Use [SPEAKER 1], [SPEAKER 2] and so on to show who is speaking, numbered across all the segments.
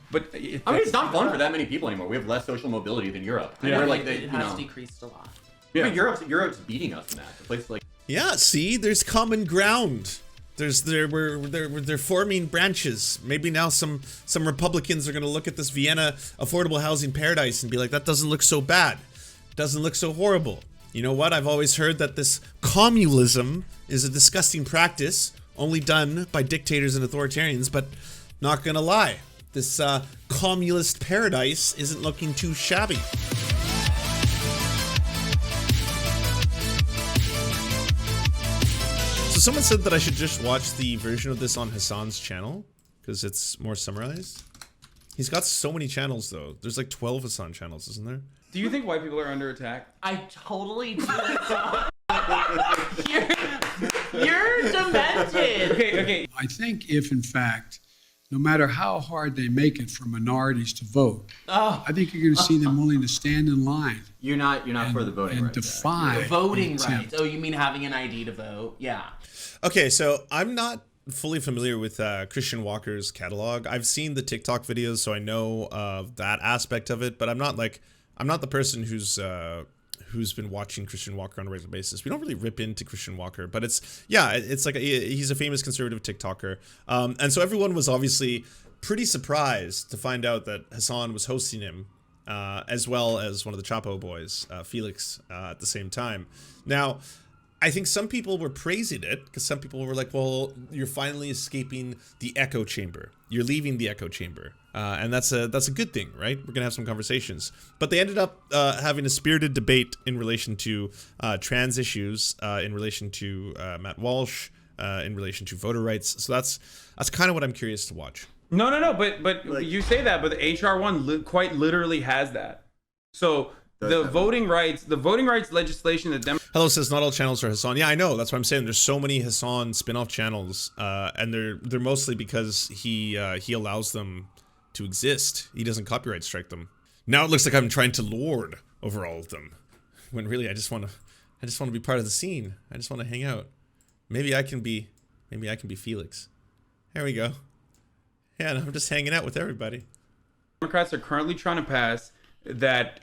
[SPEAKER 1] But I mean, it's not fun for that many people anymore. We have less social mobility than Europe.
[SPEAKER 2] Yeah.
[SPEAKER 1] We're like
[SPEAKER 3] it has decreased a lot.
[SPEAKER 1] Yeah. I mean, Europe's beating us in that. Places like
[SPEAKER 4] see, there's common ground. They're forming branches. Maybe now some Republicans are going to look at this Vienna affordable housing paradise and be like, that doesn't look so bad. Doesn't look so horrible. You know what? I've always heard that this communism is a disgusting practice only done by dictators and authoritarians, but not gonna lie, this communist paradise isn't looking too shabby. So someone said that I should just watch the version of this on Hasan's channel because it's more summarized. He's got so many channels though. There's like 12 Hasan channels, isn't there?
[SPEAKER 2] Do you think white people are under attack?
[SPEAKER 3] I totally do. You're demented.
[SPEAKER 2] Okay.
[SPEAKER 5] I think if, in fact, no matter how hard they make it for minorities to vote, I think you're going to see them willing to stand in line.
[SPEAKER 1] you're not for the voting
[SPEAKER 5] and
[SPEAKER 1] rights.
[SPEAKER 5] defy
[SPEAKER 3] Voting
[SPEAKER 5] the
[SPEAKER 3] rights. Oh, you mean having an ID to vote? Yeah.
[SPEAKER 4] Okay, so I'm not fully familiar with Christian Walker's catalog. I've seen the TikTok videos, so I know that aspect of it, but I'm not the person who's been watching Christian Walker on a regular basis. We don't really rip into Christian Walker, but it's like he's a famous conservative TikToker. And so everyone was obviously pretty surprised to find out that Hasan was hosting him, as well as one of the Chapo boys, Felix, at the same time. Now, I think some people were praising it because some people were like, well, you're finally escaping the echo chamber. You're leaving the echo chamber. And that's a good thing, right? We're gonna have some conversations. But they ended up having a spirited debate in relation to trans issues, in relation to Matt Walsh, in relation to voter rights. So that's kind of what I'm curious to watch.
[SPEAKER 2] No. But like, you say that, but the HR1 quite literally has that. So the voting rights legislation that
[SPEAKER 4] Hello says not all channels are Hasan. Yeah, I know. That's what I'm saying. There's so many Hasan spin-off channels, and they're mostly because he allows them to exist. He doesn't copyright strike them. Now it looks like I'm trying to lord over all of them, when really I just want to be part of the scene. I just want to hang out. Maybe I can be Felix. There we go. Yeah, and I'm just hanging out with everybody.
[SPEAKER 2] Democrats are currently trying to pass that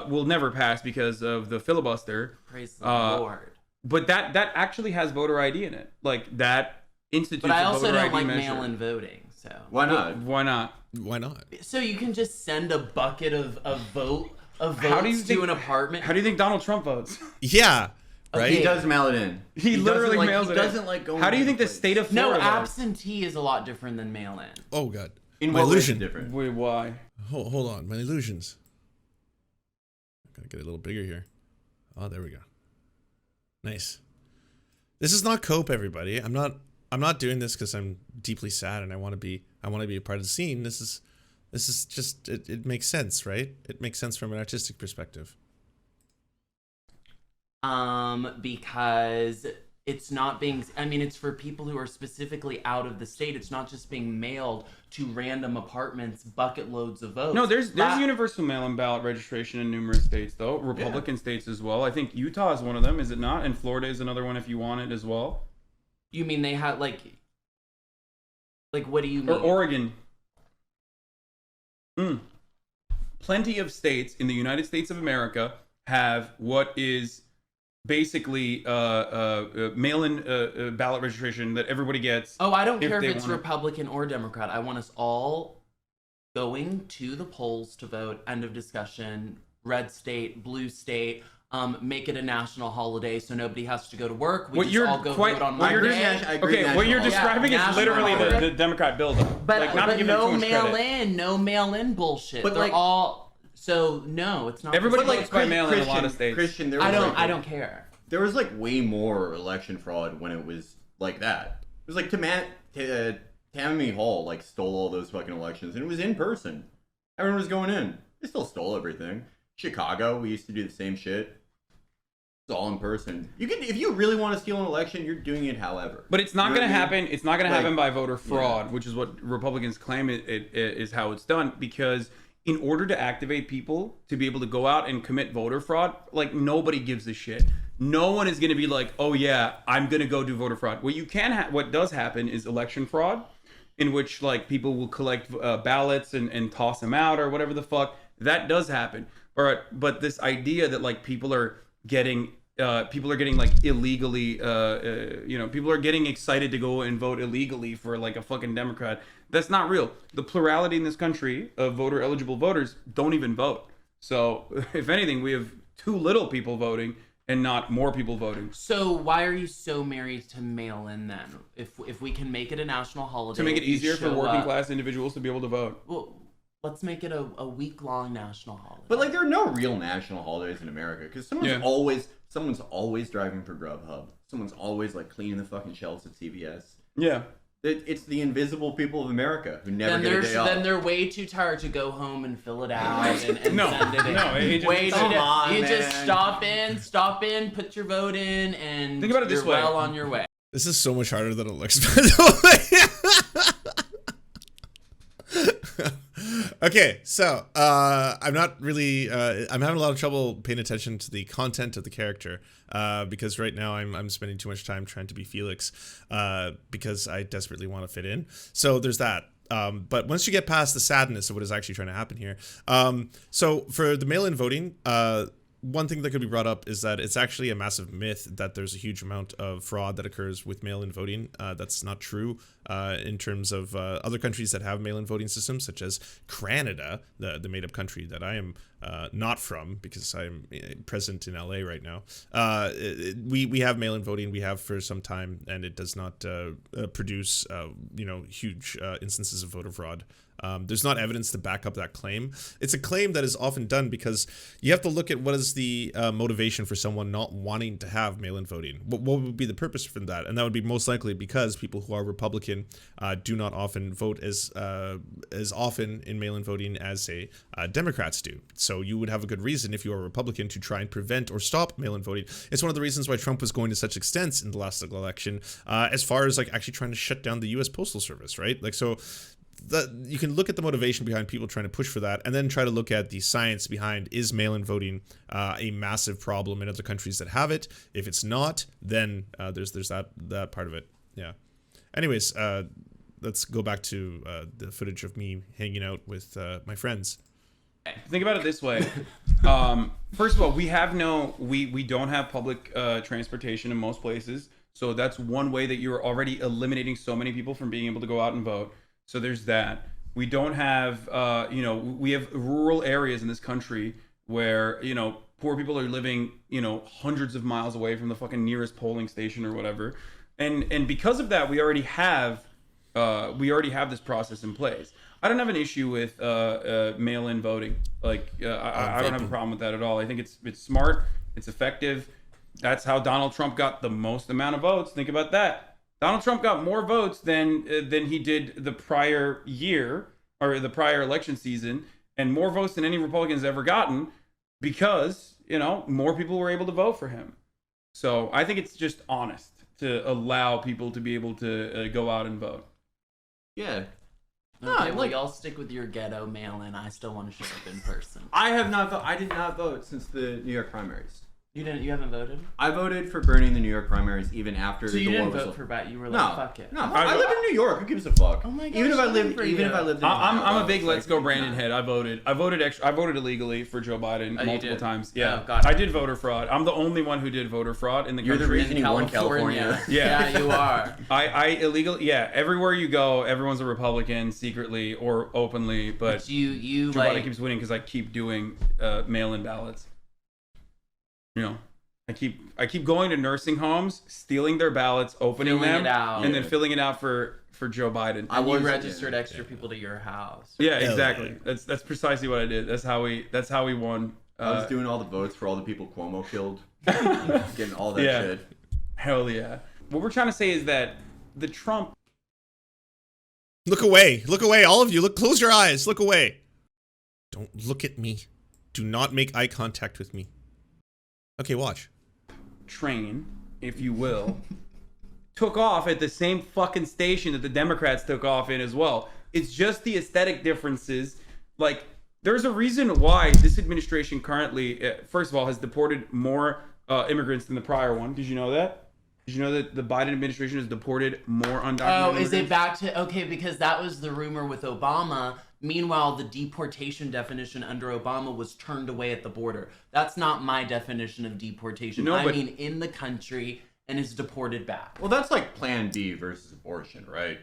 [SPEAKER 2] will never pass because of the filibuster.
[SPEAKER 3] Praise the Lord.
[SPEAKER 2] But that actually has voter ID in it. Like that institutes
[SPEAKER 3] But I also
[SPEAKER 2] voter
[SPEAKER 3] don't
[SPEAKER 2] ID
[SPEAKER 3] like
[SPEAKER 2] measure.
[SPEAKER 3] mail-in voting. So
[SPEAKER 1] Why not?
[SPEAKER 2] Why not?
[SPEAKER 4] Why not?
[SPEAKER 3] So you can just send a bucket of votes
[SPEAKER 2] How do you
[SPEAKER 3] to
[SPEAKER 2] think,
[SPEAKER 3] an apartment.
[SPEAKER 2] How do you think Donald Trump votes?
[SPEAKER 4] Yeah. Right?
[SPEAKER 1] He does mail it in.
[SPEAKER 2] He literally mails it in.
[SPEAKER 1] He doesn't like going.
[SPEAKER 2] How do you think the state of Florida?
[SPEAKER 3] No, absentee is a lot different than mail-in.
[SPEAKER 4] Oh god.
[SPEAKER 1] In
[SPEAKER 4] my
[SPEAKER 1] what way is
[SPEAKER 4] illusion.
[SPEAKER 1] it different?
[SPEAKER 2] Wait, why?
[SPEAKER 4] Hold on, my illusions. Gotta get a little bigger here. Oh, there we go. Nice. This is not cope, everybody. I'm not doing this because I'm deeply sad and I want to be a part of the scene. This is just it makes sense, right? It makes sense from an artistic perspective.
[SPEAKER 3] Because it's not being, I mean, it's for people who are specifically out of the state. It's not just being mailed to random apartments, bucket loads of votes.
[SPEAKER 2] No, there's universal mail-in ballot registration in numerous states, though. Republican states as well. I think Utah is one of them, is it not? And Florida is another one if you want it as well.
[SPEAKER 3] You mean they had, like what do you mean?
[SPEAKER 2] Or Oregon. Plenty of states in the United States of America have what is basically mail-in ballot registration that everybody gets.
[SPEAKER 3] Oh, I don't care if
[SPEAKER 2] they
[SPEAKER 3] it's
[SPEAKER 2] wanna...
[SPEAKER 3] Republican or Democrat. I want us all going to the polls to vote. End of discussion. Red state, blue state. Make it a national holiday so nobody has to go to work. We just all go vote on Monday.
[SPEAKER 2] Okay, what you're describing is literally the Democrat buildup.
[SPEAKER 3] But,
[SPEAKER 2] like, not
[SPEAKER 3] but
[SPEAKER 2] to give
[SPEAKER 3] no
[SPEAKER 2] too much
[SPEAKER 3] mail-in, no mail-in bullshit.
[SPEAKER 1] But
[SPEAKER 3] They're
[SPEAKER 1] like,
[SPEAKER 3] all... So no, it's not.
[SPEAKER 2] Everybody
[SPEAKER 1] but
[SPEAKER 2] votes by mail in a lot of states.
[SPEAKER 1] Christian, there was
[SPEAKER 3] I don't care.
[SPEAKER 1] There was like way more election fraud when it was like that. It was like Tammany Hall like stole all those fucking elections, and it was in person. Everyone was going in. They still stole everything. Chicago, we used to do the same shit. It's all in person. You can, if you really want to steal an election, you're doing it however.
[SPEAKER 2] But it's not going to happen. It's not going to happen by voter fraud,
[SPEAKER 1] yeah.
[SPEAKER 2] which is what Republicans claim it is how it's done. Because in order to activate people to be able to go out and commit voter fraud, like nobody gives a shit. No one is going to be like, oh yeah, I'm going to go do voter fraud. What does happen is election fraud. in which like people will collect ballots and toss them out or whatever the fuck. That does happen. But this idea that like people are getting like illegally, people are getting excited to go and vote illegally for like a fucking Democrat. That's not real. The plurality in this country of voter eligible voters don't even vote. So if anything, we have too little people voting and not more people voting.
[SPEAKER 3] So why are you so married to mail-in then? If we can make it a national holiday,
[SPEAKER 2] To make it easier for
[SPEAKER 3] show
[SPEAKER 2] working
[SPEAKER 3] up-
[SPEAKER 2] class individuals to be able to vote.
[SPEAKER 3] Well, let's make it a week-long national holiday.
[SPEAKER 1] But like, there are no real national holidays in America because someone's always driving for Grubhub. Someone's always like cleaning the fucking shelves at CVS.
[SPEAKER 2] Yeah.
[SPEAKER 1] It's the invisible people of America who never
[SPEAKER 3] then
[SPEAKER 1] get a day off.
[SPEAKER 3] Then they're way too tired to go home and fill it out and
[SPEAKER 2] No,
[SPEAKER 3] send it in.
[SPEAKER 2] no, it just-
[SPEAKER 3] Way
[SPEAKER 1] Come
[SPEAKER 3] too
[SPEAKER 1] on,
[SPEAKER 3] You
[SPEAKER 1] man.
[SPEAKER 3] just stop in, put your vote in, and
[SPEAKER 2] Think about it this
[SPEAKER 3] you're
[SPEAKER 2] way.
[SPEAKER 3] well on your way.
[SPEAKER 4] This is so much harder than it looks, by the way. Okay, so I'm not really. I'm having a lot of trouble paying attention to the content of the character because right now I'm spending too much time trying to be Felix because I desperately want to fit in. So there's that. But once you get past the sadness of what is actually trying to happen here, so for the mail-in voting, one thing that could be brought up is that it's actually a massive myth that there's a huge amount of fraud that occurs with mail-in voting. That's not true in terms of other countries that have mail-in voting systems, such as Canada, the made-up country that I am not from because I'm present in LA right now. We have mail-in voting. We have for some time, and it does not produce huge instances of voter fraud. There's not evidence to back up that claim. It's a claim that is often done because you have to look at what is the motivation for someone not wanting to have mail-in voting. What would be the purpose for that? And that would be most likely because people who are Republican do not often vote as often in mail-in voting as, say, Democrats do. So you would have a good reason if you are a Republican to try and prevent or stop mail-in voting. It's one of the reasons why Trump was going to such extents in the last election, as far as like actually trying to shut down the U.S. Postal Service, right? Like so. You can look at the motivation behind people trying to push for that and then try to look at the science behind, is mail-in voting a massive problem in other countries that have it? If it's not, then there's that part of it. Yeah. Anyways, let's go back to the footage of me hanging out with my friends.
[SPEAKER 2] Think about it this way. First of all, we don't have public transportation in most places. So that's one way that you're already eliminating so many people from being able to go out and vote. So there's that. We don't have, we have rural areas in this country where, poor people are living, hundreds of miles away from the fucking nearest polling station or whatever. And because of that, we already have this process in place. I don't have an issue with mail-in voting. Like, I don't have a problem with that at all. I think it's smart. It's effective. That's how Donald Trump got the most amount of votes. Think about that. Donald Trump got more votes than he did the prior year or the prior election season, and more votes than any Republican's ever gotten because, more people were able to vote for him. So I think it's just honest to allow people to be able to go out and vote.
[SPEAKER 1] Yeah.
[SPEAKER 3] Okay, well, y'all stick with your ghetto mail-in. I still want to show up in person.
[SPEAKER 1] I did not vote since the New York primaries.
[SPEAKER 3] You haven't voted?
[SPEAKER 1] I voted for burning the New York primaries even after
[SPEAKER 3] So you
[SPEAKER 1] the war
[SPEAKER 3] didn't
[SPEAKER 1] was
[SPEAKER 3] vote
[SPEAKER 1] over.
[SPEAKER 3] for Bat? You were
[SPEAKER 1] No,
[SPEAKER 3] like, fuck it.
[SPEAKER 1] No, I live in New York. Who gives a fuck?
[SPEAKER 3] Oh my gosh,
[SPEAKER 1] even if I
[SPEAKER 3] good
[SPEAKER 1] lived
[SPEAKER 3] for
[SPEAKER 1] in
[SPEAKER 3] you.
[SPEAKER 1] Ohio,
[SPEAKER 2] I'm a big
[SPEAKER 1] it's
[SPEAKER 2] let's
[SPEAKER 1] like,
[SPEAKER 2] go Brandon head. I voted illegally for Joe Biden
[SPEAKER 3] Oh, you
[SPEAKER 2] multiple
[SPEAKER 3] did?
[SPEAKER 2] times. Yeah,
[SPEAKER 3] Oh, God.
[SPEAKER 2] I did voter fraud. I'm the only one who did voter fraud in the
[SPEAKER 1] You're
[SPEAKER 2] country.
[SPEAKER 1] the reason he won California.
[SPEAKER 2] Yeah.
[SPEAKER 3] Yeah, you are.
[SPEAKER 2] I illegally, everywhere you go, everyone's a Republican secretly or openly, but
[SPEAKER 3] you
[SPEAKER 2] Joe
[SPEAKER 3] like
[SPEAKER 2] Biden keeps winning because I keep doing mail-in ballots. I keep going to nursing homes, stealing their ballots, opening
[SPEAKER 3] Filling
[SPEAKER 2] them,
[SPEAKER 3] it out.
[SPEAKER 2] and then filling it out for Joe Biden.
[SPEAKER 3] and you registered extra people to your house.
[SPEAKER 2] Yeah,
[SPEAKER 4] Hell
[SPEAKER 2] exactly.
[SPEAKER 4] yeah.
[SPEAKER 2] That's precisely what I did. That's how we won.
[SPEAKER 1] I was doing all the votes for all the people Cuomo killed. Getting all that
[SPEAKER 2] Yeah.
[SPEAKER 1] shit.
[SPEAKER 2] Hell yeah. What we're trying to say is that the Trump.
[SPEAKER 4] Look away, all of you. Close your eyes. Look away. Don't look at me. Do not make eye contact with me. Okay, watch.
[SPEAKER 2] Train, if you will, took off at the same fucking station that the Democrats took off in as well. It's just the aesthetic differences. Like, there's a reason why this administration currently, first of all, has deported more immigrants than the prior one. Did you know that? Did you know that the Biden administration has deported more undocumented
[SPEAKER 3] Oh, is it
[SPEAKER 2] immigrants?
[SPEAKER 3] back to okay? Because that was the rumor with Obama. Meanwhile, the deportation definition under Obama was turned away at the border. That's not my definition of deportation.
[SPEAKER 2] No,
[SPEAKER 3] I
[SPEAKER 2] but-
[SPEAKER 3] mean in the country and is deported back.
[SPEAKER 1] Well, that's like Plan B versus abortion, right?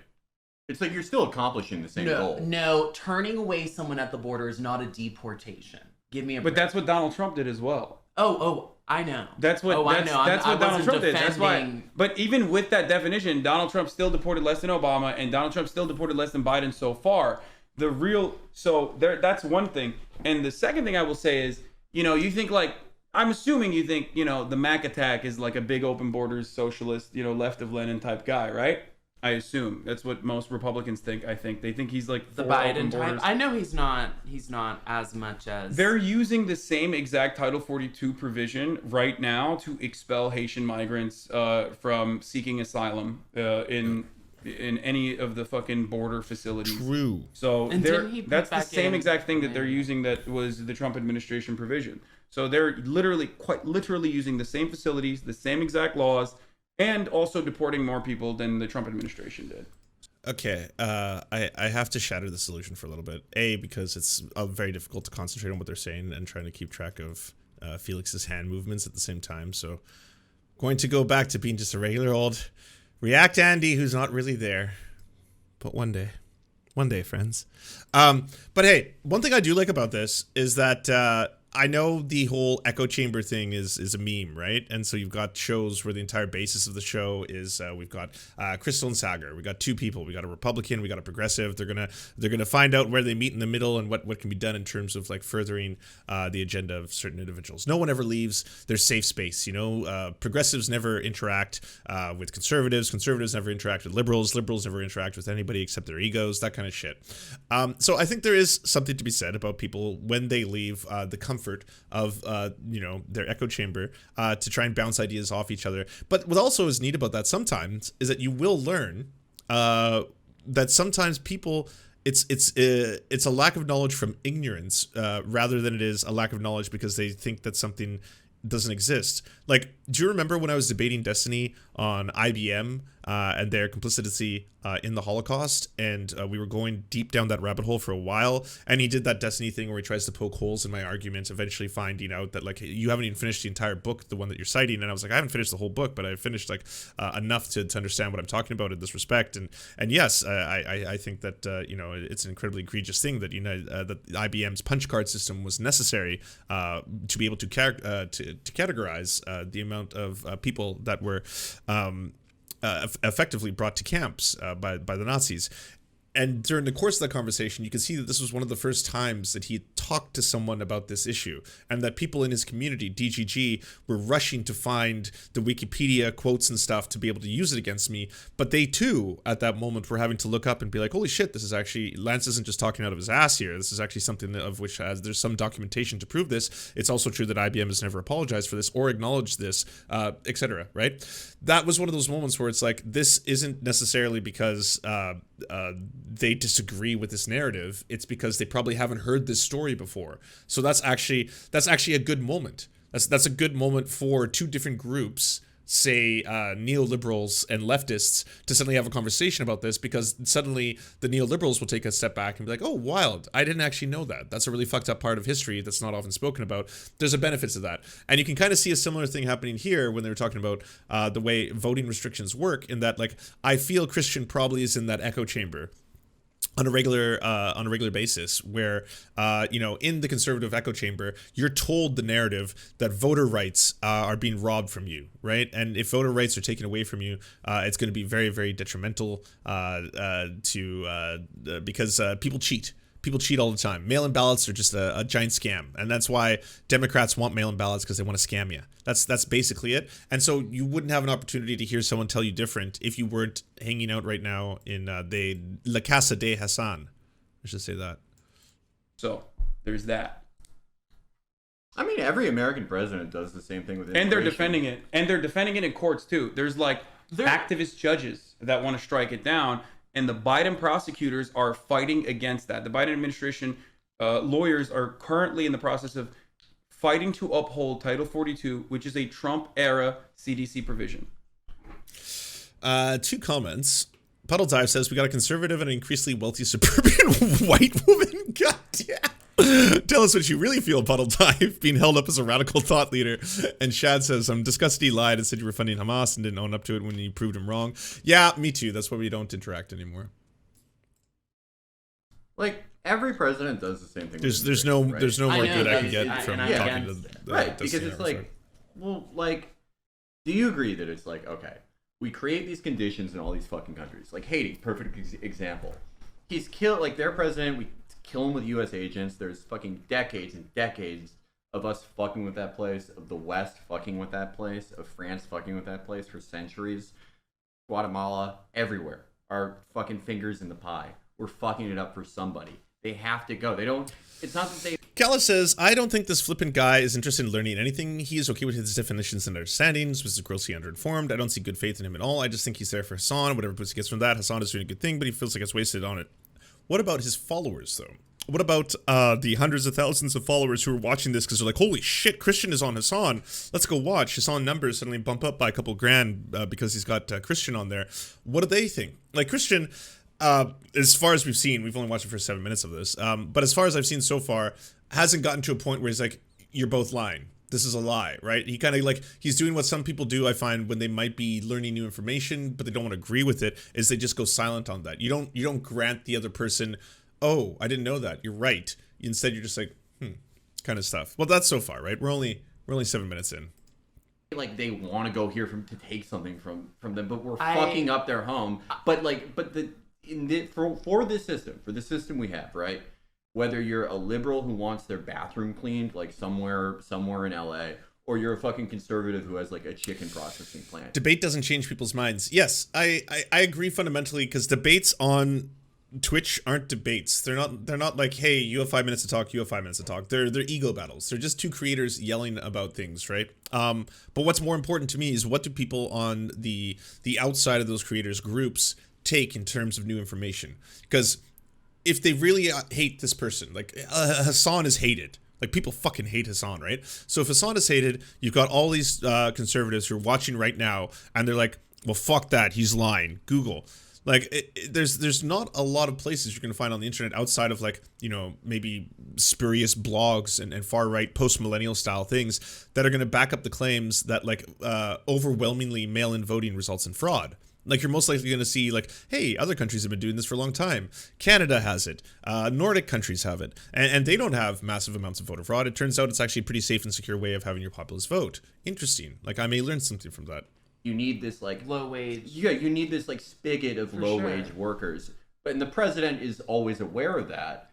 [SPEAKER 1] It's like you're still accomplishing the same goal.
[SPEAKER 3] No, turning away someone at the border is not a deportation. Give me a
[SPEAKER 2] But
[SPEAKER 3] break.
[SPEAKER 2] that's what Donald Trump did as well.
[SPEAKER 3] Oh, I know.
[SPEAKER 2] That's what
[SPEAKER 3] I know.
[SPEAKER 2] that's
[SPEAKER 3] I
[SPEAKER 2] what Donald
[SPEAKER 3] wasn't
[SPEAKER 2] Trump did. That's why.
[SPEAKER 3] defending-
[SPEAKER 2] But even with that definition, Donald Trump still deported less than Obama, and Donald Trump still deported less than Biden so far. That's one thing. And the second thing I will say is, you think like, I'm assuming you think, the Mac attack is like a big open borders socialist, left of Lenin type guy, right? I assume that's what most Republicans think. I think they think he's like
[SPEAKER 3] The
[SPEAKER 2] for open
[SPEAKER 3] Biden type.
[SPEAKER 2] borders.
[SPEAKER 3] I know he's not as much as
[SPEAKER 2] They're using the same exact Title 42 provision right now to expel Haitian migrants from seeking asylum in any of the fucking border facilities.
[SPEAKER 4] True.
[SPEAKER 2] So
[SPEAKER 3] And didn't he put
[SPEAKER 2] that's the
[SPEAKER 3] back
[SPEAKER 2] same
[SPEAKER 3] in-
[SPEAKER 2] exact thing that they're using that was the Trump administration provision. So they're quite literally using the same facilities, the same exact laws, and also deporting more people than the Trump administration did.
[SPEAKER 4] Okay, I have to shatter the solution for a little bit. A, because it's very difficult to concentrate on what they're saying and trying to keep track of Felix's hand movements at the same time. So going to go back to being just a regular old React Andy who's not really there. But one day, friends. But hey, one thing I do like about this is that I know the whole echo chamber thing is a meme, right? And so you've got shows where the entire basis of the show is we've got Crystal and Sagar. We got two people. We got a Republican. We got a progressive. They're gonna find out where they meet in the middle and what can be done in terms of like furthering the agenda of certain individuals. No one ever leaves their safe space. Progressives never interact with conservatives. Conservatives never interact with liberals. Liberals never interact with anybody except their egos. That kind of shit. So I think there is something to be said about people when they leave the comfort of their echo chamber to try and bounce ideas off each other. But what also is neat about that sometimes is that you will learn that sometimes people it's a lack of knowledge from ignorance rather than it is a lack of knowledge because they think that something doesn't exist. Like, do you remember when I was debating Destiny on IBM and their complicity in the Holocaust, and we were going deep down that rabbit hole for a while, and he did that Destiny thing where he tries to poke holes in my argument, eventually finding out that like you haven't even finished the entire book, the one that you're citing, and I was like, I haven't finished the whole book, but I finished like enough to understand what I'm talking about in this respect, and yes, I think that it's an incredibly egregious thing that that IBM's punch card system was necessary to be able to categorize the amount of people that were effectively brought to camps by the Nazis. And during the course of that conversation, you can see that this was one of the first times that he talked to someone about this issue, and that people in his community, DGG, were rushing to find the Wikipedia quotes and stuff to be able to use it against me. But they too, at that moment, were having to look up and be like, holy shit, this is actually, Lance isn't just talking out of his ass here. This is actually something of which there's some documentation to prove this. It's also true that IBM has never apologized for this or acknowledged this, etc. Right? That was one of those moments where it's like, this isn't necessarily because they disagree with this narrative. It's because they probably haven't heard this story before. So that's actually a good moment. That's a good moment for two different groups, say neoliberals and leftists, to suddenly have a conversation about this, because suddenly the neoliberals will take a step back and be like, oh, wild, I didn't actually know that. That's a really fucked up part of history that's not often spoken about. There's a benefit to that. And you can kind of see a similar thing happening here when they were talking about the way voting restrictions work, in that, like, I feel Christian probably is in that echo chamber on a regular basis, where in the conservative echo chamber, you're told the narrative that voter rights are being robbed from you, right? And if voter rights are taken away from you, it's going to be very, very detrimental because people cheat. People cheat all the time. Mail-in ballots are just a giant scam, and that's why Democrats want mail-in ballots, because they want to scam you. That's basically it. And so you wouldn't have an opportunity to hear someone tell you different if you weren't hanging out right now in La Casa de Hasan. I should say that.
[SPEAKER 2] So there's that.
[SPEAKER 1] I mean, every American president does the same thing with
[SPEAKER 2] And they're
[SPEAKER 1] immigration.
[SPEAKER 2] defending it. And they're defending it in courts too. There's like activist judges that want to strike it down. And the Biden prosecutors are fighting against that. The Biden administration lawyers are currently in the process of fighting to uphold Title 42, which is a Trump-era CDC provision.
[SPEAKER 4] Two comments. Puddle Dive says, we got a conservative and an increasingly wealthy suburban white woman. God damn. Tell us what you really feel, Puddle Dive, being held up as a radical thought leader. And Shad says, I'm disgusted he lied and said you were funding Hamas and didn't own up to it when you proved him wrong. Yeah, me too. That's why we don't interact anymore.
[SPEAKER 1] Like, every president does the same thing.
[SPEAKER 4] There's no more good I can get from
[SPEAKER 1] yeah.
[SPEAKER 4] talking to the
[SPEAKER 1] right, because it's like, well, like, do you agree that it's like, okay, we create these conditions in all these fucking countries. Like Haiti, perfect example. He's killed, like, their president, we kill him with U.S. agents. There's fucking decades and decades of us fucking with that place, of the West fucking with that place, of France fucking with that place for centuries. Guatemala, everywhere. Our fucking fingers in the pie. We're fucking it up for somebody. They have to go. They don't, it's not that they...
[SPEAKER 4] Kala says, I don't think this flippant guy is interested in learning anything. He is okay with his definitions and understandings, which is grossly underinformed. I don't see good faith in him at all. I just think he's there for Hasan. Whatever pussy gets from that, Hasan is doing a good thing, but he feels like it's wasted on it. What about his followers, though? What about the hundreds of thousands of followers who are watching this because they're like, holy shit, Christian is on Hasan. Let's go watch. Hasan numbers suddenly bump up by a couple grand because he's got Christian on there. What do they think? Like, Christian... as far as we've seen, we've only watched the first 7 minutes of this, but as far as I've seen so far, hasn't gotten to a point where he's like, you're both lying. This is a lie, right? He kind of like, he's doing what some people do, I find, when they might be learning new information, but they don't want to agree with it, is they just go silent on that. You don't grant the other person, oh, I didn't know that. You're right. Instead, you're just like, kind of stuff. Well, that's so far, right? We're only 7 minutes in.
[SPEAKER 1] Like they want to go here to take something from them, but we're fucking up their home. But for this system we have, right? Whether you're a liberal who wants their bathroom cleaned, like somewhere in LA, or you're a fucking conservative who has like a chicken processing plant.
[SPEAKER 4] Debate doesn't change people's minds. Yes, I agree fundamentally, because debates on Twitch aren't debates. They're not like, hey, you have 5 minutes to talk, you have 5 minutes to talk. They're ego battles. They're just two creators yelling about things, right? But what's more important to me is, what do people on the outside of those creators groups take in terms of new information? Because if they really hate this person, like Hasan is hated. Like, people fucking hate Hasan, right? So if Hasan is hated, you've got all these conservatives who are watching right now, and they're like, well, fuck that, he's lying. Google. Like, there's not a lot of places you're going to find on the internet outside of, like, you know, maybe spurious blogs and far-right post-millennial style things that are going to back up the claims that, like, overwhelmingly mail-in voting results in fraud. Like, you're most likely going to see, like, hey, other countries have been doing this for a long time. Canada has it. Nordic countries have it. And they don't have massive amounts of voter fraud. It turns out it's actually a pretty safe and secure way of having your populace vote. Interesting. Like, I may learn something from that.
[SPEAKER 1] You need this, like...
[SPEAKER 3] low wage.
[SPEAKER 1] Yeah, you need this, like, spigot of low-wage workers. And the president is always aware of that.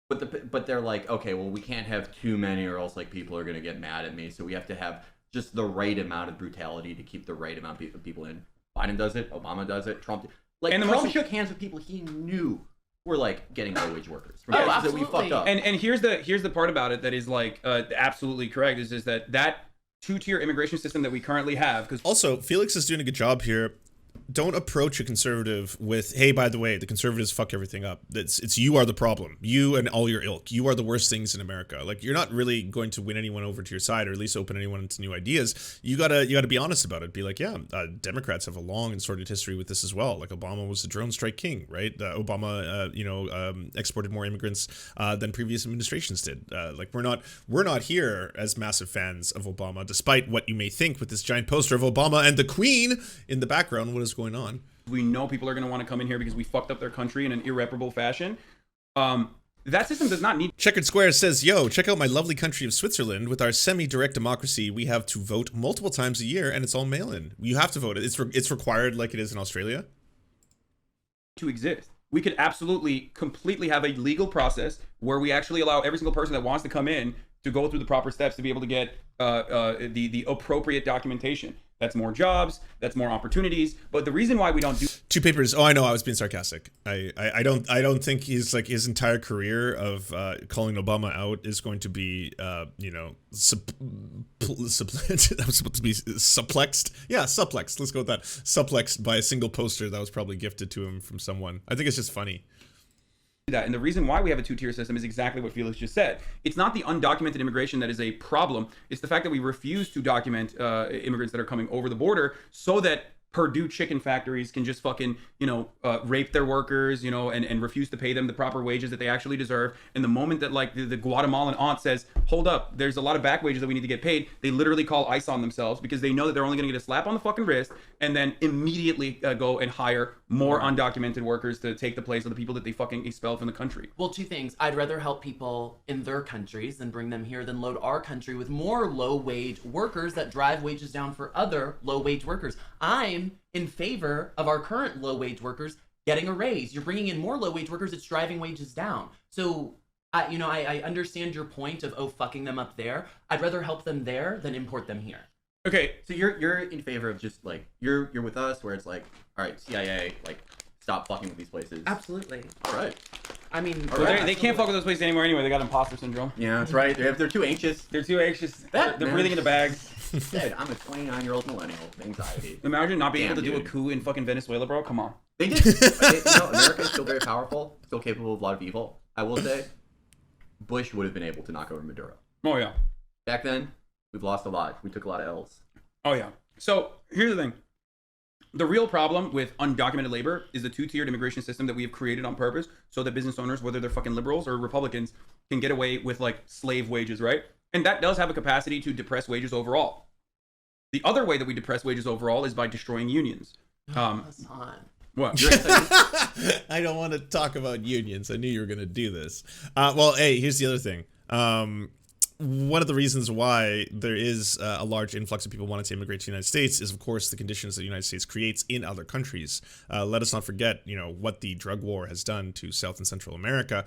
[SPEAKER 1] But they're like, okay, well, we can't have too many or else, like, people are going to get mad at me. So we have to have just the right amount of brutality to keep the right amount of people in. Biden does it. Obama does it. Trump... Like, and Trump shook hands with people he knew were, like, getting low-wage workers.
[SPEAKER 3] Oh, absolutely.
[SPEAKER 1] That we fucked up.
[SPEAKER 2] And here's the part about it that is, like, absolutely correct, is that two-tier immigration system that we currently have. Because
[SPEAKER 4] also, Felix is doing a good job here. Don't approach a conservative with, hey, by the way, the conservatives fuck everything up. It's you are the problem. You and all your ilk. You are the worst things in America. Like, you're not really going to win anyone over to your side, or at least open anyone to new ideas. You gotta be honest about it. Be like, yeah, Democrats have a long and storied history with this as well. Like, Obama was the drone strike king, right? Obama, exported more immigrants than previous administrations did. Like, we're not here as massive fans of Obama, despite what you may think with this giant poster of Obama and the Queen in the background. What is going on?
[SPEAKER 2] We know people are going to want to come in here because we fucked up their country in an irreparable fashion. That system does not need...
[SPEAKER 4] Checkered Square says, yo, check out my lovely country of Switzerland. With our semi-direct democracy, we have to vote multiple times a year, and it's all mail-in. You have to vote. It's required like it is in Australia.
[SPEAKER 2] To exist. We could absolutely, completely have a legal process where we actually allow every single person that wants to come in to go through the proper steps to be able to get the appropriate documentation. That's more jobs, that's more opportunities. But the reason why we don't do...
[SPEAKER 4] Two papers. Oh, I know. I was being sarcastic. I don't think he's like his entire career of calling Obama out is going to be supplanted. That was supposed to be supplexed. Yeah, supplexed. Let's go with that. Supplexed by a single poster that was probably gifted to him from someone. I think it's just funny.
[SPEAKER 2] That. And the reason why we have a two-tier system is exactly what Felix just said. It's not the undocumented immigration that is a problem. It's the fact that we refuse to document immigrants that are coming over the border so that Purdue chicken factories can just fucking, rape their workers, and refuse to pay them the proper wages that they actually deserve. And the moment that like the Guatemalan aunt says, hold up, there's a lot of back wages that we need to get paid, they literally call ICE on themselves because they know that they're only going to get a slap on the fucking wrist and then immediately go and hire more undocumented workers to take the place of the people that they fucking expelled from the country.
[SPEAKER 3] Well, two things. I'd rather help people in their countries than bring them here than load our country with more low-wage workers that drive wages down for other low-wage workers. I'm in favor of our current low-wage workers getting a raise. You're bringing in more low-wage workers, it's driving wages down. So, I understand your point of, fucking them up there. I'd rather help them there than import them here.
[SPEAKER 2] Okay,
[SPEAKER 1] So you're in favor of just like you're with us where it's like, all right, CIA, like stop fucking with these places.
[SPEAKER 3] Absolutely.
[SPEAKER 1] All right.
[SPEAKER 3] I mean,
[SPEAKER 1] All right.
[SPEAKER 2] they can't fuck with those places anymore anyway. They got imposter syndrome.
[SPEAKER 1] Yeah, that's right. They're too anxious.
[SPEAKER 2] They're too anxious. They're
[SPEAKER 1] man.
[SPEAKER 2] breathing in the bag.
[SPEAKER 1] Said, I'm a 29-year-old millennial with anxiety.
[SPEAKER 2] Imagine not being
[SPEAKER 1] Damn,
[SPEAKER 2] able to do a
[SPEAKER 1] dude.
[SPEAKER 2] coup in fucking Venezuela, bro. Come on.
[SPEAKER 1] They did. America is still very powerful, still capable of a lot of evil. I will say, Bush would have been able to knock over Maduro.
[SPEAKER 2] Oh yeah.
[SPEAKER 1] Back then, we've lost a lot. We took a lot of L's.
[SPEAKER 2] Oh yeah. So here's the thing. The real problem with undocumented labor is the two-tiered immigration system that we have created on purpose so that business owners, whether they're fucking liberals or Republicans, can get away with like slave wages, right? And that does have a capacity to depress wages overall. The other way that we depress wages overall is by destroying unions.
[SPEAKER 3] Hasan.
[SPEAKER 2] What?
[SPEAKER 4] I don't want to talk about unions. I knew you were going to do this. Well, hey, here's the other thing. One of the reasons why there is a large influx of people wanting to immigrate to the United States is, of course, the conditions that the United States creates in other countries. Let us not forget, what the drug war has done to South and Central America,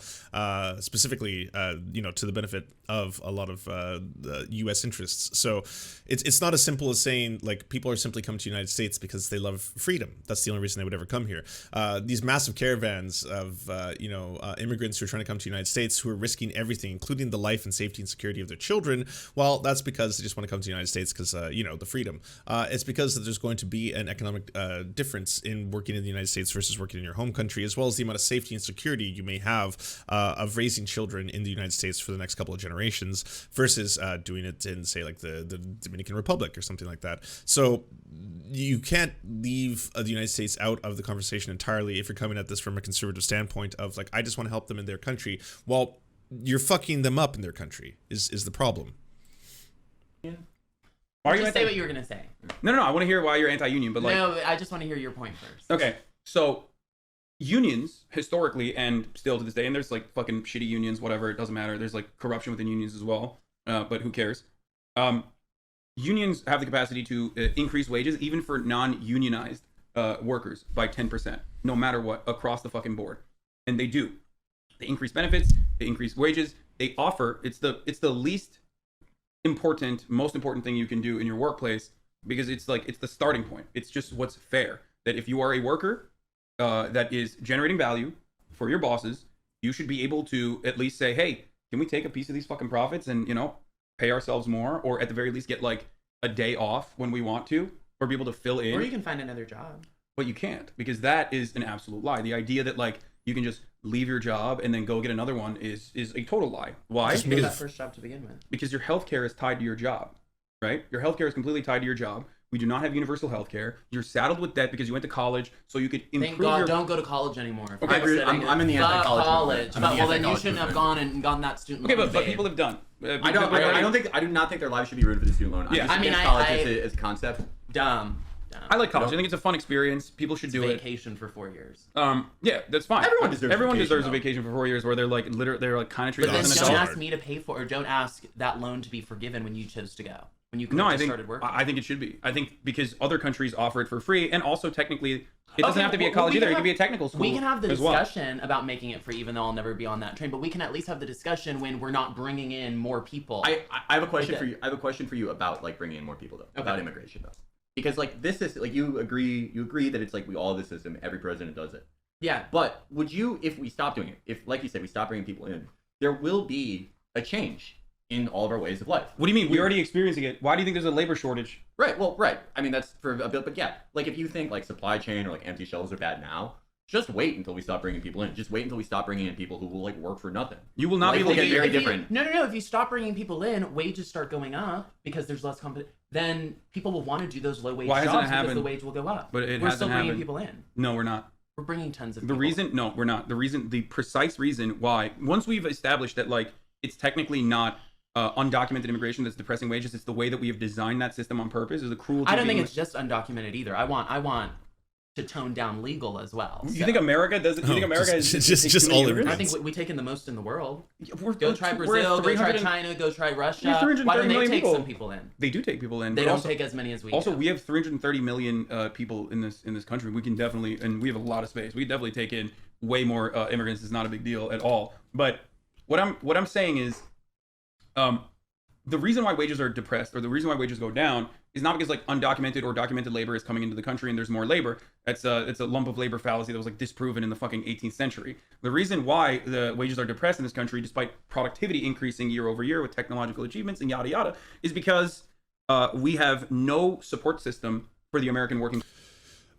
[SPEAKER 4] specifically, to the benefit of a lot of the U.S. interests. So it's not as simple as saying, like, people are simply coming to the United States because they love freedom. That's the only reason they would ever come here. These massive caravans of, immigrants who are trying to come to the United States who are risking everything, including the life and safety and security of their children, well, that's because they just want to come to the United States because, the freedom. It's because there's going to be an economic difference in working in the United States versus working in your home country, as well as the amount of safety and security you may have of raising children in the United States for the next couple of generations versus doing it in, say, like the Dominican Republic or something like that. So you can't leave the United States out of the conversation entirely if you're coming at this from a conservative standpoint of, like, I just want to help them in their country. Well, you're fucking them up in their country is the problem.
[SPEAKER 3] Yeah.
[SPEAKER 2] Why are you
[SPEAKER 3] Just say what you were gonna say.
[SPEAKER 2] No. I want to hear why you're anti-union, but like.
[SPEAKER 3] No, I just want to hear your point first.
[SPEAKER 2] Okay, so unions historically and still to this day, and there's like fucking shitty unions, whatever, it doesn't matter. There's like corruption within unions as well, but who cares? Unions have the capacity to increase wages even for non-unionized workers by 10%, no matter what, across the fucking board, and they do. They increase benefits, they increase wages, they offer, it's the least important, most important thing you can do in your workplace because it's the starting point. It's just what's fair. That if you are a worker that is generating value for your bosses, you should be able to at least say, hey, can we take a piece of these fucking profits and, pay ourselves more, or at the very least get like a day off when we want to, or be able to fill in.
[SPEAKER 3] Or you can find another job.
[SPEAKER 2] But you can't, because that is an absolute lie. The idea that like you can just leave your job and then go get another one is a total lie. Why?
[SPEAKER 3] Just get that first job to begin with.
[SPEAKER 2] Because your healthcare is tied to your job, right? Your healthcare is completely tied to your job. We do not have universal healthcare. You're saddled with debt because you went to college, so you could improve
[SPEAKER 3] Thank God,
[SPEAKER 2] your...
[SPEAKER 3] don't go to college anymore.
[SPEAKER 2] Okay,
[SPEAKER 1] I agree. I'm in the anti-college
[SPEAKER 3] college.
[SPEAKER 1] movement. I'm in the
[SPEAKER 3] Well, then you
[SPEAKER 1] anti-college
[SPEAKER 3] shouldn't have
[SPEAKER 1] movement.
[SPEAKER 3] gone that student
[SPEAKER 2] Okay,
[SPEAKER 3] loan.
[SPEAKER 2] but people have done.
[SPEAKER 1] I do not think their lives should be ruined for the student loan.
[SPEAKER 2] Yeah.
[SPEAKER 1] I'm just against college as a concept.
[SPEAKER 3] Dumb.
[SPEAKER 2] I like college. I think it's a fun experience. People should do it.
[SPEAKER 3] Vacation for 4 years.
[SPEAKER 2] Yeah, that's fine.
[SPEAKER 1] Everyone deserves
[SPEAKER 2] a vacation for 4 years where they're like kind of treated
[SPEAKER 3] But then
[SPEAKER 2] as an
[SPEAKER 3] don't
[SPEAKER 2] adult.
[SPEAKER 3] ask me to pay for, or don't ask that loan to be forgiven when you chose to go. When you could
[SPEAKER 2] No,
[SPEAKER 3] have
[SPEAKER 2] I
[SPEAKER 3] just
[SPEAKER 2] think
[SPEAKER 3] started working.
[SPEAKER 2] I think it should be. I think because other countries offer it for free, and also technically it doesn't have to be a college either. It could be a technical school.
[SPEAKER 3] We can have the
[SPEAKER 2] as well.
[SPEAKER 3] discussion about making it free, even though I'll never be on that train. But we can at least have the discussion when we're not bringing in more people.
[SPEAKER 1] I have a question for you. I have a question for you about like bringing in more people though. About immigration though. Because like this is like you agree that it's like we all have the system, every president does it.
[SPEAKER 3] Yeah.
[SPEAKER 1] But would you, if we stop doing it, if like you said we stop bringing people in, there will be a change in all of our ways of life.
[SPEAKER 2] What do you mean? We're already experiencing it. Why do you think there's a labor shortage?
[SPEAKER 1] Right. Well, right. I mean that's for a bit, but yeah, like if you think like supply chain or like empty shelves are bad now, just wait until we stop bringing people in. Just wait until we stop bringing in people who will like work for nothing.
[SPEAKER 2] You will not be able to
[SPEAKER 1] get
[SPEAKER 2] get
[SPEAKER 1] very different.
[SPEAKER 3] No. If you stop bringing people in, wages start going up because there's less competition. then people will want to do those low wage
[SPEAKER 2] Why hasn't
[SPEAKER 3] jobs
[SPEAKER 2] it
[SPEAKER 3] because the
[SPEAKER 2] happened?
[SPEAKER 3] wage will go up.
[SPEAKER 2] But it
[SPEAKER 3] we're
[SPEAKER 2] hasn't
[SPEAKER 3] still bringing
[SPEAKER 2] happened.
[SPEAKER 3] people in.
[SPEAKER 2] No, we're not.
[SPEAKER 3] We're bringing tons of
[SPEAKER 2] The
[SPEAKER 3] people.
[SPEAKER 2] reason, no, we're not. The precise reason why, once we've established that, like, it's technically not undocumented immigration that's depressing wages, it's the way that we have designed that system on purpose, is the cruelty.
[SPEAKER 3] I don't think it's just undocumented either. I want to tone down legal as well.
[SPEAKER 2] You think America doesn't? You think America is
[SPEAKER 4] just all
[SPEAKER 3] I think we've taken the most in the world. Go try
[SPEAKER 2] we're
[SPEAKER 3] Brazil, go try
[SPEAKER 2] 300
[SPEAKER 3] China, go try Russia.
[SPEAKER 2] We have 330
[SPEAKER 3] Why don't they
[SPEAKER 2] million
[SPEAKER 3] take
[SPEAKER 2] people.
[SPEAKER 3] some people in?
[SPEAKER 2] They do take people in.
[SPEAKER 3] They
[SPEAKER 2] but
[SPEAKER 3] don't
[SPEAKER 2] also,
[SPEAKER 3] take as many as we
[SPEAKER 2] Also,
[SPEAKER 3] do.
[SPEAKER 2] we have 330 million people in this country. We can definitely, and we have a lot of space. We can definitely take in way more immigrants. It's not a big deal at all. But what I'm saying is, the reason why wages are depressed, or the reason why wages go down, is not because like undocumented or documented labor is coming into the country and there's more labor. It's a lump of labor fallacy that was like disproven in the fucking 18th century. The reason why the wages are depressed in this country, despite productivity increasing year over year with technological achievements and yada yada, is because we have no support system for the American working.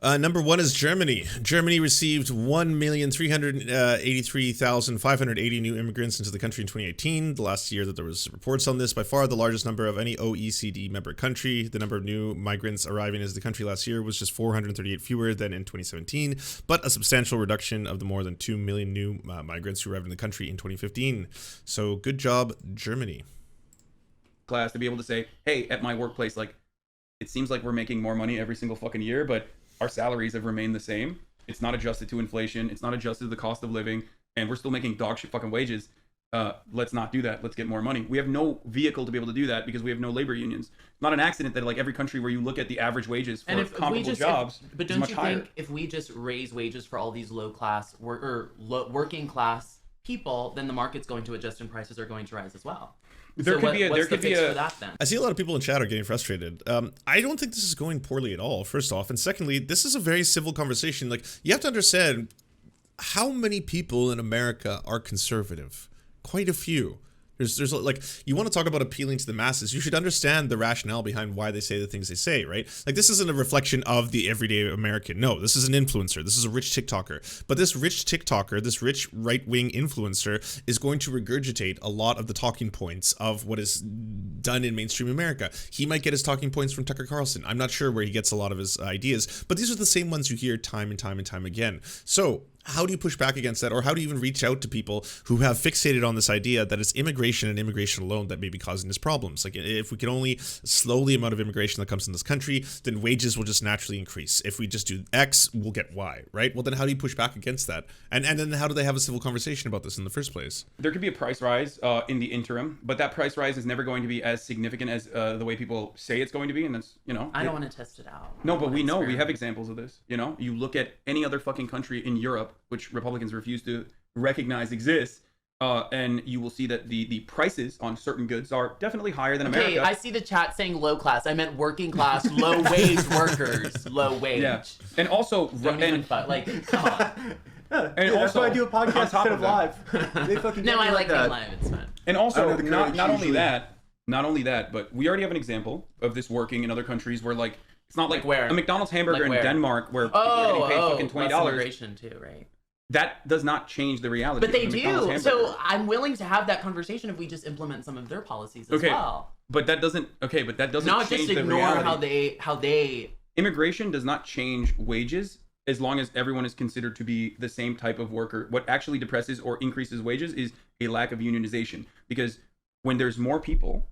[SPEAKER 4] Number 1 is Germany. Germany received 1,383,580 new immigrants into the country in 2018, the last year that there was reports on this. By far the largest number of any OECD member country. The number of new migrants arriving into the country last year was just 438 fewer than in 2017, but a substantial reduction of the more than 2 million new migrants who arrived in the country in 2015. So good job, Germany.
[SPEAKER 2] Class to be able to say, hey, at my workplace, like, it seems like we're making more money every single fucking year, but our salaries have remained the same. It's not adjusted to inflation. It's not adjusted to the cost of living, and we're still making dog shit fucking wages. Let's not do that. Let's get more money. We have no vehicle to be able to do that because we have no labor unions. It's not an accident that like every country where you look at the average wages for comparable jobs,
[SPEAKER 3] but don't you think if we just raise wages for all these working class people, then the market's going to adjust and prices are going to rise as well?
[SPEAKER 2] There could be a
[SPEAKER 3] for that then?
[SPEAKER 4] I see a lot of people in chat are getting frustrated. I don't think this is going poorly at all, first off. And secondly, this is a very civil conversation. Like, you have to understand how many people in America are conservative. Quite a few. There's like, you want to talk about appealing to the masses, you should understand the rationale behind why they say the things they say, right? Like, this isn't a reflection of the everyday American. No, this is an influencer. This is a rich TikToker. But this rich TikToker, this rich right-wing influencer is going to regurgitate a lot of the talking points of what is done in mainstream America. He might get his talking points from Tucker Carlson. I'm not sure where he gets a lot of his ideas, but these are the same ones you hear time and time and time again. So how do you push back against that, or how do you even reach out to people who have fixated on this idea that it's immigration and immigration alone that may be causing these problems? Like, if we can only slow the amount of immigration that comes in this country, then wages will just naturally increase. If we just do X, we'll get Y, right? Well, then how do you push back against that? And then how do they have a civil conversation about this in the first place?
[SPEAKER 2] There could be a price rise in the interim, but that price rise is never going to be as significant as the way people say it's going to be, and that's, you know.
[SPEAKER 3] I don't want to test it out.
[SPEAKER 2] No, but we know, we have examples of this, you know. You look at any other fucking country in Europe, which Republicans refuse to recognize exists, and you will see that the prices on certain goods are definitely higher than America.
[SPEAKER 3] Okay, I see the chat saying low class. I meant working class, low wage workers, low wage.
[SPEAKER 2] Yeah, and also,
[SPEAKER 3] Don't even fuck. Like, come on.
[SPEAKER 2] and
[SPEAKER 1] Dude, that's
[SPEAKER 2] also,
[SPEAKER 1] why I do a
[SPEAKER 2] on
[SPEAKER 1] podcast
[SPEAKER 2] top
[SPEAKER 1] instead
[SPEAKER 2] of
[SPEAKER 1] of
[SPEAKER 2] that-
[SPEAKER 1] live. They fucking
[SPEAKER 3] No,
[SPEAKER 1] get me
[SPEAKER 3] I like being
[SPEAKER 1] that.
[SPEAKER 3] live. It's fun.
[SPEAKER 2] And
[SPEAKER 1] I
[SPEAKER 2] also,
[SPEAKER 1] know the
[SPEAKER 2] not
[SPEAKER 1] courage
[SPEAKER 2] only
[SPEAKER 1] usually.
[SPEAKER 2] that, but we already have an example of this working in other countries where, like, it's not like
[SPEAKER 3] where?
[SPEAKER 2] a McDonald's hamburger
[SPEAKER 3] Like
[SPEAKER 2] in
[SPEAKER 3] where?
[SPEAKER 2] Denmark where people are getting paid fucking
[SPEAKER 3] less
[SPEAKER 2] $20.
[SPEAKER 3] immigration too, right?
[SPEAKER 2] That does not change the reality.
[SPEAKER 3] But they
[SPEAKER 2] of the McDonald's
[SPEAKER 3] do.
[SPEAKER 2] hamburger.
[SPEAKER 3] So I'm willing to have that conversation if we just implement some of their policies as well.
[SPEAKER 2] But that doesn't. Okay, but that doesn't
[SPEAKER 3] Not
[SPEAKER 2] change
[SPEAKER 3] just
[SPEAKER 2] the
[SPEAKER 3] ignore
[SPEAKER 2] reality.
[SPEAKER 3] how they.
[SPEAKER 2] Immigration does not change wages as long as everyone is considered to be the same type of worker. What actually depresses or increases wages is a lack of unionization. Because when there's more people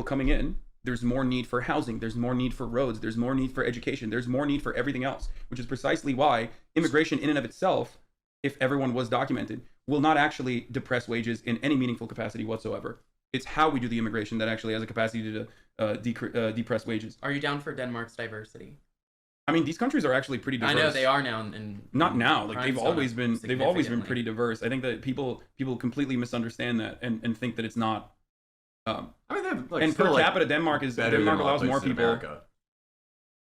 [SPEAKER 2] coming in, there's more need for housing, there's more need for roads, there's more need for education, there's more need for everything else, which is precisely why immigration in and of itself, if everyone was documented, will not actually depress wages in any meaningful capacity whatsoever. It's how we do the immigration that actually has a capacity to depress wages.
[SPEAKER 3] Are you down for Denmark's diversity?
[SPEAKER 2] I mean, these countries are actually pretty diverse.
[SPEAKER 3] I know they are now. And
[SPEAKER 2] Not now. Like,
[SPEAKER 3] crime's
[SPEAKER 2] they've
[SPEAKER 3] gone
[SPEAKER 2] always
[SPEAKER 3] up
[SPEAKER 2] been
[SPEAKER 3] significantly.
[SPEAKER 2] pretty diverse. I think that people completely misunderstand that and think that it's not.
[SPEAKER 1] I mean, they're like,
[SPEAKER 2] And
[SPEAKER 1] still,
[SPEAKER 2] per capita, Denmark
[SPEAKER 1] better than a lot
[SPEAKER 2] allows
[SPEAKER 1] of
[SPEAKER 2] more
[SPEAKER 1] places in
[SPEAKER 2] people.
[SPEAKER 1] America.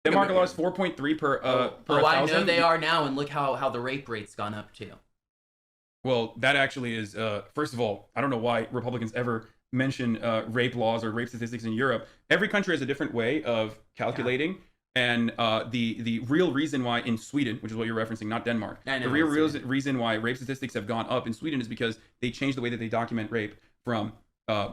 [SPEAKER 2] Denmark allows 4.3 per
[SPEAKER 3] I
[SPEAKER 2] 1,000.
[SPEAKER 3] know they are now, and look how the rape rate's gone up too.
[SPEAKER 2] Well, that actually is, first of all, I don't know why Republicans ever mention rape laws or rape statistics in Europe. Every country has a different way of calculating. And the real reason why in Sweden, which is what you're referencing, not Denmark,
[SPEAKER 3] I know,
[SPEAKER 2] the real
[SPEAKER 3] Sweden.
[SPEAKER 2] reason why rape statistics have gone up in Sweden is because they changed the way that they document rape from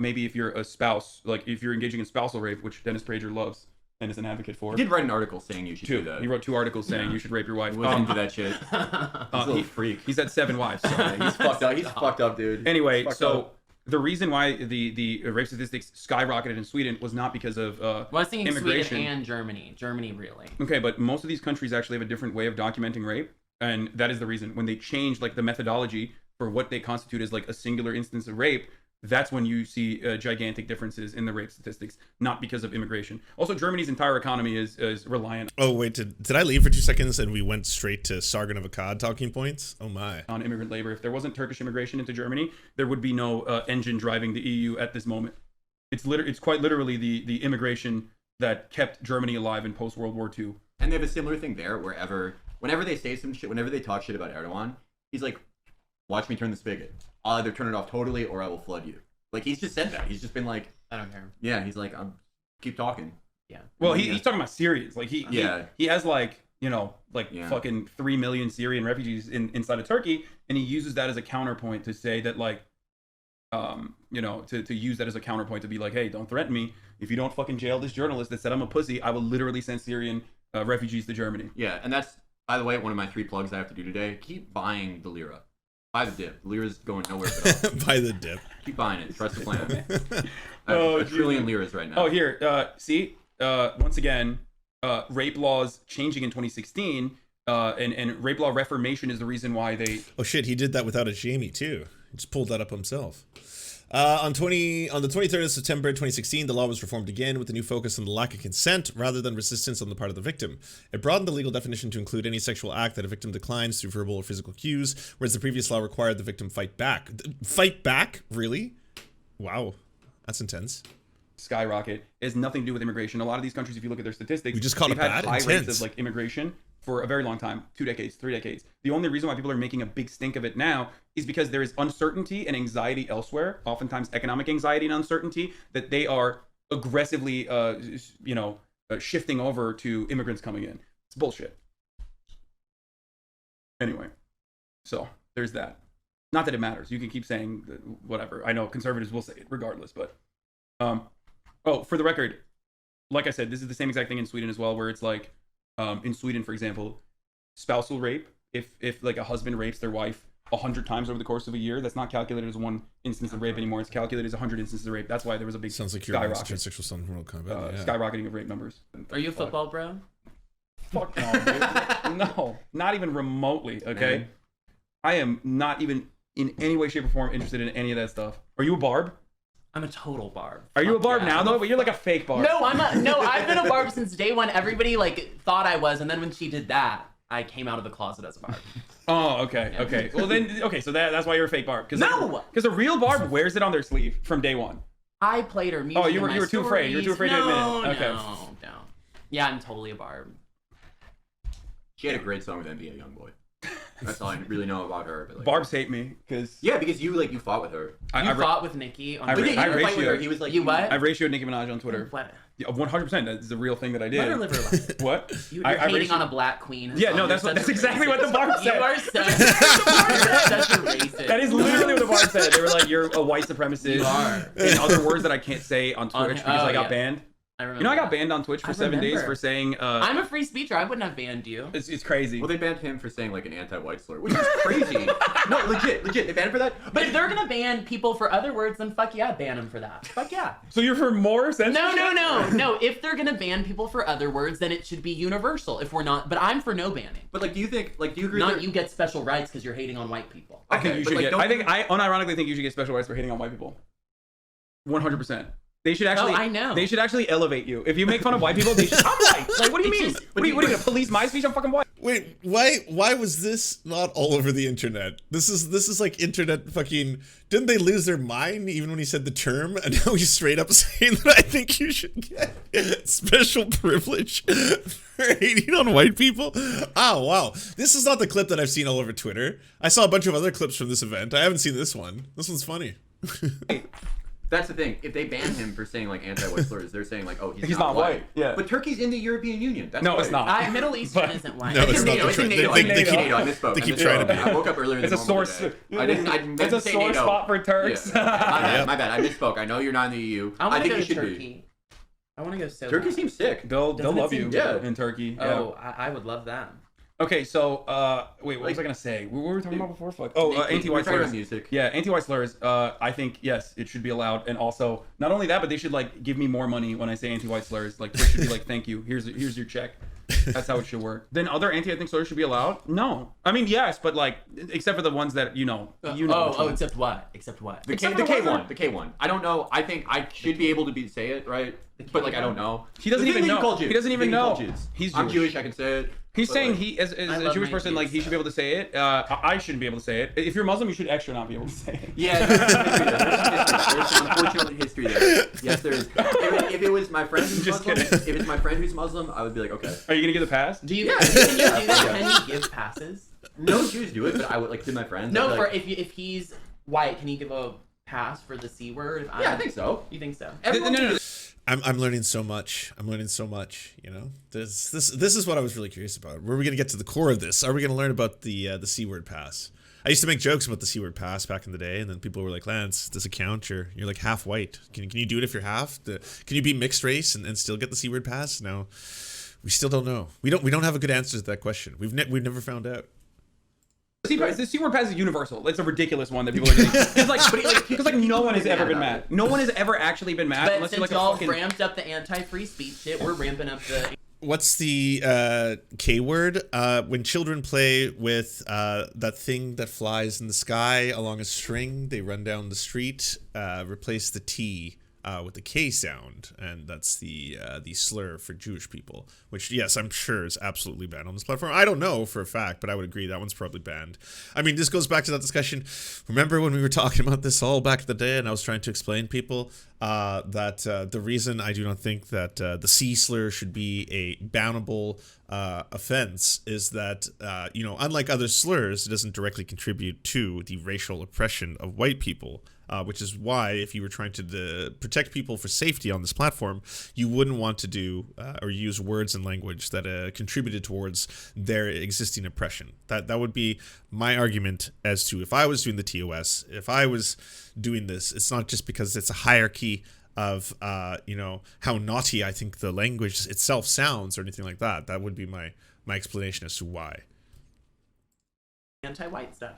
[SPEAKER 2] maybe if you're a spouse, like if you're engaging in spousal rape, which Dennis Prager loves and is an advocate for.
[SPEAKER 1] He did write an article saying you should do that.
[SPEAKER 2] He wrote 2 articles saying you should rape your wife.
[SPEAKER 1] He wasn't into that shit. He's a little freak.
[SPEAKER 2] He's had 7 wives. So.
[SPEAKER 1] He's fucked up. He's fucked up, dude.
[SPEAKER 2] Anyway, so the reason why the rape statistics skyrocketed in Sweden was not because of
[SPEAKER 3] Well, I was thinking
[SPEAKER 2] immigration.
[SPEAKER 3] Sweden and Germany. Germany, really.
[SPEAKER 2] Okay, but most of these countries actually have a different way of documenting rape, and that is the reason when they changed like the methodology for what they constitute as like a singular instance of rape. That's when you see gigantic differences in the rape statistics, not because of immigration. Also, Germany's entire economy is reliant
[SPEAKER 4] Oh wait, did I leave for 2 seconds and we went straight to Sargon of Akkad talking points? Oh my.
[SPEAKER 2] on immigrant labor. If there wasn't Turkish immigration into Germany, there would be no engine driving the EU at this moment. It's quite literally the immigration that kept Germany alive in post World War II.
[SPEAKER 1] And they have a similar thing there, whenever they say some shit, whenever they talk shit about Erdogan, he's like, watch me turn the spigot. I'll either turn it off totally or I will flood you. Like, he's just said that. He's just been like,
[SPEAKER 3] I don't care.
[SPEAKER 1] yeah, he's like, keep talking.
[SPEAKER 3] Yeah.
[SPEAKER 2] Well, he's talking about Syrians. Like he has like, you know, like fucking 3 million Syrian refugees inside of Turkey, and he uses that as a counterpoint to say that like, you know, to use that as a counterpoint to be like, hey, don't threaten me. If you don't fucking jail this journalist that said I'm a pussy, I will literally send Syrian refugees to Germany.
[SPEAKER 1] Yeah, and that's, by the way, one of my 3 plugs I have to do today. Keep buying the lira. Buy the dip. The lira's going nowhere but up.
[SPEAKER 4] By the dip.
[SPEAKER 1] Keep buying it. Trust the plan.
[SPEAKER 2] Oh,
[SPEAKER 1] a trillion liras right now.
[SPEAKER 2] Oh, here, see, once again, rape laws changing in 2016, and rape law reformation is the reason why they.
[SPEAKER 4] Oh shit, he did that without a Jamie too. He just pulled that up himself. On the 23rd of September 2016, the law was reformed again with a new focus on the lack of consent rather than resistance on the part of the victim. It broadened the legal definition to include any sexual act that a victim declines through verbal or physical cues, whereas the previous law required the victim fight back. Fight back? Really? Wow. That's intense.
[SPEAKER 2] Skyrocket. It has nothing to do with immigration. A lot of these countries, if you look at their statistics,
[SPEAKER 4] We just called
[SPEAKER 2] they've
[SPEAKER 4] it
[SPEAKER 2] had
[SPEAKER 4] bad?
[SPEAKER 2] high
[SPEAKER 4] Intense.
[SPEAKER 2] rates of like immigration for a very long time, 2 decades, 3 decades. The only reason why people are making a big stink of it now is because there is uncertainty and anxiety elsewhere, oftentimes economic anxiety and uncertainty, that they are aggressively, shifting over to immigrants coming in. It's bullshit. Anyway, so there's that. Not that it matters. You can keep saying whatever. I know conservatives will say it regardless, but for the record, like I said, this is the same exact thing in Sweden as well, where it's like, in Sweden, for example, spousal rape, if like a husband rapes their wife 100 times over the course of a year, that's not calculated as 1 instance of rape anymore. It's calculated as 100 instances of rape. That's why there was a big
[SPEAKER 4] Sounds like you're
[SPEAKER 2] skyrocket,
[SPEAKER 4] transsexual son from Mortal Kombat. Yeah.
[SPEAKER 2] skyrocketing of rape numbers.
[SPEAKER 3] Are you a football bro?
[SPEAKER 2] Fuck no, dude. No, not even remotely. Okay,
[SPEAKER 1] Man.
[SPEAKER 2] I am not even in any way, shape, or form interested in any of that stuff. Are you a barb?
[SPEAKER 3] I'm a total barb.
[SPEAKER 2] Are you a
[SPEAKER 3] Fuck
[SPEAKER 2] barb
[SPEAKER 3] yeah.
[SPEAKER 2] now though? But you're like a fake barb.
[SPEAKER 3] No, I've been a barb since day one. Everybody like thought I was, and then when she did that, I came out of the closet as a barb.
[SPEAKER 2] Oh, okay. Well then, okay, so that's why you're a fake barb.
[SPEAKER 3] No!
[SPEAKER 2] Because a real barb wears it on their sleeve from day one.
[SPEAKER 3] I played her music.
[SPEAKER 2] Oh, you
[SPEAKER 3] in
[SPEAKER 2] were
[SPEAKER 3] my
[SPEAKER 2] too afraid. You were too afraid to
[SPEAKER 3] stories.
[SPEAKER 2] admit it. Okay.
[SPEAKER 3] No. Yeah, I'm totally a barb.
[SPEAKER 1] She had a great song with NBA Youngboy. That's all I really know about her. But like,
[SPEAKER 2] Barbs hate me because
[SPEAKER 1] yeah, because you fought with her.
[SPEAKER 3] You fought with Nikki on
[SPEAKER 2] I
[SPEAKER 3] Twitter.
[SPEAKER 2] ra- I
[SPEAKER 1] He didn't fight with her.
[SPEAKER 2] ratioed-
[SPEAKER 1] He was like,
[SPEAKER 3] You what?
[SPEAKER 2] I ratioed Nicki Minaj on Twitter.
[SPEAKER 3] What?
[SPEAKER 2] Yeah, 100%. That's a real thing that I did.
[SPEAKER 3] Let her live her life.
[SPEAKER 2] What?
[SPEAKER 3] You're
[SPEAKER 2] I
[SPEAKER 3] hating
[SPEAKER 2] ratioed-
[SPEAKER 3] on a black queen.
[SPEAKER 2] Yeah, no, that's exactly what the barb said.
[SPEAKER 3] You are such a racist.
[SPEAKER 2] That is literally what the barb said. They were like, "You're a white supremacist."
[SPEAKER 3] You are.
[SPEAKER 2] And other words that I can't say on Twitch because I got
[SPEAKER 3] yeah.
[SPEAKER 2] banned.
[SPEAKER 3] I remember.
[SPEAKER 2] You know, I got
[SPEAKER 3] that.
[SPEAKER 2] banned on Twitch for
[SPEAKER 3] I
[SPEAKER 2] 7 days
[SPEAKER 3] remember.
[SPEAKER 2] for saying.
[SPEAKER 3] I'm a free speecher. I wouldn't have banned you.
[SPEAKER 2] It's crazy.
[SPEAKER 1] Well, they banned him for saying like an anti-white slur, which is crazy. No, legit. They banned him for that.
[SPEAKER 3] But if they're gonna ban people for other words, then fuck yeah, ban them for that. Fuck yeah.
[SPEAKER 2] So you're for more censorship?
[SPEAKER 3] No. If they're gonna ban people for other words, then it should be universal. If we're not, but I'm for no banning.
[SPEAKER 1] But like, do you agree?
[SPEAKER 3] Not
[SPEAKER 1] that-
[SPEAKER 3] you get special rights because you're hating on white people.
[SPEAKER 2] I think
[SPEAKER 1] Okay,
[SPEAKER 2] you
[SPEAKER 1] but,
[SPEAKER 2] should
[SPEAKER 1] like,
[SPEAKER 2] get.
[SPEAKER 1] don't
[SPEAKER 2] I unironically think you should get special rights for hating on white people. 100%. They should actually.
[SPEAKER 3] I know.
[SPEAKER 2] They should actually elevate you. If you make fun of white people, they should. I'm white. Like, what do you
[SPEAKER 3] It's
[SPEAKER 2] mean?
[SPEAKER 3] just-
[SPEAKER 2] What are you gonna police my speech? I'm fucking white.
[SPEAKER 4] Wait, why was this not all over the internet? This is like internet fucking. Didn't they lose their mind even when he said the term? And now he's straight up saying that I think you should get special privilege for hating on white people. Oh wow, this is not the clip that I've seen all over Twitter. I saw a bunch of other clips from this event. I haven't seen this one. This one's funny.
[SPEAKER 1] That's the thing. If they ban him for saying like anti-white slurs, they're saying like, oh, he's
[SPEAKER 2] not white. Yeah.
[SPEAKER 1] But Turkey's in the European Union. That's
[SPEAKER 2] No,
[SPEAKER 1] white.
[SPEAKER 2] it's not.
[SPEAKER 3] Middle Eastern isn't white.
[SPEAKER 4] No, it's not.
[SPEAKER 1] NATO. It's in
[SPEAKER 4] They-
[SPEAKER 1] NATO.
[SPEAKER 4] they-
[SPEAKER 1] I
[SPEAKER 4] they
[SPEAKER 1] NATO. I misspoke.
[SPEAKER 4] they keep
[SPEAKER 1] I misspoke.
[SPEAKER 4] trying to be.
[SPEAKER 1] I woke up earlier than
[SPEAKER 2] It's a
[SPEAKER 1] normal
[SPEAKER 2] source.
[SPEAKER 1] today. I meant
[SPEAKER 2] It's
[SPEAKER 1] to
[SPEAKER 2] a
[SPEAKER 1] say
[SPEAKER 2] sore
[SPEAKER 1] NATO.
[SPEAKER 2] spot for Turks.
[SPEAKER 1] Yeah. My bad. I misspoke. I know you're not in the EU.
[SPEAKER 3] I
[SPEAKER 1] think
[SPEAKER 3] want
[SPEAKER 1] you
[SPEAKER 3] to go
[SPEAKER 1] should
[SPEAKER 3] to
[SPEAKER 1] be.
[SPEAKER 3] Turkey. I want to go so
[SPEAKER 1] Turkey
[SPEAKER 3] bad.
[SPEAKER 1] seems sick.
[SPEAKER 2] They'll
[SPEAKER 3] Doesn't it
[SPEAKER 2] love
[SPEAKER 3] seem
[SPEAKER 2] you
[SPEAKER 1] good?
[SPEAKER 2] in Turkey. Yeah.
[SPEAKER 3] Oh, I would love that.
[SPEAKER 2] Okay, so wait, what was I gonna say? What were we talking about before? Fuck. Oh,
[SPEAKER 1] We're
[SPEAKER 2] anti-white
[SPEAKER 1] talking about
[SPEAKER 2] slurs.
[SPEAKER 1] music.
[SPEAKER 2] Yeah, anti-white slurs. I think yes, it should be allowed, and also not only that, but they should like give me more money when I say anti-white slurs. Like, they should be like, thank you. Here's your check. That's how it should work. Then other anti-ethnic slurs should be allowed? No, I mean yes, but like except for the ones that you know. which ones.
[SPEAKER 3] Except what? Except what?
[SPEAKER 1] The K1. I don't know. I think I should be able to say it, right? But like I don't know.
[SPEAKER 2] He doesn't
[SPEAKER 1] The thing
[SPEAKER 2] even
[SPEAKER 1] that you
[SPEAKER 2] know.
[SPEAKER 1] call Jews.
[SPEAKER 2] He doesn't even
[SPEAKER 1] The thing you call
[SPEAKER 2] know.
[SPEAKER 1] Jews.
[SPEAKER 2] He's
[SPEAKER 1] I'm
[SPEAKER 2] Jewish.
[SPEAKER 1] Jewish. I can say it.
[SPEAKER 2] He's
[SPEAKER 1] but,
[SPEAKER 2] saying
[SPEAKER 1] like,
[SPEAKER 2] he, as
[SPEAKER 3] I
[SPEAKER 2] a
[SPEAKER 3] love
[SPEAKER 2] Jewish
[SPEAKER 3] my
[SPEAKER 2] person, like he
[SPEAKER 3] Jews,
[SPEAKER 2] should be able to say it. I shouldn't be able to say it. If you're Muslim, you should extra not be able to say it.
[SPEAKER 1] Yeah, there's some history there. There's some unfortunate history there. Yes, there is. If it was my friend who's
[SPEAKER 2] Just
[SPEAKER 1] Muslim,
[SPEAKER 2] kidding.
[SPEAKER 1] if it's my friend who's Muslim, I would be like, okay.
[SPEAKER 2] Are you gonna get the pass?
[SPEAKER 3] Do you?
[SPEAKER 1] Yeah.
[SPEAKER 3] Can you do that?
[SPEAKER 1] Yeah.
[SPEAKER 3] Can you give passes?
[SPEAKER 1] No Jews do it, but I would like to my friends.
[SPEAKER 3] No,
[SPEAKER 1] I'd be
[SPEAKER 3] for
[SPEAKER 1] like,
[SPEAKER 3] if he's white, can you give a pass for the C word?
[SPEAKER 1] yeah, I think so.
[SPEAKER 3] You think so?
[SPEAKER 1] Everyone
[SPEAKER 2] No.
[SPEAKER 4] I'm learning so much. You know, this is what I was really curious about. Where are we gonna get to the core of this? Are we gonna learn about the C word pass? I used to make jokes about the C word pass back in the day, and then people were like, "Lance, does it count? You're like half white. Can you do it if you're half? Can you be mixed race and still get the C word pass?" No, we still don't know. We don't have a good answer to that question. We've never found out.
[SPEAKER 2] The C word pass is universal. It's a ridiculous one that people are getting. Because like no one has ever been mad. No one has ever actually been mad
[SPEAKER 3] But
[SPEAKER 2] unless you're
[SPEAKER 3] since
[SPEAKER 2] like a
[SPEAKER 3] y'all
[SPEAKER 2] fucking.
[SPEAKER 3] ramped up the anti-free speech shit, we're ramping up the.
[SPEAKER 4] What's the K word? When children play with that thing that flies in the sky along a string, they run down the street. Replace the T with the K sound, and that's the slur for Jewish people. Which, yes, I'm sure is absolutely banned on this platform. I don't know for a fact, but I would agree that one's probably banned. I mean, this goes back to that discussion. Remember when we were talking about this all back in the day, and I was trying to explain people that the reason I do not think that the C slur should be a bannable offense is that, unlike other slurs, it doesn't directly contribute to the racial oppression of white people. Which is why, if you were trying to protect people for safety on this platform, you wouldn't want to do or use words and language that contributed towards their existing oppression. That would be my argument as to if I was doing the TOS, if I was doing this, it's not just because it's a hierarchy of how naughty I think the language itself sounds or anything like that. That would be my explanation as to why.
[SPEAKER 3] Anti-white stuff.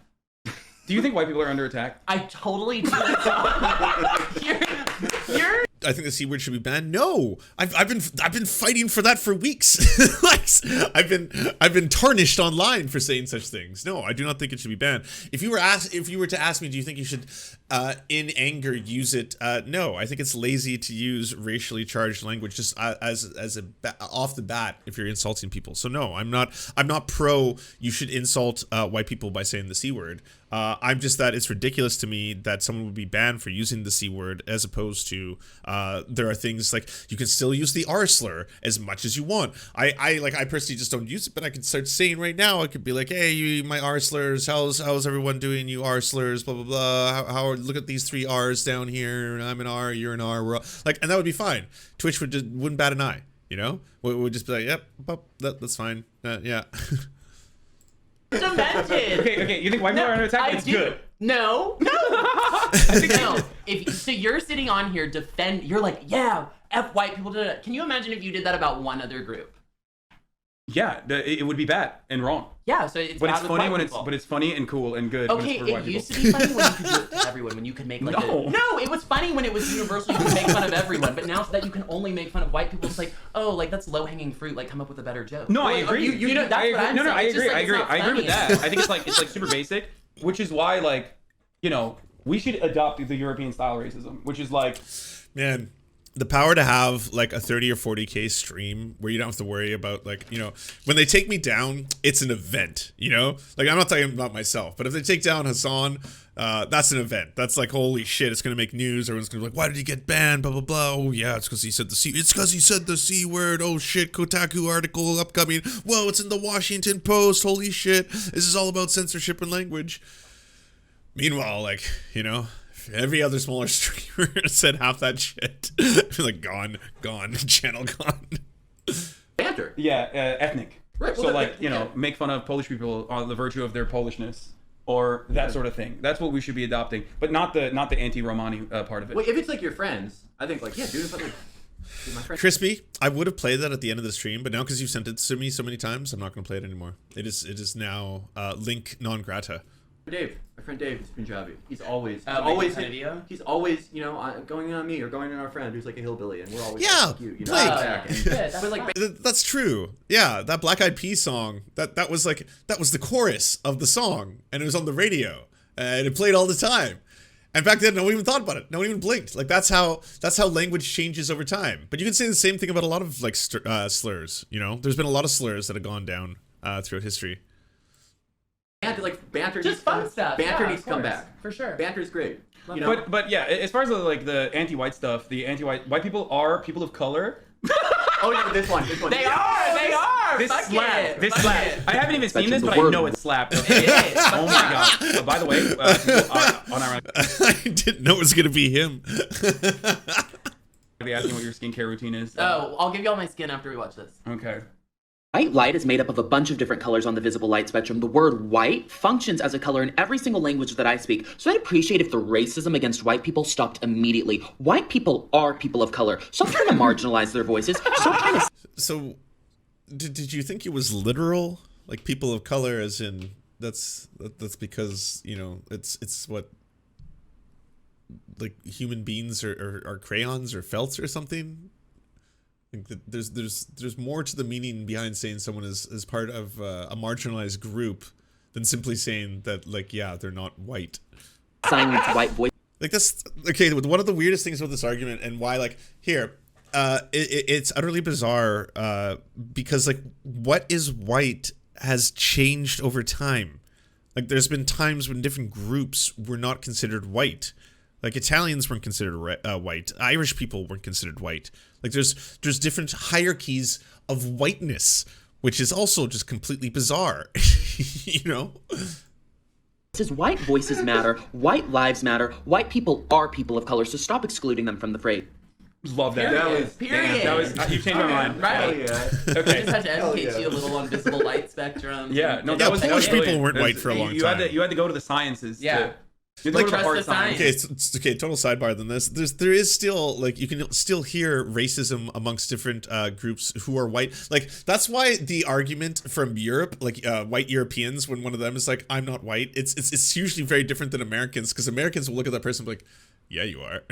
[SPEAKER 2] Do you think white people are under attack?
[SPEAKER 3] I totally do. you're
[SPEAKER 4] I think the C word should be banned. No, I've been fighting for that for weeks. Like, I've been tarnished online for saying such things. No, I do not think it should be banned. If you were to ask me, do you think you should, in anger, use it? No, I think it's lazy to use racially charged language just off the bat if you're insulting people. So no, I'm not pro. You should insult white people by saying the C word. I'm just that it's ridiculous to me that someone would be banned for using the C word as opposed to there are things like you can still use the R slur as much as you want. I personally just don't use it, but I can start saying right now. I could be like, hey, you my R slurs. How's everyone doing? You R slurs. Blah blah blah. How look at these 3 R's down here. I'm an R. You're an R. And that would be fine. Twitch wouldn't bat an eye. Would just be like, yep, that's fine. Yeah.
[SPEAKER 3] demented.
[SPEAKER 2] Okay. You think white people are under attack? It's good.
[SPEAKER 3] No. No. So you're sitting on here you're like, yeah, F white people did it. Can you imagine if you did that about one other group?
[SPEAKER 2] Yeah, it would be bad and wrong.
[SPEAKER 3] Yeah, so it's
[SPEAKER 2] But
[SPEAKER 3] bad
[SPEAKER 2] it's
[SPEAKER 3] with
[SPEAKER 2] funny
[SPEAKER 3] white
[SPEAKER 2] when
[SPEAKER 3] people.
[SPEAKER 2] but it's funny and cool and good.
[SPEAKER 3] Okay,
[SPEAKER 2] when it's for white
[SPEAKER 3] it used to
[SPEAKER 2] people.
[SPEAKER 3] be funny when you could do it to everyone, when you could make like
[SPEAKER 2] No.
[SPEAKER 3] it was funny when it was universal, you could make fun of everyone, but now that you can only make fun of white people, it's like, oh, like that's low-hanging fruit, like come up with a better joke.
[SPEAKER 2] No, I
[SPEAKER 3] Well,
[SPEAKER 2] agree.
[SPEAKER 3] You know, that's what I'm
[SPEAKER 2] No,
[SPEAKER 3] saying.
[SPEAKER 2] I
[SPEAKER 3] It's just
[SPEAKER 2] agree.
[SPEAKER 3] like,
[SPEAKER 2] I
[SPEAKER 3] it's
[SPEAKER 2] agree.
[SPEAKER 3] not
[SPEAKER 2] I agree with
[SPEAKER 3] funny.
[SPEAKER 2] that. I think it's like super basic, which is why we should adopt the European style racism, which is like,
[SPEAKER 4] Man, the power to have like a 30 or 40K stream where you don't have to worry about when they take me down, it's an event, Like, I'm not talking about myself, but if they take down Hasan, that's an event. That's like, holy shit, it's going to make news. Everyone's going to be like, why did he get banned? Blah, blah, blah. Oh, yeah, it's because he said the C word. Oh, shit, Kotaku article upcoming. Whoa, it's in the Washington Post. Holy shit. This is all about censorship and language. Meanwhile, Every other smaller streamer said half that shit. Like gone, channel gone.
[SPEAKER 1] Banter.
[SPEAKER 2] Yeah, ethnic.
[SPEAKER 1] Right.
[SPEAKER 2] So like, you know, make fun of Polish people on the virtue of their Polishness or that sort of thing. That's what we should be adopting, but not the anti-Romani part of it.
[SPEAKER 1] Well, if it's like your friends, I think like, yeah, dude, it's like my friend.
[SPEAKER 4] Crispy, I would have played that at the end of the stream, but now because you've sent it to me so many times, I'm not going to play it anymore. It is now link non grata.
[SPEAKER 1] Dave, my friend Dave, is Punjabi. He's always
[SPEAKER 3] video.
[SPEAKER 1] He's always, you know, going on me or going on our friend who's like a hillbilly, and we're always
[SPEAKER 4] Yeah,
[SPEAKER 1] like, you know,
[SPEAKER 4] Blake.
[SPEAKER 1] back. And, but like,
[SPEAKER 4] That's true. Yeah, that Black Eyed Peas song, that was the chorus of the song, and it was on the radio, and it played all the time. And back then, no one even thought about it. No one even blinked. Like that's how language changes over time. But you can say the same thing about a lot of like slurs. You know, there's been a lot of slurs that have gone down throughout history.
[SPEAKER 3] Just
[SPEAKER 1] Banter needs
[SPEAKER 3] fun stuff.
[SPEAKER 1] Banter
[SPEAKER 3] Yeah,
[SPEAKER 1] needs
[SPEAKER 3] of
[SPEAKER 1] to come
[SPEAKER 3] course.
[SPEAKER 1] back.
[SPEAKER 3] For sure.
[SPEAKER 1] Banter's great. You know?
[SPEAKER 2] But yeah, as far as the anti-white stuff, the white people are people of color.
[SPEAKER 1] Oh yeah, this one.
[SPEAKER 3] They are.
[SPEAKER 2] This
[SPEAKER 3] Fuck
[SPEAKER 2] slap.
[SPEAKER 3] it.
[SPEAKER 2] This
[SPEAKER 3] Fuck
[SPEAKER 2] slap.
[SPEAKER 3] it.
[SPEAKER 2] I haven't even seen this,
[SPEAKER 1] the
[SPEAKER 2] but I
[SPEAKER 1] word.
[SPEAKER 2] know it slapped.
[SPEAKER 3] It is.
[SPEAKER 2] Oh my god. By the way,
[SPEAKER 4] I didn't know it was gonna be him.
[SPEAKER 2] they asking what your skincare routine is.
[SPEAKER 3] Oh, I'll give you all my skin after we watch this.
[SPEAKER 2] Okay.
[SPEAKER 6] White light is made up of a bunch of different colors on the visible light spectrum. The word white functions as a color in every single language that I speak. So I'd appreciate if the racism against white people stopped immediately. White people are people of color. Stop trying to marginalize their voices. Stop trying to...
[SPEAKER 4] So, did you think it was literal? Like people of color, as in that's because, you know, it's what, like human beings are crayons or felts or something? I think that there's more to the meaning behind saying someone is part of a marginalized group than simply saying that, like, yeah, they're not white.
[SPEAKER 6] silence white voice.
[SPEAKER 4] Like that's okay. One of the weirdest things about this argument and why, like, here, it's utterly bizarre because like what is white has changed over time. Like there's been times when different groups were not considered white. Like Italians weren't considered white. Irish people weren't considered white. Like there's different hierarchies of whiteness, which is also just completely bizarre. You know?
[SPEAKER 6] Says white voices matter, white lives matter, white people are people of color, so stop excluding them from the phrase.
[SPEAKER 2] Love that.
[SPEAKER 3] Period.
[SPEAKER 2] That was you changed my mind.
[SPEAKER 3] Right.
[SPEAKER 1] Yeah.
[SPEAKER 2] Okay.
[SPEAKER 3] I just had to educate you a little on visible light spectrum.
[SPEAKER 2] Yeah, no,
[SPEAKER 4] Yeah,
[SPEAKER 2] that was
[SPEAKER 4] Polish
[SPEAKER 2] that was
[SPEAKER 4] people
[SPEAKER 2] brilliant.
[SPEAKER 4] weren't
[SPEAKER 2] It was-
[SPEAKER 4] white for a long
[SPEAKER 2] you
[SPEAKER 4] time.
[SPEAKER 2] You had to go to the sciences.
[SPEAKER 3] Yeah.
[SPEAKER 2] You
[SPEAKER 3] Like,
[SPEAKER 2] had to go to the
[SPEAKER 3] trust
[SPEAKER 2] hard
[SPEAKER 3] the
[SPEAKER 2] science.
[SPEAKER 3] science.
[SPEAKER 4] Okay, it's okay. Total sidebar than this. There is still, like, you can still hear racism amongst different groups who are white. Like that's why the argument from Europe, like white Europeans, when one of them is like, "I'm not white," it's usually very different than Americans, because Americans will look at that person and be like, "Yeah, you are."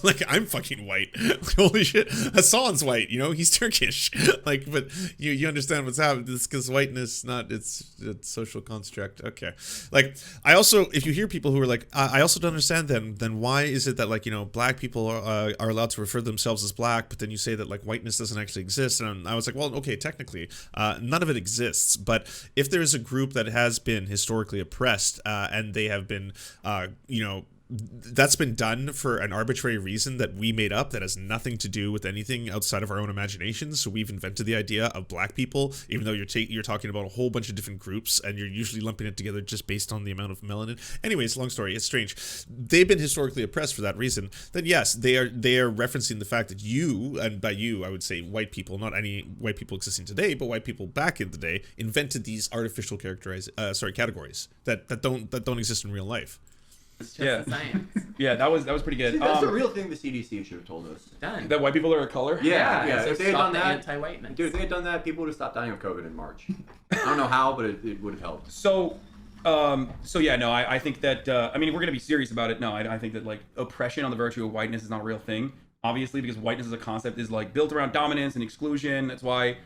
[SPEAKER 4] Like, I'm fucking white. Holy shit, Hasan's white. You know, he's Turkish. Like, but you understand what's happening. It's because whiteness, not it's social construct. Okay. Like, I also, if you hear people who are like, I also don't understand then why is it that, like, you know, black people are allowed to refer to themselves as black, but then you say that, like, whiteness doesn't actually exist? And I was like, well, okay, technically, none of it exists. But if there is a group that has been historically oppressed and they have been, you know, that's been done for an arbitrary reason that we made up that has nothing to do with anything outside of our own imagination. So we've invented the idea of black people, even though you're talking about a whole bunch of different groups and you're usually lumping it together just based on the amount of melanin. Anyways, long story, it's strange. They've been historically oppressed for that reason. Then yes, they are referencing the fact that you, and by you I would say white people, not any white people existing today, but white people back in the day, invented these artificial categories that don't exist in real life.
[SPEAKER 3] It's just
[SPEAKER 2] Yeah.
[SPEAKER 3] science.
[SPEAKER 2] Yeah, that was pretty good.
[SPEAKER 1] That's a real thing the CDC should have told us.
[SPEAKER 3] Done.
[SPEAKER 2] That white people are a color.
[SPEAKER 1] Yeah.
[SPEAKER 3] So
[SPEAKER 1] If they had
[SPEAKER 3] stop
[SPEAKER 1] done
[SPEAKER 3] the
[SPEAKER 1] that,
[SPEAKER 3] anti-whiteness.
[SPEAKER 1] dude, if they had done that, people would have stopped dying of COVID in March. I don't know how, but it would have helped.
[SPEAKER 2] So yeah, no, I think that, I mean, if we're going to be serious about it, no, I think that, like, oppression on the virtue of whiteness is not a real thing, obviously, because whiteness as a concept is, like, built around dominance and exclusion. That's why,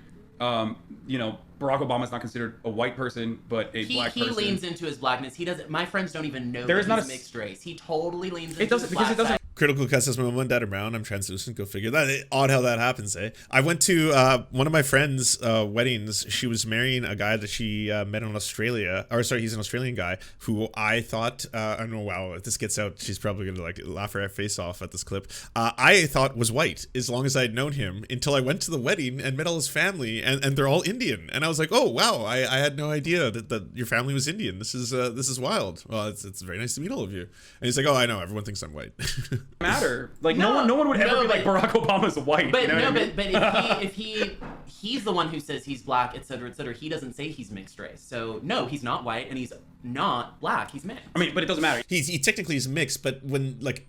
[SPEAKER 2] you know, Barack Obama is not considered a white person, but a black person.
[SPEAKER 3] He leans into his blackness. He doesn't. My friends don't even know
[SPEAKER 2] There
[SPEAKER 3] that
[SPEAKER 2] is not
[SPEAKER 3] he's
[SPEAKER 2] a-
[SPEAKER 3] mixed race. He totally leans into
[SPEAKER 2] It doesn't,
[SPEAKER 3] his
[SPEAKER 2] because
[SPEAKER 3] black
[SPEAKER 2] it doesn't,
[SPEAKER 3] side.
[SPEAKER 4] Critical cut says my mom and dad are brown. I'm translucent. Go figure. That odd how that happens, eh? I went to one of my friends' weddings. She was marrying a guy that she met in Australia. Or sorry, he's an Australian guy who I thought. I don't know. Wow, if this gets out, she's probably gonna like laugh her face off at this clip. I thought was white as long as I had known him until I went to the wedding and met all his family, and they're all Indian. And I was like, oh wow, I had no idea that your family was Indian. This is wild. Well, it's very nice to meet all of you. And he's like, oh, I know. Everyone thinks I'm white.
[SPEAKER 2] Matter. Like no one would ever be like Barack Obama's white.
[SPEAKER 3] But
[SPEAKER 2] you know what I mean?
[SPEAKER 3] but if he's the one who says he's black, etc., etc., he doesn't say he's mixed race. So no, he's not white and he's not black. He's mixed.
[SPEAKER 2] I mean, but it doesn't matter.
[SPEAKER 4] He technically is mixed, but when like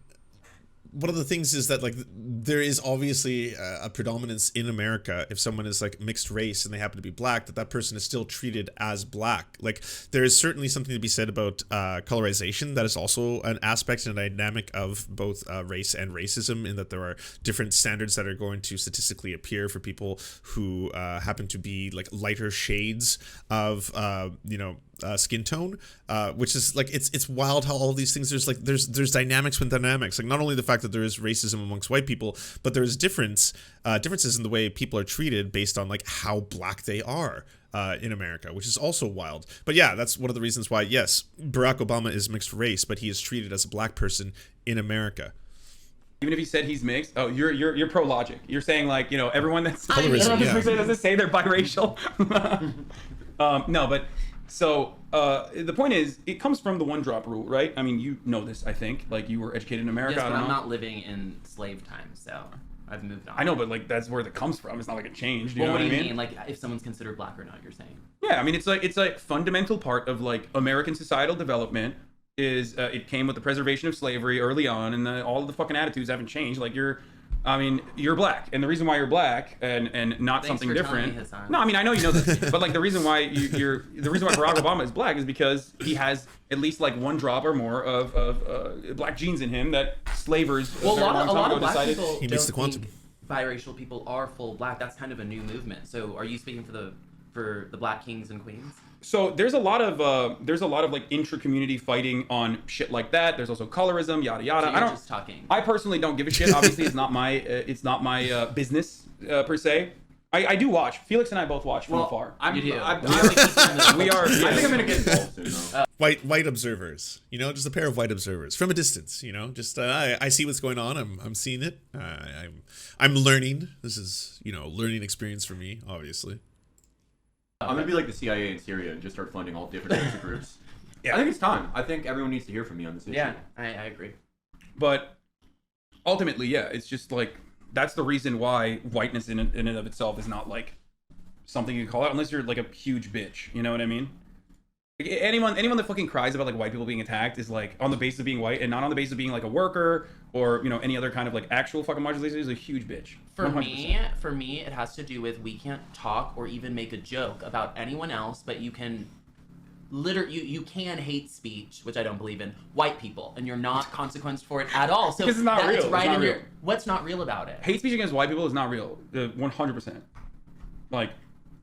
[SPEAKER 4] one of the things is that like there is obviously a predominance in America if someone is like mixed race and they happen to be black, that person is still treated as black. Like there is certainly something to be said about colorization. That is also an aspect and a dynamic of both race and racism, in that there are different standards that are going to statistically appear for people who happen to be like lighter shades of skin tone, which is like it's wild how all these things there's dynamics with dynamics. Like not only the fact that there is racism amongst white people, but there's differences in the way people are treated based on like how black they are in America, which is also wild. But yeah, that's one of the reasons why yes, Barack Obama is mixed race, but he is treated as a black person in America.
[SPEAKER 2] Even if he said he's mixed, you're pro logic. You're saying like everyone that's
[SPEAKER 4] Colorism,
[SPEAKER 2] mixed doesn't say they're biracial. No, but. So the point is, it comes from the one drop rule, right? I mean, you know this, I think. Like you were educated in America.
[SPEAKER 3] Yes, but
[SPEAKER 2] I don't
[SPEAKER 3] I'm
[SPEAKER 2] know.
[SPEAKER 3] not living in slave time, so I've moved on.
[SPEAKER 2] I know, but like that's where it comes from. It's not like it changed. You know
[SPEAKER 3] what
[SPEAKER 2] what
[SPEAKER 3] do
[SPEAKER 2] I
[SPEAKER 3] you
[SPEAKER 2] mean?
[SPEAKER 3] mean? Like if someone's considered black or not? You're saying?
[SPEAKER 2] Yeah, I mean it's a fundamental part of like American societal development. Is it came with the preservation of slavery early on, and all of the fucking attitudes haven't changed. Like you're black, and the reason why you're black and not
[SPEAKER 3] Thanks
[SPEAKER 2] something
[SPEAKER 3] for
[SPEAKER 2] different.
[SPEAKER 3] telling me, Hasan.
[SPEAKER 2] No, I mean I know you know this, but like the reason why the reason why Barack Obama is black is because he has at least like one drop or more of black genes in him that slavers.
[SPEAKER 3] Well, a lot of black
[SPEAKER 2] decided.
[SPEAKER 3] people
[SPEAKER 4] He meets the
[SPEAKER 3] don't
[SPEAKER 4] quantum.
[SPEAKER 3] think biracial people are full black. That's kind of a new movement. So are you speaking for the black kings and queens?
[SPEAKER 2] So there's a lot of like intra-community fighting on shit like that. There's also colorism, yada yada.
[SPEAKER 3] So you're just talking.
[SPEAKER 2] I personally don't give a shit. Obviously, it's not my business per se. I do watch. Felix and I both watch from afar.
[SPEAKER 3] You do.
[SPEAKER 2] We are. I think I'm gonna get
[SPEAKER 1] Involved soon, though.
[SPEAKER 4] White observers, just a pair of white observers from a distance, just I see what's going on. I'm seeing it. I'm learning. This is learning experience for me, obviously.
[SPEAKER 1] I'm gonna be like the CIA in Syria and just start funding all different types of groups.
[SPEAKER 2] Yeah.
[SPEAKER 1] I think it's time. I think everyone needs to hear from me on this issue.
[SPEAKER 3] Yeah, I agree.
[SPEAKER 2] But ultimately, yeah, it's just like that's the reason why whiteness in and of itself is not like something you can call out unless you're like a huge bitch. You know what I mean? Like, anyone that fucking cries about like white people being attacked is like on the basis of being white and not on the basis of being like a worker or any other kind of like actual fucking marginalization is a huge bitch.
[SPEAKER 3] For
[SPEAKER 2] 100%.
[SPEAKER 3] me, it has to do with we can't talk or even make a joke about anyone else, but you can you can hate speech, which I don't believe in, white people, and you're not consequenced for it at all. So
[SPEAKER 2] Because it's not real.
[SPEAKER 3] It's right
[SPEAKER 2] It's not
[SPEAKER 3] in
[SPEAKER 2] real.
[SPEAKER 3] your what's not real about it?
[SPEAKER 2] Hate speech against white people is not real. 100%. Like,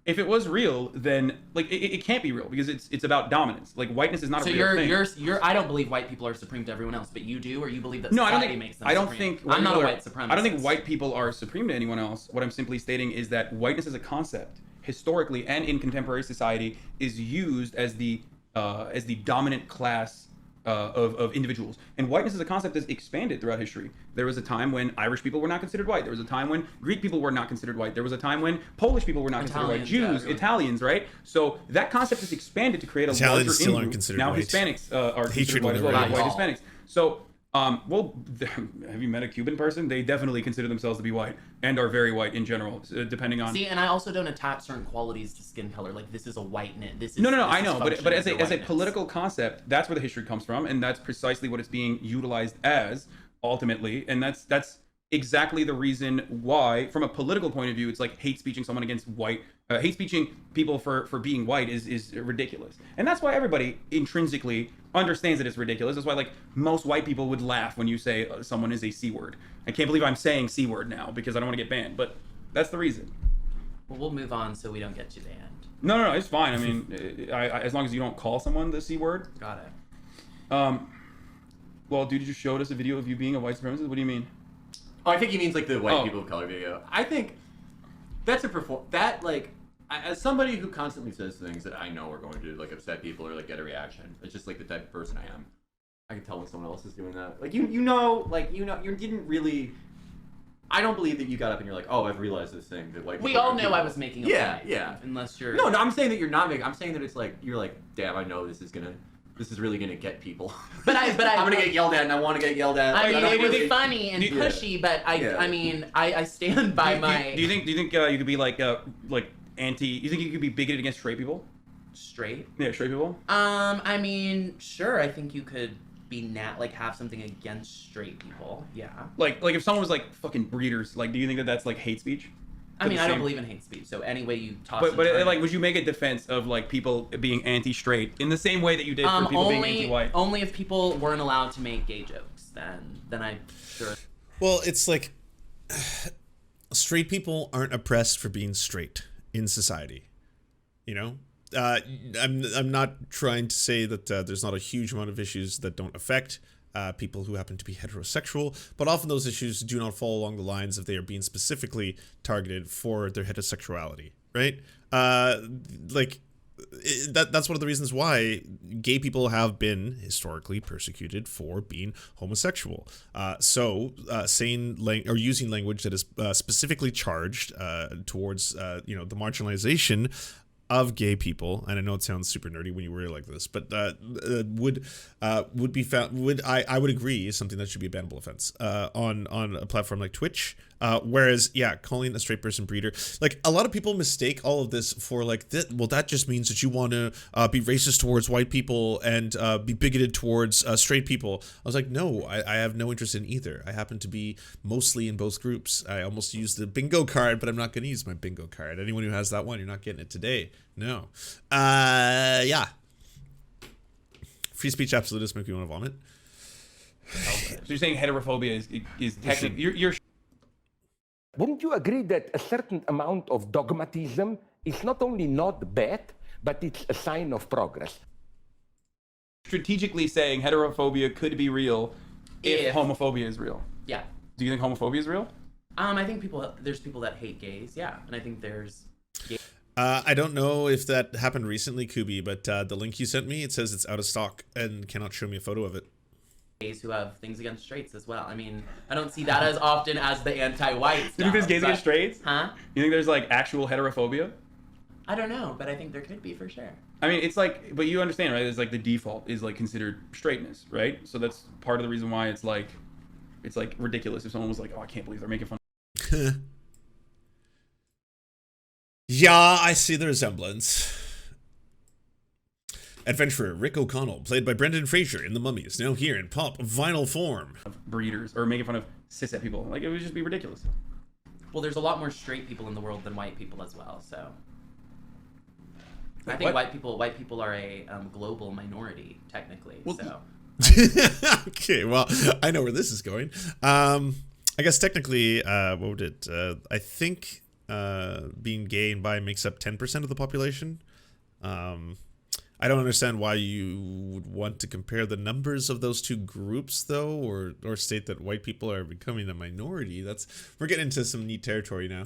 [SPEAKER 2] if it was real, then like it can't be real because it's about dominance. Like whiteness is not
[SPEAKER 3] So
[SPEAKER 2] a real thing.
[SPEAKER 3] you're I don't believe white people are supreme to everyone else, but you do, or you believe that
[SPEAKER 2] No, I
[SPEAKER 3] society
[SPEAKER 2] don't
[SPEAKER 3] makes
[SPEAKER 2] think.
[SPEAKER 3] them
[SPEAKER 2] I don't
[SPEAKER 3] supreme?
[SPEAKER 2] think.
[SPEAKER 3] I'm not a
[SPEAKER 2] people
[SPEAKER 3] white supremacist.
[SPEAKER 2] I don't think white people are supreme to anyone else. What I'm simply stating is that whiteness as a concept, historically and in contemporary society, is used as the dominant class of individuals. And whiteness as a concept has expanded throughout history. There was a time when Irish people were not considered white. There was a time when Greek people were not considered white. There was a time when Polish people were not considered white.
[SPEAKER 3] Italians,
[SPEAKER 2] Jews, Italians, right? So that concept has expanded to create a
[SPEAKER 4] Italians
[SPEAKER 2] larger
[SPEAKER 4] still aren't
[SPEAKER 2] in-group.
[SPEAKER 4] considered
[SPEAKER 2] Now
[SPEAKER 4] white.
[SPEAKER 2] Hispanics are
[SPEAKER 4] Hatred
[SPEAKER 2] considered white as
[SPEAKER 4] will
[SPEAKER 2] well,
[SPEAKER 4] never
[SPEAKER 2] white
[SPEAKER 3] end.
[SPEAKER 2] Hispanics. So, have you met a Cuban person? They definitely consider themselves to be white and are very white in general, depending on.
[SPEAKER 3] See, and I also don't attach certain qualities to skin color. Like this is a whiteness. This is
[SPEAKER 2] No,
[SPEAKER 3] this
[SPEAKER 2] I
[SPEAKER 3] is
[SPEAKER 2] know, but
[SPEAKER 3] functioning
[SPEAKER 2] as a
[SPEAKER 3] whiteness.
[SPEAKER 2] political concept, that's where the history comes from, and that's precisely what it's being utilized as ultimately, and that's exactly the reason why, from a political point of view, it's like hate speeching someone against white, hate speeching people for being white is ridiculous, and that's why everybody intrinsically understands that it's ridiculous. That's why like most white people would laugh when you say someone is a C word. I can't believe I'm saying C word now because I don't want to get banned, but that's the reason.
[SPEAKER 3] Well, we'll move on so we don't get to the end.
[SPEAKER 2] No, it's fine. I mean, I as long as you don't call someone the C word.
[SPEAKER 3] Got it.
[SPEAKER 2] Well, dude, you just showed us a video of you being a white supremacist. What do you mean?
[SPEAKER 1] Oh, I think he means like the white
[SPEAKER 2] Oh.
[SPEAKER 1] people of color video. I think that's as somebody who constantly says things that I know are going to like upset people or like get a reaction. It's just like the type of person I am. I can tell when someone else is doing that. Like you didn't really. I don't believe that you got up and you're like, oh, I've realized this thing that white people.
[SPEAKER 3] We all know I was making a point.
[SPEAKER 1] Yeah.
[SPEAKER 3] Unless you're.
[SPEAKER 1] No, I'm saying that you're not making. I'm saying that it's like you're like, damn, I know this is really gonna get people.
[SPEAKER 3] But I'm
[SPEAKER 1] gonna get yelled at, and I want to get yelled at.
[SPEAKER 3] I mean,
[SPEAKER 1] don't
[SPEAKER 3] it was
[SPEAKER 1] really-
[SPEAKER 3] funny and pushy, but I stand by my.
[SPEAKER 2] Do you think you could be like anti? You think you could be bigoted against straight people?
[SPEAKER 3] Straight?
[SPEAKER 2] Yeah, straight people.
[SPEAKER 3] I mean, sure. I think you could be have something against straight people. Yeah.
[SPEAKER 2] Like if someone was like fucking breeders, like, do you think that that's like hate speech?
[SPEAKER 3] I mean, I don't believe in hate speech. So any way you toss.
[SPEAKER 2] But like, would you make a defense of like people being anti-straight in the same way that you did for people being anti-white?
[SPEAKER 3] Only if people weren't allowed to make gay jokes. Then I sure.
[SPEAKER 4] Well, it's like straight people aren't oppressed for being straight in society. You know, I'm not trying to say that there's not a huge amount of issues that don't affect people who happen to be heterosexual, but often those issues do not fall along the lines if they are being specifically targeted for their heterosexuality, right? That's one of the reasons why gay people have been historically persecuted for being homosexual. Saying or using language that is specifically charged towards the marginalization of gay people, and I know it sounds super nerdy when you word it like this, but would be found. I would agree is something that should be a bannable offense on a platform like Twitch. Whereas, calling a straight person breeder, like a lot of people mistake all of this for like that. Well, that just means that you want to be racist towards white people and be bigoted towards straight people. I was like, no, I have no interest in either. I happen to be mostly in both groups. I almost used the bingo card, but I'm not going to use my bingo card. Anyone who has that one, you're not getting it today. No. Free speech absolutists make me want to vomit.
[SPEAKER 2] So you're saying heterophobia is technically you're
[SPEAKER 7] Wouldn't you agree that a certain amount of dogmatism is not only not bad, but it's a sign of progress?
[SPEAKER 2] strategically saying heterophobia could be real if homophobia is real?
[SPEAKER 3] Yeah.
[SPEAKER 2] Do you think homophobia is real?
[SPEAKER 3] I think there's people that hate gays, yeah, and I think there's.
[SPEAKER 4] I don't know if that happened recently, Kubi, but the link you sent me, it says it's out of stock and cannot show me a photo of it.
[SPEAKER 3] Gays who have things against straights as well. I mean, I don't see that as often as the anti-white stuff.
[SPEAKER 2] You think there's gays against straights?
[SPEAKER 3] Huh?
[SPEAKER 2] You think there's like actual heterophobia?
[SPEAKER 3] I don't know, but I think there could be for sure.
[SPEAKER 2] I mean, it's like, but you understand, right? It's like the default is like considered straightness, right? So that's part of the reason why it's like ridiculous if someone was like, oh, I can't believe they're making fun.
[SPEAKER 4] Yeah, I see the resemblance. Adventurer Rick O'Connell, played by Brendan Fraser in The Mummy, is now here in pop vinyl form.
[SPEAKER 2] Of breeders or making fun of cishet people. Like, it would just be ridiculous.
[SPEAKER 3] Well, there's a lot more straight people in the world than white people as well, so.
[SPEAKER 2] Wait,
[SPEAKER 3] I think
[SPEAKER 2] what?
[SPEAKER 3] white people are a global minority, technically,
[SPEAKER 2] Well,
[SPEAKER 3] so.
[SPEAKER 4] Okay, well, I know where this is going. I guess technically, what would it? I think being gay and bi makes up 10% of the population. I don't understand why you would want to compare the numbers of those two groups, though, or state that white people are becoming a minority. We're getting into some neat territory now.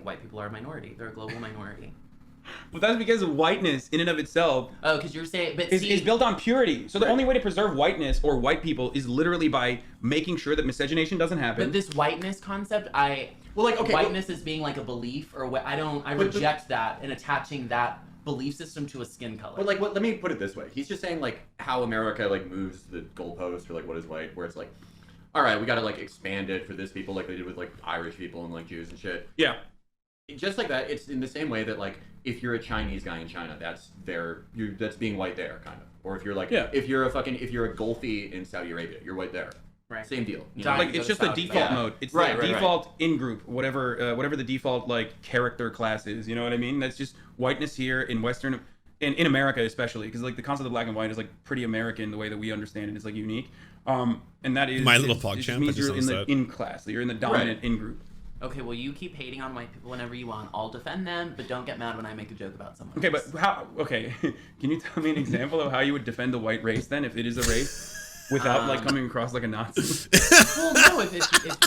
[SPEAKER 3] White people are a minority. They're a global minority.
[SPEAKER 2] But that's because of whiteness in and of itself
[SPEAKER 3] Oh, because you're saying, but
[SPEAKER 2] is built on purity. So the only way to preserve whiteness or white people is literally by making sure that miscegenation doesn't happen.
[SPEAKER 3] But this whiteness concept, whiteness as being like a belief or what? I reject that and attaching that belief system to a skin color.
[SPEAKER 1] But let me put it this way. He's just saying like how America like moves the goalpost or like what is white, where it's like, all right, we got to like expand it for this people like they did with like Irish people and like Jews and shit.
[SPEAKER 2] Yeah.
[SPEAKER 1] Just like that, it's in the same way that like if you're a Chinese guy in China, that's being white there kind of. Or if you're like if you're a Gulfi in Saudi Arabia, you're white there.
[SPEAKER 3] Right.
[SPEAKER 1] Same deal. You
[SPEAKER 3] know?
[SPEAKER 2] Like it's just the default mode. It's the default in group, whatever the default like character class is. You know what I mean? That's just whiteness here in Western, in America especially, because like the concept of black and white is like pretty American the way that we understand it. It's like unique, and that is
[SPEAKER 4] My Little PogChamp.
[SPEAKER 2] means you're in the in class. You're in the dominant in group.
[SPEAKER 3] Okay, well, you keep hating on white people whenever you want. I'll defend them, but don't get mad when I make a joke about someone
[SPEAKER 2] Okay,
[SPEAKER 3] else.
[SPEAKER 2] but how? Okay, can you tell me an example of how you would defend the white race then, if it is a race? without like coming across like a Nazi.
[SPEAKER 3] Well, no,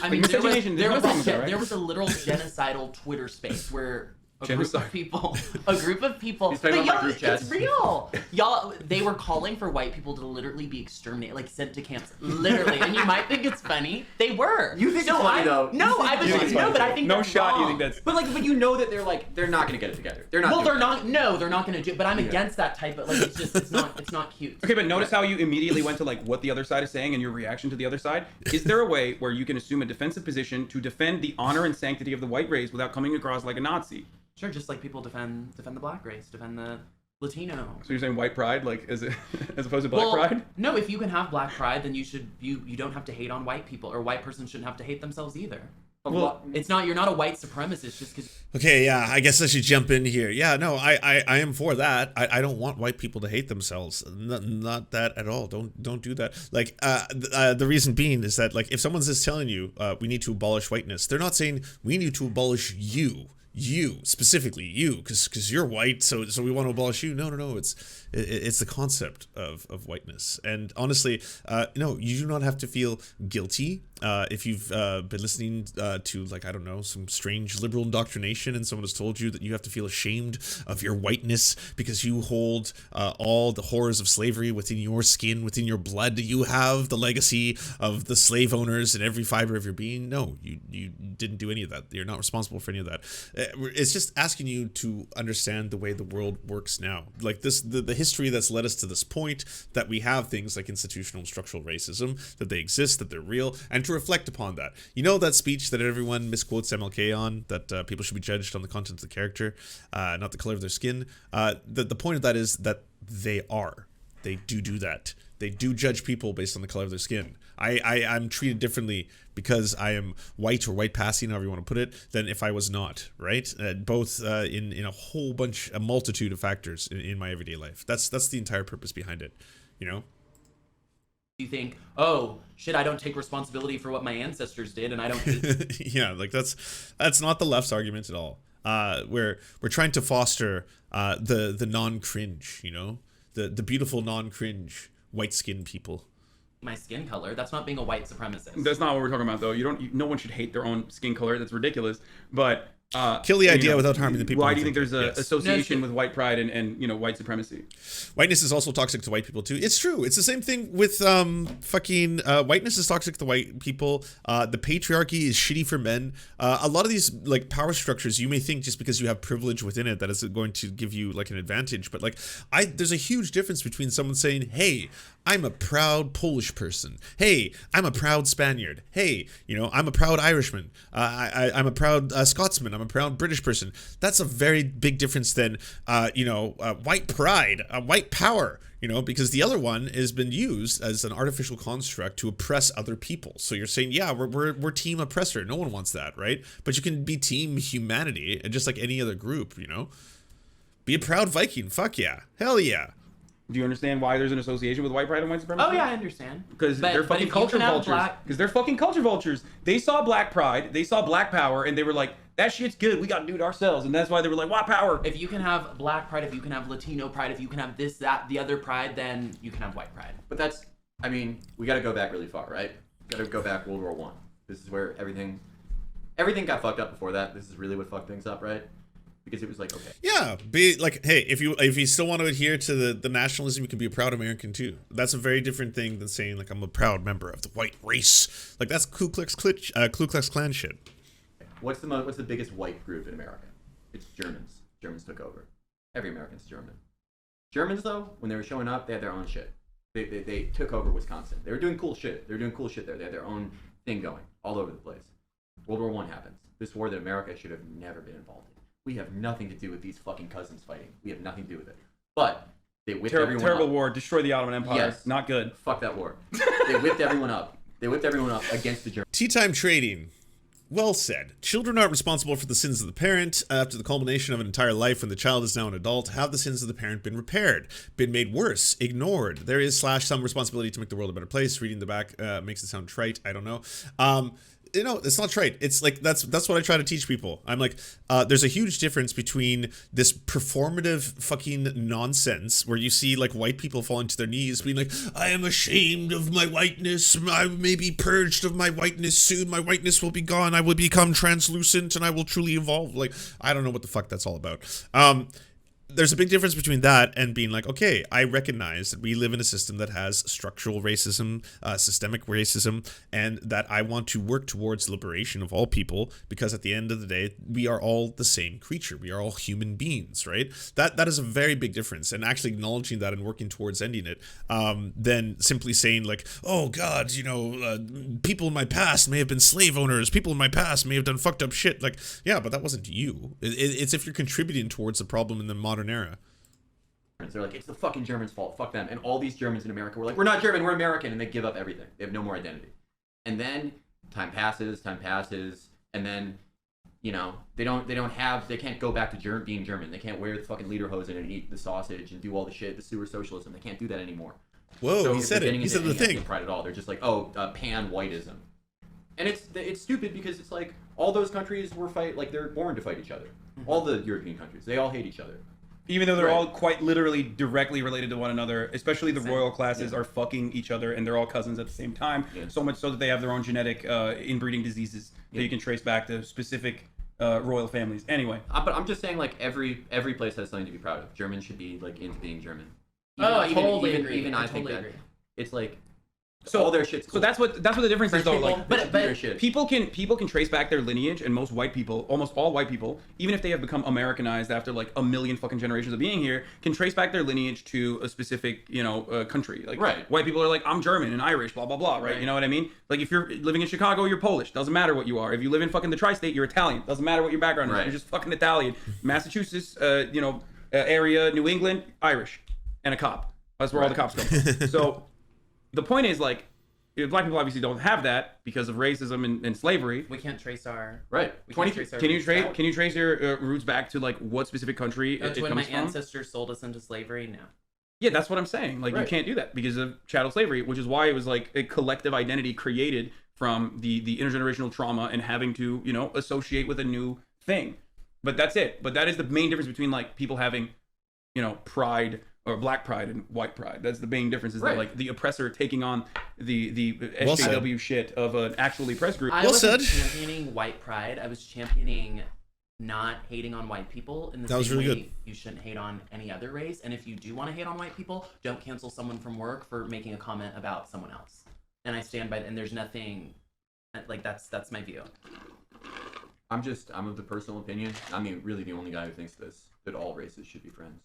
[SPEAKER 3] I mean,
[SPEAKER 2] miscegenation,
[SPEAKER 3] there
[SPEAKER 2] there's no problem with that, right?
[SPEAKER 3] there was a literal genocidal Twitter space where a group
[SPEAKER 2] Genocide.
[SPEAKER 3] of people,
[SPEAKER 1] He's talking
[SPEAKER 3] but
[SPEAKER 1] about
[SPEAKER 3] y'all,
[SPEAKER 1] group chats.
[SPEAKER 3] it's real. Y'all, they were calling for white people to literally be exterminated, like sent to camps, literally. And you might think it's funny. They were.
[SPEAKER 1] You think it's funny, though.
[SPEAKER 3] No, I was
[SPEAKER 2] think it's funny,
[SPEAKER 3] but I
[SPEAKER 2] too.
[SPEAKER 3] think
[SPEAKER 2] No
[SPEAKER 3] that's
[SPEAKER 2] shot, you
[SPEAKER 3] wrong.
[SPEAKER 2] think that's-
[SPEAKER 1] But you know that they're not gonna get it together. They're not.
[SPEAKER 3] Well,
[SPEAKER 1] doing
[SPEAKER 3] they're
[SPEAKER 1] it.
[SPEAKER 3] not. No, they're not gonna do. But I'm against that type of like. It's just. It's not cute.
[SPEAKER 2] Okay, but notice how you immediately went to like what the other side is saying and your reaction to the other side. Is there a way where you can assume a defensive position to defend the honor and sanctity of the white race without coming across like a Nazi?
[SPEAKER 3] Sure, just like people defend the black race, defend the Latino.
[SPEAKER 2] So you're saying white pride, like as opposed to black pride?
[SPEAKER 3] No, if you can have black pride, then you don't have to hate on white people, or white person shouldn't have to hate themselves either.
[SPEAKER 2] Well,
[SPEAKER 3] it's not. You're not a white supremacist just because.
[SPEAKER 4] Okay, yeah, I guess I should jump in here. Yeah, no, I am for that. I don't want white people to hate themselves. Not that at all. Don't do that. Like, the reason being is that, like, if someone's just telling you, we need to abolish whiteness, they're not saying we need to abolish you specifically, you, because you're white, so we want to abolish you. No, it's the concept of whiteness. And honestly, no, you do not have to feel guilty if you've been listening to, like, I don't know, some strange liberal indoctrination and someone has told you that you have to feel ashamed of your whiteness because you hold all the horrors of slavery within your skin, within your blood. You have the legacy of the slave owners in every fiber of your being. No, you didn't do any of that. You're not responsible for any of that. It's just asking you to understand the way the world works now. Like the history that's led us to this point, that we have things like institutional and structural racism, that they exist, that they're real, and to reflect upon that. You know that speech that everyone misquotes MLK on, that people should be judged on the content of the character, not the color of their skin. The point of that is that they do that. They do judge people based on the color of their skin. I'm treated differently because I am white or white passing, however you want to put it, than if I was not, right? Both in a multitude of factors in my everyday life. That's the entire purpose behind it, you know?
[SPEAKER 3] You think, oh shit, I don't take responsibility for what my ancestors did, and I don't.
[SPEAKER 4] Yeah, like that's not the left's argument at all. We're trying to foster the non-cringe, you know, the beautiful non-cringe white-skinned people.
[SPEAKER 3] My skin color. That's not being a white supremacist.
[SPEAKER 2] That's not what we're talking about, though. No one should hate their own skin color. That's ridiculous. But
[SPEAKER 4] kill the idea without harming the people.
[SPEAKER 2] Why do you think there's an
[SPEAKER 4] yes.
[SPEAKER 2] association with white pride and white supremacy?
[SPEAKER 4] Whiteness is also toxic to white people too. It's true. It's the same thing with whiteness is toxic to white people. The patriarchy is shitty for men. A lot of these like power structures, you may think just because you have privilege within it that it's going to give you like an advantage, but like there's a huge difference between someone saying, "Hey, I'm a proud Polish person. Hey, I'm a proud Spaniard. Hey, I'm a proud Irishman. I'm a proud Scotsman. I'm a proud British person." That's a very big difference than, white pride, white power, because the other one has been used as an artificial construct to oppress other people. So you're saying, yeah, we're team oppressor. No one wants that, right? But you can be team humanity, just like any other group, Be a proud Viking. Fuck yeah. Hell yeah.
[SPEAKER 2] Do you understand why there's an association with white pride and white supremacy?
[SPEAKER 3] Oh yeah, I understand.
[SPEAKER 2] Because they're fucking culture vultures. Because they're fucking culture vultures. They saw black pride, they saw black power, and they were like, that shit's good, we gotta do it ourselves. And that's why they were like, white power.
[SPEAKER 3] If you can have black pride, if you can have Latino pride, if you can have this, that, the other pride, then you can have white pride.
[SPEAKER 1] But we gotta go back really far, right? Gotta go back World War I. This is where everything got fucked up before that. This is really what fucked things up, right? Because it was like, okay.
[SPEAKER 4] Yeah, be like, hey, if you still want to adhere to the nationalism, you can be a proud American too. That's a very different thing than saying like I'm a proud member of the white race. Like that's Ku Klux Klan shit.
[SPEAKER 1] What's the biggest white group in America? It's Germans. Germans took over. Every American's German. Germans though, when they were showing up, they had their own shit. They took over Wisconsin. They were doing cool shit. They were doing cool shit there. They had their own thing going all over the place. World War I happens. This war that America should have never been involved in. We have nothing to do with these fucking cousins fighting. We have nothing to do with it. But they whipped everyone up.
[SPEAKER 2] Terrible war. Destroy the Ottoman Empire.
[SPEAKER 1] Yes.
[SPEAKER 2] Not good.
[SPEAKER 1] Fuck that war. They whipped everyone up. They whipped everyone up against the Germans.
[SPEAKER 4] Tea time trading. Well said. Children aren't responsible for the sins of the parent. After the culmination of an entire life when the child is now an adult, have the sins of the parent been repaired, been made worse, ignored? There is / some responsibility to make the world a better place. Reading the back makes it sound trite. I don't know. you know, it's not trite. It's like that's what I try to teach people. I'm like, there's a huge difference between this performative fucking nonsense where you see like white people falling to their knees being like, I am ashamed of my whiteness, I may be purged of my whiteness soon, my whiteness will be gone, I will become translucent and I will truly evolve. Like, I don't know what the fuck that's all about. There's a big difference between that and being like, okay, I recognize that we live in a system that has structural racism, systemic racism, and that I want to work towards liberation of all people, because at the end of the day, we are all the same creature. We are all human beings, right? That is a very big difference, and actually acknowledging that and working towards ending it, than simply saying like, oh God, you know, people in my past may have been slave owners, people in my past may have done fucked up shit. Like, yeah, but that wasn't you. It's if you're contributing towards the problem in the modern era.
[SPEAKER 1] They're like, it's the fucking Germans' fault, fuck them. And all these Germans in America were like, we're not German, we're American, and they give up everything. They have no more identity. And then time passes, and then, you know, they can't go back to being German. They can't wear the fucking lederhosen and eat the sausage and do all the shit, the sewer socialism. They can't do that anymore.
[SPEAKER 4] Whoa,
[SPEAKER 1] so
[SPEAKER 4] he said it. He said the thing.
[SPEAKER 1] Pride at all. They're just like, oh, pan-whiteism. And it's stupid because it's like all those countries they're born to fight each other. All the European countries, they all hate each other.
[SPEAKER 2] Even though they're all quite literally directly related to one another, especially the royal classes are fucking each other and they're all cousins at the same time. Yeah. So much so that they have their own genetic inbreeding diseases that you can trace back to specific royal families. Anyway.
[SPEAKER 1] But I'm just saying, like, every place has something to be proud of. Germans should be, like, into being German.
[SPEAKER 3] I totally agree.
[SPEAKER 1] Even I think
[SPEAKER 3] agree.
[SPEAKER 1] It's like, so all their shit's cool.
[SPEAKER 2] So that's what the difference is, though. Like,
[SPEAKER 1] but
[SPEAKER 2] people can trace back their lineage, and most white people, almost all white people, even if they have become Americanized after like a million fucking generations of being here, can trace back their lineage to a specific, you know, country. Like, white people are like, I'm German and Irish, blah blah blah, right? You know what I mean? Like, if you're living in Chicago, you're Polish. Doesn't matter what you are. If you live in fucking the tri-state, you're Italian. Doesn't matter what your background is. You're just fucking Italian. Massachusetts, area, New England, Irish, and a cop. That's where all the cops come from. So the point is, like, black people obviously don't have that because of racism and slavery.
[SPEAKER 3] We can't trace our
[SPEAKER 2] Can you trace your roots back to like what specific country it
[SPEAKER 3] when
[SPEAKER 2] comes
[SPEAKER 3] my ancestors sold us into slavery? No.
[SPEAKER 2] Yeah, that's what I'm saying. Like, you can't do that because of chattel slavery, which is why it was like a collective identity created from the intergenerational trauma and having to, you know, associate with a new thing. But that's it. But that is the main difference between like people having, you know, pride or black pride and white pride. That's the main difference, is that like the oppressor taking on the SJW shit of an actually oppressed group.
[SPEAKER 3] I wasn't championing white pride. I was championing not hating on white people in the same way you shouldn't hate on any other race. And if you do want to hate on white people, don't cancel someone from work for making a comment about someone else. And I stand by it, and there's nothing like that's my view.
[SPEAKER 1] I'm of the personal opinion. I mean, really the only guy who thinks this, that all races should be friends.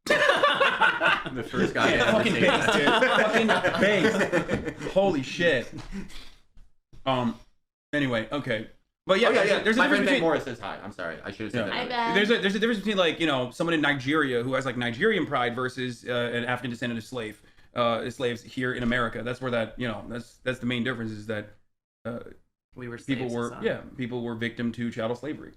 [SPEAKER 1] The first guy to
[SPEAKER 2] fucking base, dude. Fucking base. Holy shit. Anyway, okay. But yeah, there's a
[SPEAKER 1] my
[SPEAKER 2] difference
[SPEAKER 1] friend
[SPEAKER 2] between
[SPEAKER 1] Morris says hi. I'm sorry, I should have said that.
[SPEAKER 2] There's a difference between, like, you know, someone in Nigeria who has like Nigerian pride versus an African descendant of slaves here in America. That's where that, you know, that's the main difference, is that
[SPEAKER 3] we were
[SPEAKER 2] people were victim to chattel slavery.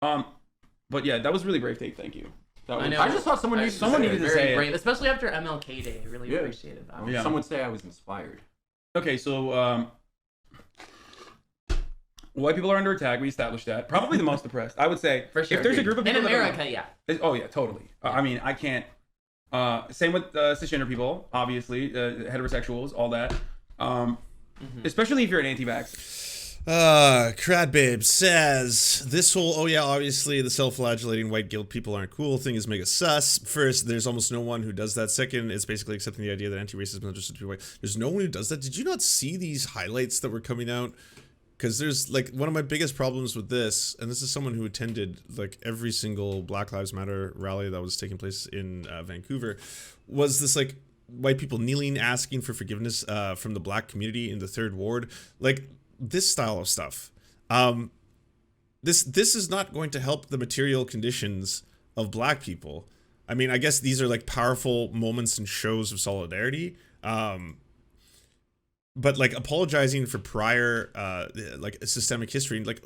[SPEAKER 2] But yeah, that was really brave take. Thank you.
[SPEAKER 3] I know.
[SPEAKER 1] I just thought someone needed
[SPEAKER 3] to say it. Especially after MLK Day. I really appreciated that.
[SPEAKER 1] Yeah. Some would say I was inspired.
[SPEAKER 2] Okay, so white people are under attack. We established that. Probably the most oppressed, I would say.
[SPEAKER 3] For sure.
[SPEAKER 2] If there's a group of people
[SPEAKER 3] in America,
[SPEAKER 2] oh yeah, totally. I mean, I can't. Same with cisgender people, obviously, heterosexuals, all that. Especially if you're an anti-vax.
[SPEAKER 4] Crad Babe says, this whole, oh yeah, obviously the self-flagellating white guilt people aren't cool thing is mega sus. First, there's almost no one who does that. Second, it's basically accepting the idea that anti-racism is not just to be white. There's no one who does that. Did you not see these highlights that were coming out? Because there's, like, one of my biggest problems with this, and this is someone who attended, like, every single Black Lives Matter rally that was taking place in Vancouver, was this, like, white people kneeling, asking for forgiveness from the black community in the Third Ward. Like, this style of stuff. This is not going to help the material conditions of black people. I mean, I guess these are like powerful moments and shows of solidarity. But like apologizing for prior like systemic history, like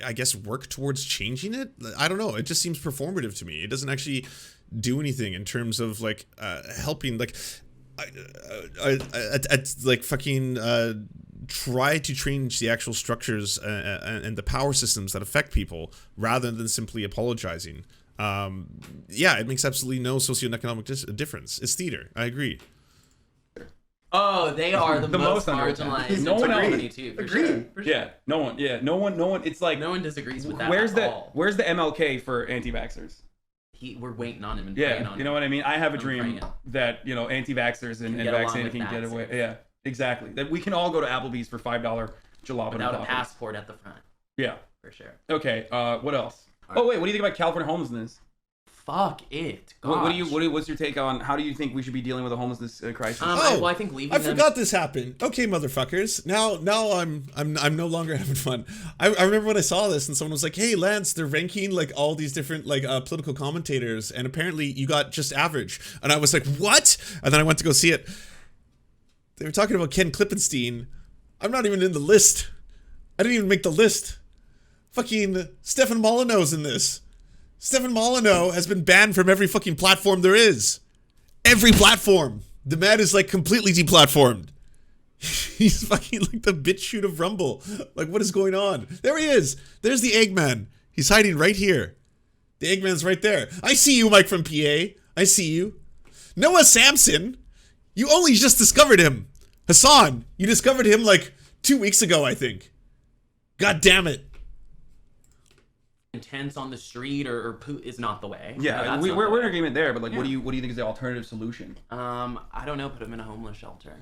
[SPEAKER 4] I guess work towards changing it. I don't know. It just seems performative to me. It doesn't actually do anything in terms of like helping, like at like fucking try to change the actual structures and the power systems that affect people rather than simply apologizing. Yeah, it makes absolutely no socioeconomic difference. It's theater. I agree.
[SPEAKER 3] Oh, they are the most
[SPEAKER 2] underrated.
[SPEAKER 3] marginalized.
[SPEAKER 2] No one
[SPEAKER 3] else. Too, for sure.
[SPEAKER 2] Yeah, no one. Yeah, no one. It's like
[SPEAKER 3] No one disagrees with that.
[SPEAKER 2] where's
[SPEAKER 3] at all.
[SPEAKER 2] the MLK for anti-vaxxers?
[SPEAKER 3] We're waiting on him and
[SPEAKER 2] Yeah,
[SPEAKER 3] praying on him.
[SPEAKER 2] you know what I mean. I have a
[SPEAKER 3] I'm
[SPEAKER 2] dream
[SPEAKER 3] praying.
[SPEAKER 2] that anti-vaxxers and
[SPEAKER 3] get along
[SPEAKER 2] vaccinated
[SPEAKER 3] with
[SPEAKER 2] can get away.
[SPEAKER 3] vaxxers.
[SPEAKER 2] Yeah, exactly. That we can all go to Applebee's for $5 jalapa.
[SPEAKER 3] Without a
[SPEAKER 2] tacos.
[SPEAKER 3] passport at the front,
[SPEAKER 2] Yeah.
[SPEAKER 3] for sure.
[SPEAKER 2] Okay. What else? Oh wait, what do you think about California homelessness?
[SPEAKER 3] Fuck it.
[SPEAKER 2] What's your take on how do you think we should be dealing with a homelessness crisis?
[SPEAKER 3] I think leaving
[SPEAKER 4] I
[SPEAKER 3] them.
[SPEAKER 4] forgot this happened. Okay, motherfuckers. Now I'm no longer having fun. I remember when I saw this and someone was like, "Hey, Lance, they're ranking like all these different like political commentators, and apparently you got just average." And I was like, "What?" And then I went to go see it. They were talking about Ken Klippenstein. I'm not even in the list. I didn't even make the list. Fucking Stefan Molyneux's in this. Stefan Molyneux has been banned from every fucking platform there is. Every platform. The man is like completely deplatformed. He's fucking like the bitch shoot of Rumble. Like, what is going on? There he is. There's the Eggman. He's hiding right here. The Eggman's right there. I see you, Mike from PA. I see you. Noah Samson. You only just discovered him. Hasan, you discovered him like 2 weeks ago, I think. God damn it.
[SPEAKER 3] Tents on the street or poo is not the way.
[SPEAKER 2] Yeah,
[SPEAKER 3] No, that's not
[SPEAKER 2] we're
[SPEAKER 3] the
[SPEAKER 2] in
[SPEAKER 3] way.
[SPEAKER 2] agreement there. But like,
[SPEAKER 3] Yeah.
[SPEAKER 2] what do you think is the alternative solution?
[SPEAKER 3] I don't know. Put them in a homeless shelter.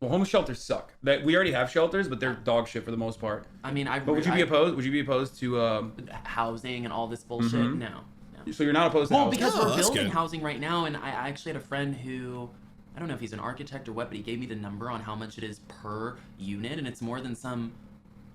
[SPEAKER 2] Well, homeless shelters suck. That we already have shelters, but they're dog shit for the most part.
[SPEAKER 3] I mean,
[SPEAKER 2] But would you be opposed? Would you be opposed to?
[SPEAKER 3] housing and all this bullshit?
[SPEAKER 2] Mhm.
[SPEAKER 3] No.
[SPEAKER 2] So you're not opposed to?
[SPEAKER 3] Well,
[SPEAKER 2] housing?
[SPEAKER 3] because
[SPEAKER 4] Oh,
[SPEAKER 3] we're
[SPEAKER 4] that's
[SPEAKER 3] building
[SPEAKER 4] good.
[SPEAKER 3] housing right now, and I actually had a friend who, I don't know if he's an architect or what, but he gave me the number on how much it is per unit, and it's more than some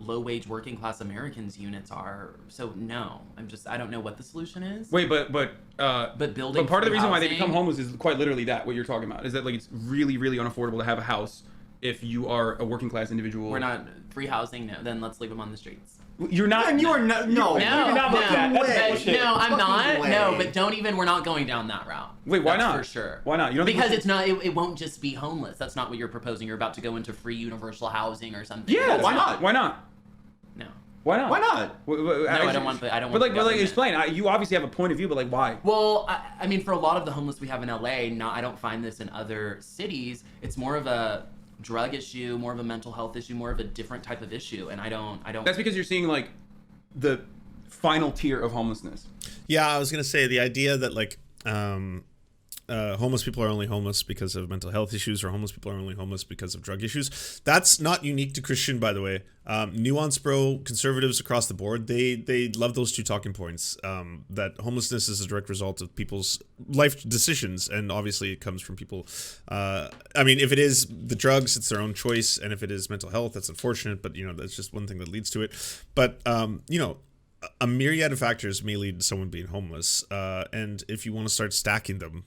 [SPEAKER 3] low-wage working-class Americans' units are. So no, I don't know what the solution is.
[SPEAKER 2] Wait, but
[SPEAKER 3] building.
[SPEAKER 2] But part of the
[SPEAKER 3] free
[SPEAKER 2] reason why they
[SPEAKER 3] housing-
[SPEAKER 2] become homeless is quite literally that what you're talking about is that like it's really really unaffordable to have a house if you are a working class individual.
[SPEAKER 3] We're not free housing. No, then let's leave them on the streets.
[SPEAKER 2] You're not.
[SPEAKER 1] And you are not. No,
[SPEAKER 3] No,
[SPEAKER 2] you're not like that. That's
[SPEAKER 1] way.
[SPEAKER 2] bullshit.
[SPEAKER 3] No, I'm
[SPEAKER 1] Fucking
[SPEAKER 3] not.
[SPEAKER 1] way.
[SPEAKER 3] No, but don't even. We're not going down that route.
[SPEAKER 2] Wait, why
[SPEAKER 3] That's
[SPEAKER 2] not?
[SPEAKER 3] For sure.
[SPEAKER 2] Why not? You don't think
[SPEAKER 3] Because
[SPEAKER 2] we
[SPEAKER 3] it's not. It won't just be homeless. That's not what you're proposing. You're about to go into free universal housing or something.
[SPEAKER 2] Yeah.
[SPEAKER 3] That's
[SPEAKER 1] why not?
[SPEAKER 2] Why not?
[SPEAKER 3] No.
[SPEAKER 2] Why not?
[SPEAKER 1] Why not?
[SPEAKER 3] No, I don't want the. I don't
[SPEAKER 2] But
[SPEAKER 3] want.
[SPEAKER 2] like,
[SPEAKER 3] the government.
[SPEAKER 2] explain. You obviously have a point of view, but like, why?
[SPEAKER 3] Well, I mean, for a lot of the homeless we have in LA, I don't find this in other cities. It's more of a drug issue, more of a mental health issue, more of a different type of issue, and I don't.
[SPEAKER 2] That's because you're seeing like the final tier of homelessness.
[SPEAKER 4] Yeah, I was gonna say the idea that like homeless people are only homeless because of mental health issues, or homeless people are only homeless because of drug issues. That's not unique to Christian, by the way. Nuance bro, conservatives across the board, they love those two talking points. That homelessness is a direct result of people's life decisions, and obviously it comes from people. I mean, if it is the drugs, it's their own choice, and if it is mental health, that's unfortunate. But that's just one thing that leads to it. But a myriad of factors may lead to someone being homeless, and if you want to start stacking them,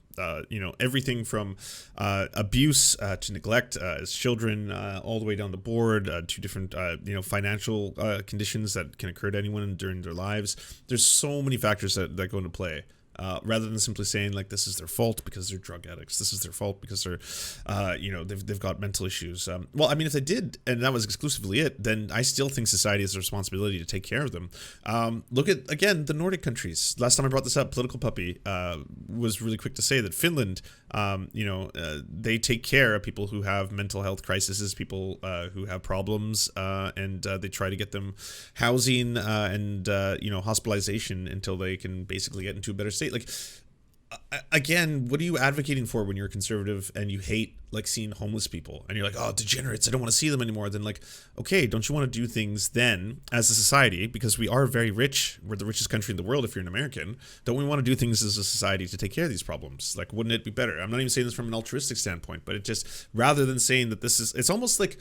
[SPEAKER 4] everything from abuse to neglect as children, all the way down the board to different financial conditions that can occur to anyone during their lives. There's so many factors that go into play. Rather than simply saying like this is their fault because they're drug addicts, this is their fault because they're, they've got mental issues. Well, I mean, if they did, and that was exclusively it, then I still think society has a responsibility to take care of them. Look at again the Nordic countries. Last time I brought this up, Political Puppy was really quick to say that Finland, they take care of people who have mental health crises, people who have problems, and they try to get them housing and hospitalization until they can basically get into a better state. Like, again, what are you advocating for when you're a conservative and you hate like seeing homeless people and you're like, oh, degenerates, I don't want to see them anymore? Then like, okay, don't you want to do things then as a society, because we are very rich, we're the richest country in the world if you're an American, don't we want to do things as a society to take care of these problems? Like, wouldn't it be better? I'm not even saying this from an altruistic standpoint, but it just, rather than saying that it's almost like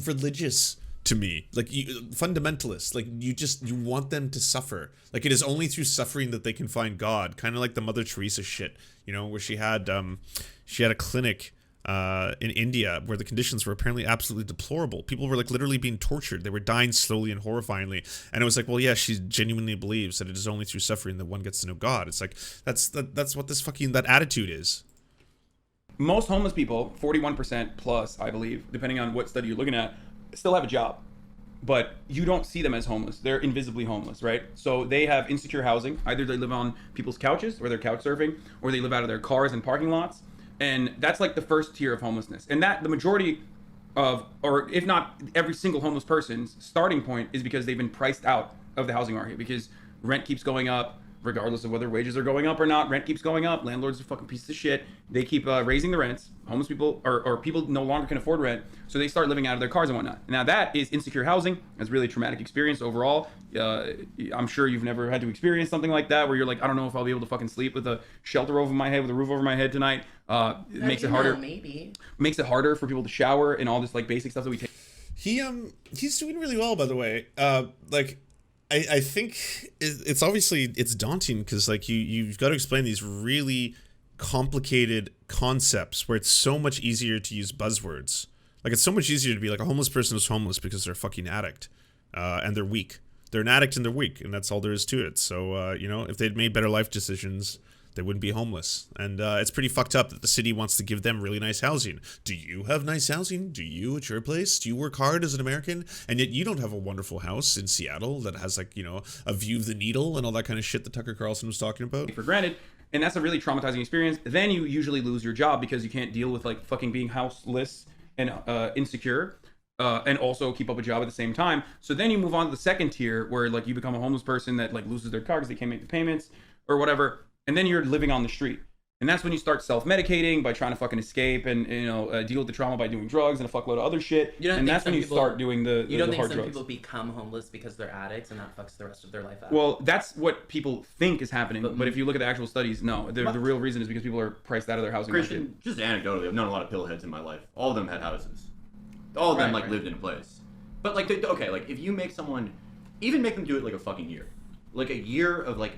[SPEAKER 4] religious to me, like fundamentalists, like you want them to suffer. Like, it is only through suffering that they can find God, kind of like the Mother Teresa shit, where she had a clinic in India where the conditions were apparently absolutely deplorable. People were like literally being tortured. They were dying slowly and horrifyingly, and it was like, well, yeah, she genuinely believes that it is only through suffering that one gets to know God. It's like that's what this fucking that attitude is.
[SPEAKER 2] most homeless people, 41% plus, I believe, depending on what study you're looking at, still have a job. But you don't see them as homeless. They're invisibly homeless, right? So they have insecure housing. Either they live on people's couches or they're couch surfing, or they live out of their cars and parking lots. And that's like the first tier of homelessness. And that the majority of, or if not every single homeless person's starting point is because they've been priced out of the housing market because rent keeps going up, regardless of whether wages are going up or not. Rent keeps going up. Landlords are fucking pieces of shit. They keep raising the rents. Homeless people or people no longer can afford rent, so they start living out of their cars and whatnot. Now that is insecure housing. That's really a traumatic experience overall. I'm sure you've never had to experience something like that where you're like, I don't know if I'll be able to fucking sleep with a shelter over my head, with a roof over my head tonight. It makes it harder.
[SPEAKER 3] Maybe
[SPEAKER 2] Makes it harder for people to shower and all this like basic stuff that we take.
[SPEAKER 4] He's doing really well, by the way. I think it's obviously it's daunting because like you've got to explain these really complicated concepts where it's so much easier to use buzzwords. Like it's so much easier to be like a homeless person is homeless because they're a fucking addict and they're weak. They're an addict and they're weak, and that's all there is to it. So if they'd made better life decisions, they wouldn't be homeless. And it's pretty fucked up that the city wants to give them really nice housing. Do you have nice housing? Do you at your place? Do you work hard as an American? And yet you don't have a wonderful house in Seattle that has like, a view of the needle and all that kind of shit that Tucker Carlson was talking about.
[SPEAKER 2] For granted, and that's a really traumatizing experience. Then you usually lose your job because you can't deal with like fucking being houseless and insecure. And also keep up a job at the same time. So then you move on to the second tier where like you become a homeless person that like loses their car because they can't make the payments or whatever. And then you're living on the street. And that's when you start self-medicating by trying to fucking escape and deal with the trauma by doing drugs and a fuckload of other shit. And that's when you start doing the hard drugs.
[SPEAKER 3] You don't think some people become homeless because they're addicts and that fucks the rest of their life out?
[SPEAKER 2] Well, that's what people think is happening. But if you look at the actual studies, no. The real reason is because people are priced out of their housing market.
[SPEAKER 1] Just anecdotally, I've known a lot of pillheads in my life. All of them had houses. All of them lived in a place. But like, if you make someone, even make them do it like a fucking year. Like a year of like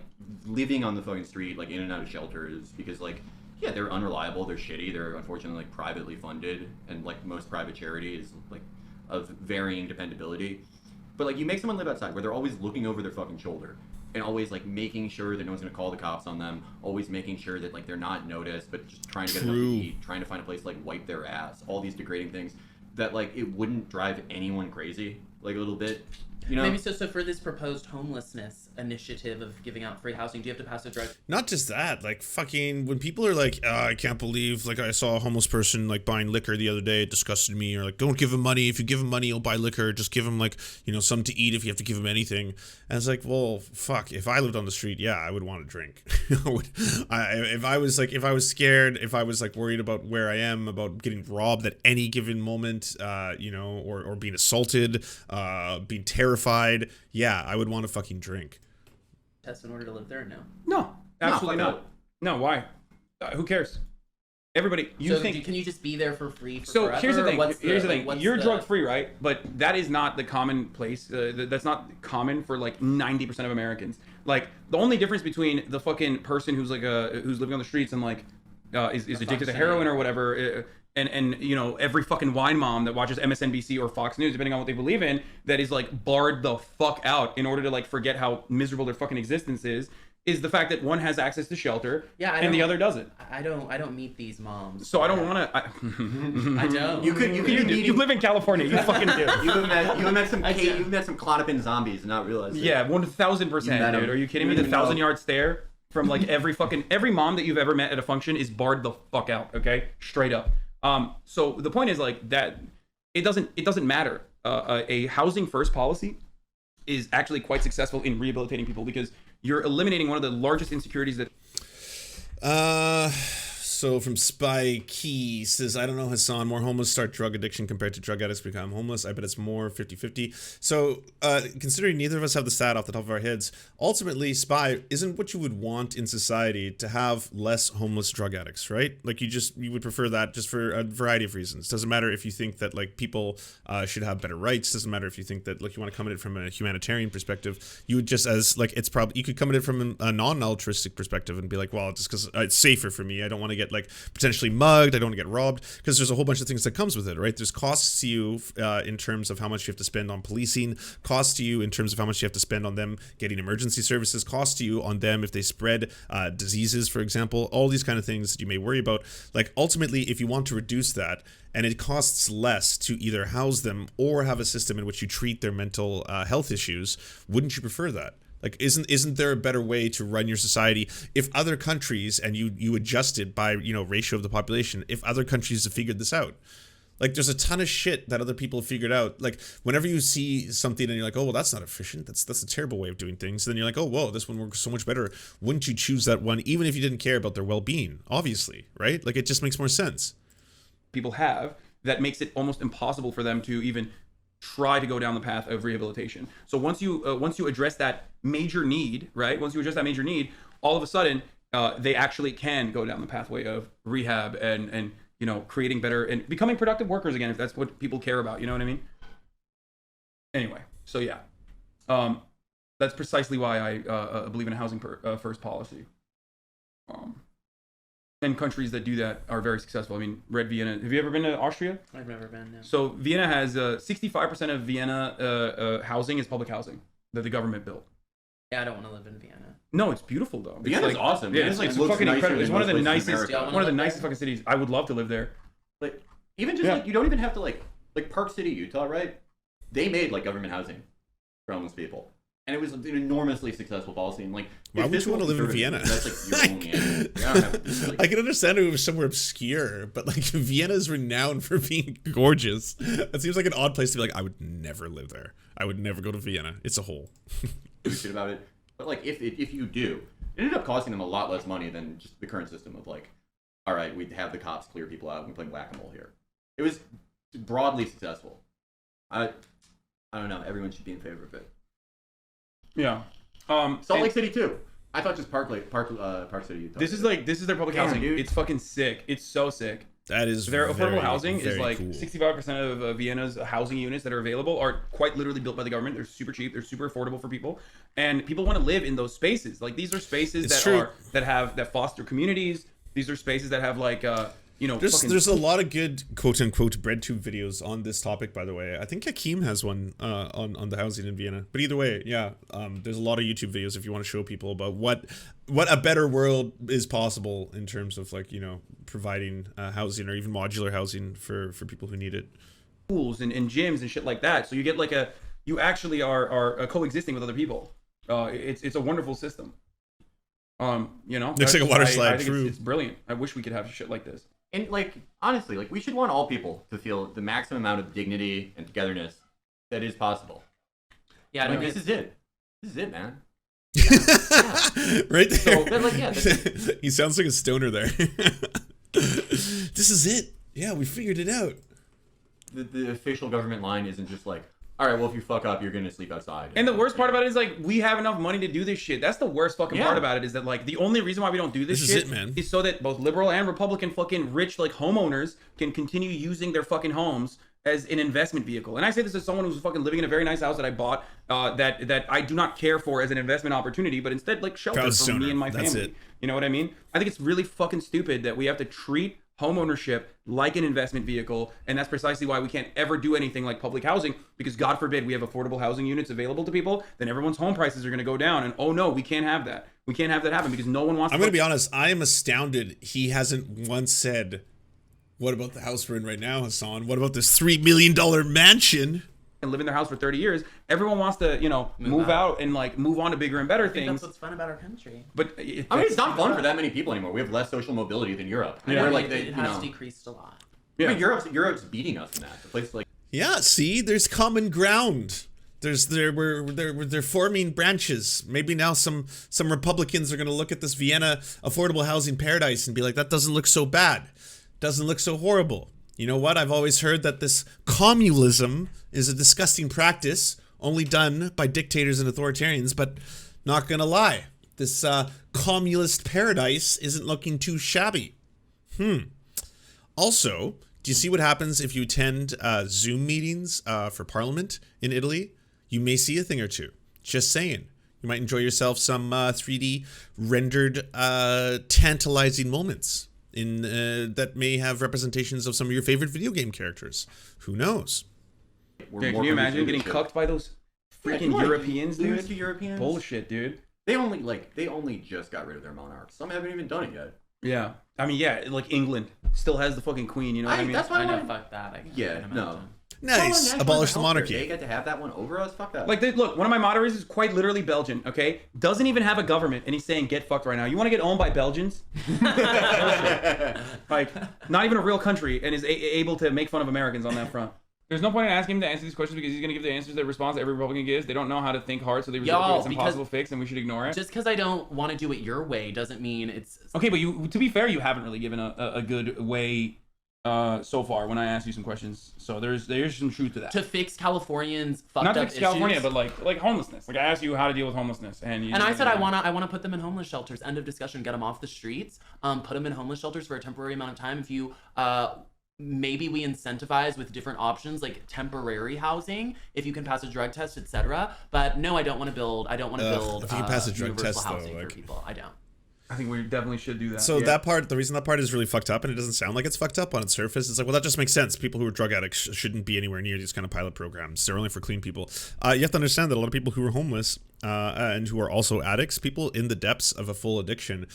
[SPEAKER 1] living on the fucking street, like in and out of shelters, because like, yeah, they're unreliable, they're shitty, they're unfortunately like privately funded, and like most private charity is like of varying dependability. But like you make someone live outside where they're always looking over their fucking shoulder and always like making sure that no one's gonna call the cops on them, always making sure that like they're not noticed, but just trying to get enough to eat, trying to find a place to like wipe their ass, all these degrading things that like it wouldn't drive anyone crazy like a little bit.
[SPEAKER 3] Maybe so for this proposed homelessness initiative of giving out free housing, do you have to pass a drug?
[SPEAKER 4] Not just that, like fucking when people are like, I can't believe like I saw a homeless person like buying liquor the other day, it disgusted me, or like don't give him money. If you give him money, he'll buy liquor. Just give him like, something to eat if you have to give him anything. And it's like, well, fuck, if I lived on the street, yeah, I would want to drink. If I was scared, if I was like worried about where I am, about getting robbed at any given moment, or being assaulted, being terrified, yeah, I would want to fucking drink.
[SPEAKER 3] Test in order to live there?
[SPEAKER 2] No, absolutely not. No, why? Who cares? Everybody,
[SPEAKER 3] can you just be there for free
[SPEAKER 2] so
[SPEAKER 3] forever?
[SPEAKER 2] Here's the thing. You're drug free, right? But that is not the commonplace. That's not common for like 90% of Americans. Like the only difference between the fucking person who's like who's living on the streets and like is addicted to heroin or whatever. And every fucking wine mom that watches MSNBC or Fox News, depending on what they believe in, that is like barred the fuck out in order to like forget how miserable their fucking existence is the fact that one has access to shelter and the other doesn't.
[SPEAKER 3] I don't meet these moms.
[SPEAKER 2] So I don't want to.
[SPEAKER 3] I don't.
[SPEAKER 2] You live in California. You fucking do.
[SPEAKER 1] You've met some Clonopin zombies and not realized.
[SPEAKER 2] Yeah, 1000%, dude. Are you kidding me? The 1,000-yard stare from like every mom that you've ever met at a function is barred the fuck out. Okay, straight up. So the point is like that it doesn't matter. A housing first policy is actually quite successful in rehabilitating people because you're eliminating one of the largest insecurities that
[SPEAKER 4] So from Spy Key says, I don't know, Hasan, more homeless start drug addiction compared to drug addicts become homeless. I bet it's more 50-50. So considering neither of us have the stat off the top of our heads, ultimately, Spy, isn't what you would want in society to have less homeless drug addicts, right? Like you would prefer that just for a variety of reasons. Doesn't matter if you think that like people should have better rights. Doesn't matter if you think that like you want to come at it from a humanitarian perspective. You would just as like you could come at it from a non-altruistic perspective and be like, well, just because it's safer for me. I don't want to get get like potentially mugged. I don't want to get robbed, because there's a whole bunch of things that comes with it, right? There's costs to you in terms of how much you have to spend on policing, costs to you in terms of how much you have to spend on them getting emergency services, costs to you on them if they spread diseases, for example, all these kind of things that you may worry about. Like ultimately, if you want to reduce that, and it costs less to either house them or have a system in which you treat their mental health issues, wouldn't you prefer that? Like, isn't there a better way to run your society if other countries, and you adjust it by, you know, ratio of the population, if other countries have figured this out? Like, there's a ton of shit that other people have figured out. Like, whenever you see something and you're like, oh, well, that's not efficient, that's a terrible way of doing things, then you're like, oh, whoa, this one works so much better. Wouldn't you choose that one, even if you didn't care about their well-being? Obviously, right? Like, it just makes more sense.
[SPEAKER 2] People have that makes it almost impossible for them to even try to go down the path of rehabilitation. So once you address that major need, right? Once you address that major need, all of a sudden they actually can go down the pathway of rehab and you know, creating better and becoming productive workers again, if that's what people care about. You know what I mean? Anyway, so yeah, that's precisely why I believe in a housing first policy. And countries that do that are very successful. I mean, Red Vienna. Have you ever been to Austria?
[SPEAKER 3] I've never been. No.
[SPEAKER 2] So Vienna has 65% of Vienna housing is public housing that the government built.
[SPEAKER 3] Yeah, I don't want to live in Vienna.
[SPEAKER 2] No, it's beautiful though.
[SPEAKER 1] Vienna's like, awesome.
[SPEAKER 2] Yeah,
[SPEAKER 1] Vienna's
[SPEAKER 2] it's
[SPEAKER 1] looks
[SPEAKER 2] fucking
[SPEAKER 1] nicer
[SPEAKER 2] incredible.
[SPEAKER 1] than
[SPEAKER 2] It's one of the
[SPEAKER 1] most places in
[SPEAKER 2] nicest,
[SPEAKER 1] America.
[SPEAKER 2] one of the nicest fucking cities. I would love to live there.
[SPEAKER 1] Like, even just like, you don't even have to like Park City, Utah, right? They made like government housing for homeless people. And it was an enormously successful policy. And like,
[SPEAKER 4] why would you want to live in Vienna?
[SPEAKER 1] That's like your only answer. You don't have to, like,
[SPEAKER 4] I can understand if it was somewhere obscure, but like Vienna is renowned for being gorgeous. It seems like an odd place to be like, I would never live there. I would never go to Vienna. It's a hole.
[SPEAKER 1] shit about it. But like, if you do, it ended up costing them a lot less money than just the current system of like, all right, we have the cops clear people out and we play whack-a-mole here. It was broadly successful. I don't know. Everyone should be in favor of it.
[SPEAKER 2] Yeah.
[SPEAKER 1] Salt Lake City too. I thought just Park City, Utah.
[SPEAKER 2] This is their public
[SPEAKER 1] Damn,
[SPEAKER 2] housing.
[SPEAKER 1] dude.
[SPEAKER 2] It's fucking sick. It's so sick.
[SPEAKER 4] That is
[SPEAKER 2] Their affordable
[SPEAKER 4] very,
[SPEAKER 2] housing is
[SPEAKER 4] very
[SPEAKER 2] like
[SPEAKER 4] cool.
[SPEAKER 2] 65% of Vienna's housing units that are available are quite literally built by the government. They're super cheap. They're super affordable for people, and people want to live in those spaces. Like these are spaces
[SPEAKER 4] It's
[SPEAKER 2] that
[SPEAKER 4] true.
[SPEAKER 2] that foster communities. These are spaces that have like you know.
[SPEAKER 4] There's a lot of good quote unquote breadtube videos on this topic, by the way. I think Hakeem has one on the housing in Vienna. But either way, yeah, there's a lot of YouTube videos if you want to show people about what a better world is possible in terms of like, you know, providing housing or even modular housing for people who need it.
[SPEAKER 2] schools and gyms and shit like that. So you get like you actually are coexisting with other people. It's a wonderful system. You know,
[SPEAKER 4] Looks like a water slide.
[SPEAKER 2] I think
[SPEAKER 4] True.
[SPEAKER 2] it's brilliant. I wish we could have shit like this.
[SPEAKER 1] And like, honestly, like we should want all people to feel the maximum amount of dignity and togetherness that is possible.
[SPEAKER 3] Yeah, I
[SPEAKER 1] Like,
[SPEAKER 3] don't
[SPEAKER 1] this is it. This is it, man.
[SPEAKER 4] Right there.
[SPEAKER 1] So, but like, yeah,
[SPEAKER 4] He sounds like a stoner there. This is it. Yeah, we figured it out.
[SPEAKER 1] the official government line isn't just like, all right, well, if you fuck up, you're gonna sleep outside.
[SPEAKER 2] And the worst part about it is like we have enough money to do this shit. That's the worst fucking
[SPEAKER 1] Yeah.
[SPEAKER 2] part about it is that like the only reason why we don't do this
[SPEAKER 4] This
[SPEAKER 2] shit
[SPEAKER 4] is it, man.
[SPEAKER 2] is so that both liberal and Republican fucking rich like homeowners can continue using their fucking homes as an investment vehicle. And I say this as someone who's fucking living in a very nice house that I bought that I do not care for as an investment opportunity, but instead like shelter
[SPEAKER 4] Proud
[SPEAKER 2] for
[SPEAKER 4] stoner.
[SPEAKER 2] me and my
[SPEAKER 4] That's
[SPEAKER 2] family.
[SPEAKER 4] it.
[SPEAKER 2] You know what I mean? I think it's really fucking stupid that we have to treat home ownership like an investment vehicle, and that's precisely why we can't ever do anything like public housing, because God forbid we have affordable housing units available to people, then everyone's home prices are going to go down, and oh no, we can't have that. We can't have that happen because no one wants
[SPEAKER 4] I'm
[SPEAKER 2] to
[SPEAKER 4] going to be honest. I am astounded he hasn't once said, what about the house we're in right now, Hasan? What about this $3 million mansion?
[SPEAKER 2] and live in their house for 30 years. Everyone wants to, you know, move out and like move on to bigger and better
[SPEAKER 3] I think
[SPEAKER 2] things.
[SPEAKER 3] that's what's fun about our country.
[SPEAKER 2] But
[SPEAKER 1] I mean, it's not fun for that many people anymore. We have less social mobility than Europe.
[SPEAKER 2] Yeah.
[SPEAKER 1] We're like,
[SPEAKER 3] it
[SPEAKER 1] you
[SPEAKER 3] has
[SPEAKER 1] know,
[SPEAKER 3] decreased a lot.
[SPEAKER 2] Yeah.
[SPEAKER 1] I mean, Europe's beating us in that. The place like,
[SPEAKER 4] Yeah, see, there's common ground. They're forming branches. Maybe now some Republicans are going to look at this Vienna affordable housing paradise and be like, that doesn't look so bad. Doesn't look so horrible. You know what? I've always heard that this communism is a disgusting practice only done by dictators and authoritarians, but not going to lie. This communist paradise isn't looking too shabby. Also, do you see what happens if you attend Zoom meetings for Parliament in Italy? You may see a thing or two. Just saying. You might enjoy yourself some 3D rendered tantalizing moments. in that may have representations of some of your favorite video game characters. Who knows?
[SPEAKER 2] Dude, can you imagine getting cucked by those freaking Europeans, dude?
[SPEAKER 1] Europeans?
[SPEAKER 2] Bullshit, dude.
[SPEAKER 1] They only just got rid of their monarchs. Some haven't even done it yet.
[SPEAKER 2] Yeah. I mean, yeah, like England still has the fucking queen, you know what I mean?
[SPEAKER 1] That's why
[SPEAKER 3] I know, fuck that.
[SPEAKER 1] no.
[SPEAKER 4] Nice. Abolish the monarchy.
[SPEAKER 1] They get to have that one over us? Fuck that.
[SPEAKER 2] Like, look, one of my moderators is quite literally Belgian, okay? Doesn't even have a government, and he's saying, get fucked right now. You want to get owned by Belgians? Like, not even a real country, and is able to make fun of Americans on that front. There's no point in asking him to answer these questions because he's going to give the answers that response that every Republican gives. They don't know how to think hard, so they resort to it's impossible fix, and we should ignore it.
[SPEAKER 3] Just because I don't want to do it your way doesn't mean it's...
[SPEAKER 2] Okay, but to be fair, you haven't really given a good way so far when I asked you some questions. So there's some truth to that.
[SPEAKER 3] To fix Californians' fucked up
[SPEAKER 2] Not
[SPEAKER 3] issues.
[SPEAKER 2] fix California, but like homelessness. Like I asked you how to deal with homelessness, and
[SPEAKER 3] I said I wanna put them in homeless shelters. End of discussion. Get them off the streets. Put them in homeless shelters for a temporary amount of time. If you maybe we incentivize with different options like temporary housing if you can pass a drug test, etc. But no, I don't want to build
[SPEAKER 4] if you can pass a drug
[SPEAKER 3] universal
[SPEAKER 4] test,
[SPEAKER 3] housing
[SPEAKER 4] though,
[SPEAKER 3] for
[SPEAKER 4] like...
[SPEAKER 3] people. I don't.
[SPEAKER 2] I think we definitely should do that.
[SPEAKER 4] So that part, the reason that part is really fucked up, and it doesn't sound like it's fucked up on its surface, it's like, well, that just makes sense. People who are drug addicts shouldn't be anywhere near these kind of pilot programs. They're only for clean people. You have to understand that a lot of people who are homeless and who are also addicts, people in the depths of a full addiction,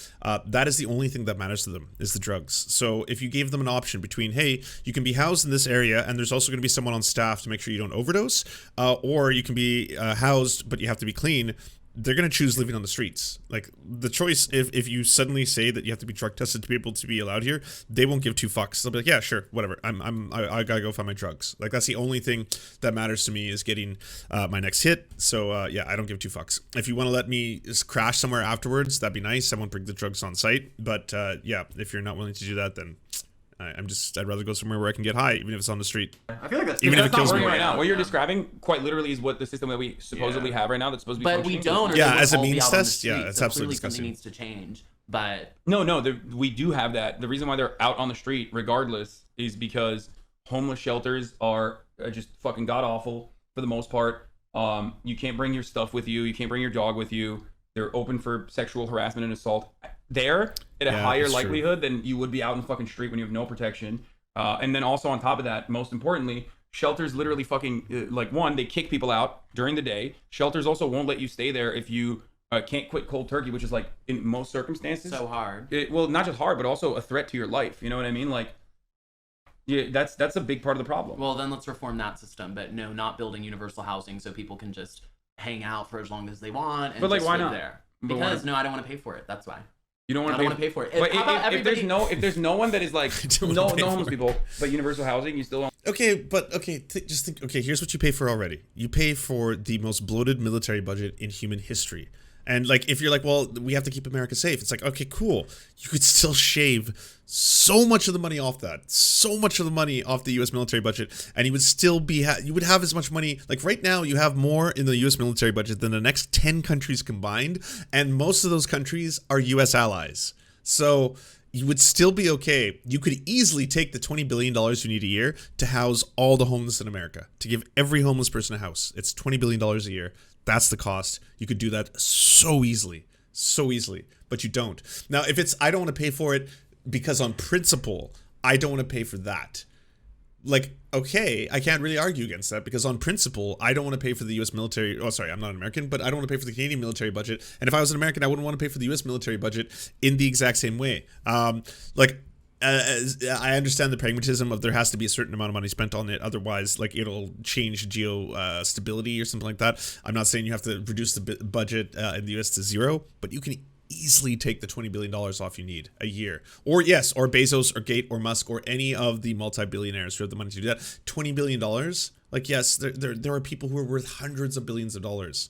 [SPEAKER 4] that is the only thing that matters to them, is the drugs. So if you gave them an option between, hey, you can be housed in this area, and there's also going to be someone on staff to make sure you don't overdose, or you can be housed, but you have to be clean, they're going to choose living on the streets. Like, the choice, if you suddenly say that you have to be drug tested to be able to be allowed here, they won't give two fucks. They'll be like, yeah, sure, whatever. I gotta go find my drugs. Like, that's the only thing that matters to me, is getting my next hit. So yeah, I don't give two fucks. If you want to let me just crash somewhere afterwards, that'd be nice. I won't bring the drugs on site. But yeah, if you're not willing to do that, then I'd rather go somewhere where I can get high, even if it's on the street.
[SPEAKER 1] I feel like that's
[SPEAKER 4] even if it kills me
[SPEAKER 2] right now. What you're describing quite literally is what the system that we supposedly have right now that's supposed to be
[SPEAKER 3] But
[SPEAKER 2] functioning.
[SPEAKER 3] we don't. Or
[SPEAKER 4] Yeah,
[SPEAKER 3] they
[SPEAKER 4] as a
[SPEAKER 3] would all be
[SPEAKER 4] means
[SPEAKER 3] out on the
[SPEAKER 4] test, yeah,
[SPEAKER 3] street.
[SPEAKER 4] it's
[SPEAKER 3] So
[SPEAKER 4] absolutely
[SPEAKER 3] clearly something
[SPEAKER 4] disgusting.
[SPEAKER 3] needs to change. But
[SPEAKER 2] No, we do have that. The reason why they're out on the street regardless is because homeless shelters are just fucking god awful for the most part. You can't bring your stuff with you. You can't bring your dog with you. They're open for sexual harassment and assault there at a higher likelihood than you would be out in the fucking street when you have no protection. And then also on top of that, most importantly, shelters literally fucking, like, one, they kick people out during the day. Shelters also won't let you stay there if you can't quit cold turkey, which is, like, in most circumstances.
[SPEAKER 3] so hard.
[SPEAKER 2] Well, not just hard, but also a threat to your life. You know what I mean? Like, yeah, that's a big part of the problem.
[SPEAKER 3] Well, then let's reform that system. But no, not building universal housing so people can just hang out for as long as they want and
[SPEAKER 2] But, like,
[SPEAKER 3] just
[SPEAKER 2] why
[SPEAKER 3] live
[SPEAKER 2] not?
[SPEAKER 3] there.
[SPEAKER 2] But why
[SPEAKER 3] Because
[SPEAKER 2] not?
[SPEAKER 3] no, I don't want to pay for it. That's why.
[SPEAKER 2] You don't
[SPEAKER 3] I
[SPEAKER 2] want
[SPEAKER 3] don't want to pay for it.
[SPEAKER 2] But
[SPEAKER 3] How about
[SPEAKER 2] if there's no one that is like no homeless people, but universal housing, you still don't.
[SPEAKER 4] Okay, but okay, just think. Okay, here's what you pay for already. You pay for the most bloated military budget in human history. And like, if you're like, well, we have to keep America safe, it's like, okay, cool. You could still shave so much of the money off that, so much of the money off the U.S. military budget, and you would still be, you would have as much money. Like right now, you have more in the U.S. military budget than the next 10 countries combined, and most of those countries are U.S. allies. So you would still be okay. You could easily take the $20 billion you need a year to house all the homeless in America, to give every homeless person a house. It's $20 billion a year. That's the cost. You could do that so easily, but you don't. Now, if it's, I don't want to pay for it because on principle, I don't want to pay for that. Like, okay, I can't really argue against that because on principle, I don't want to pay for the U.S. military. Oh, sorry, I'm not an American, but I don't want to pay for the Canadian military budget. And if I was an American, I wouldn't want to pay for the U.S. military budget in the exact same way. I understand the pragmatism of there has to be a certain amount of money spent on it. Otherwise, like, it'll change geo stability or something like that. I'm not saying you have to reduce the budget in the U.S. to zero, but you can easily take the $20 billion off you need a year. Or yes, or Bezos or Gates or Musk or any of the multi-billionaires who have the money to do that. $20 billion, like, yes, there are people who are worth hundreds of billions of dollars.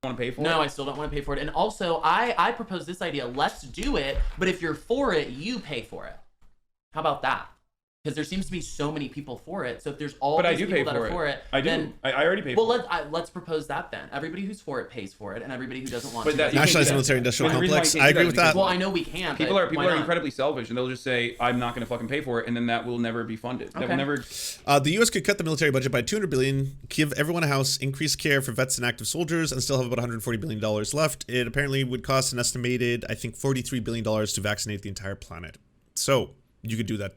[SPEAKER 2] Want to pay for it?
[SPEAKER 3] No, I still don't want to pay for it. And also, I propose this idea. Let's do it, but if you're for it, you pay for it. How about that? Because there seems to be so many people for it. So if there's all these people that are for it,
[SPEAKER 2] I do.
[SPEAKER 3] then
[SPEAKER 2] I already pay for it.
[SPEAKER 3] Well, let's propose that then. Everybody who's for it pays for it, and everybody who doesn't want to.
[SPEAKER 4] Nationalized military industrial complex. I agree with that.
[SPEAKER 3] Well, I know we can.
[SPEAKER 2] People are incredibly selfish, and they'll just say, "I'm not going to fucking pay for it," and then that will never be funded.
[SPEAKER 3] Okay.
[SPEAKER 2] That will never.
[SPEAKER 4] The U.S. could cut the military budget by $200 billion, give everyone a house, increase care for vets and active soldiers, and still have about $140 billion left. It apparently would cost an estimated, I think, $43 billion to vaccinate the entire planet. So you could do that.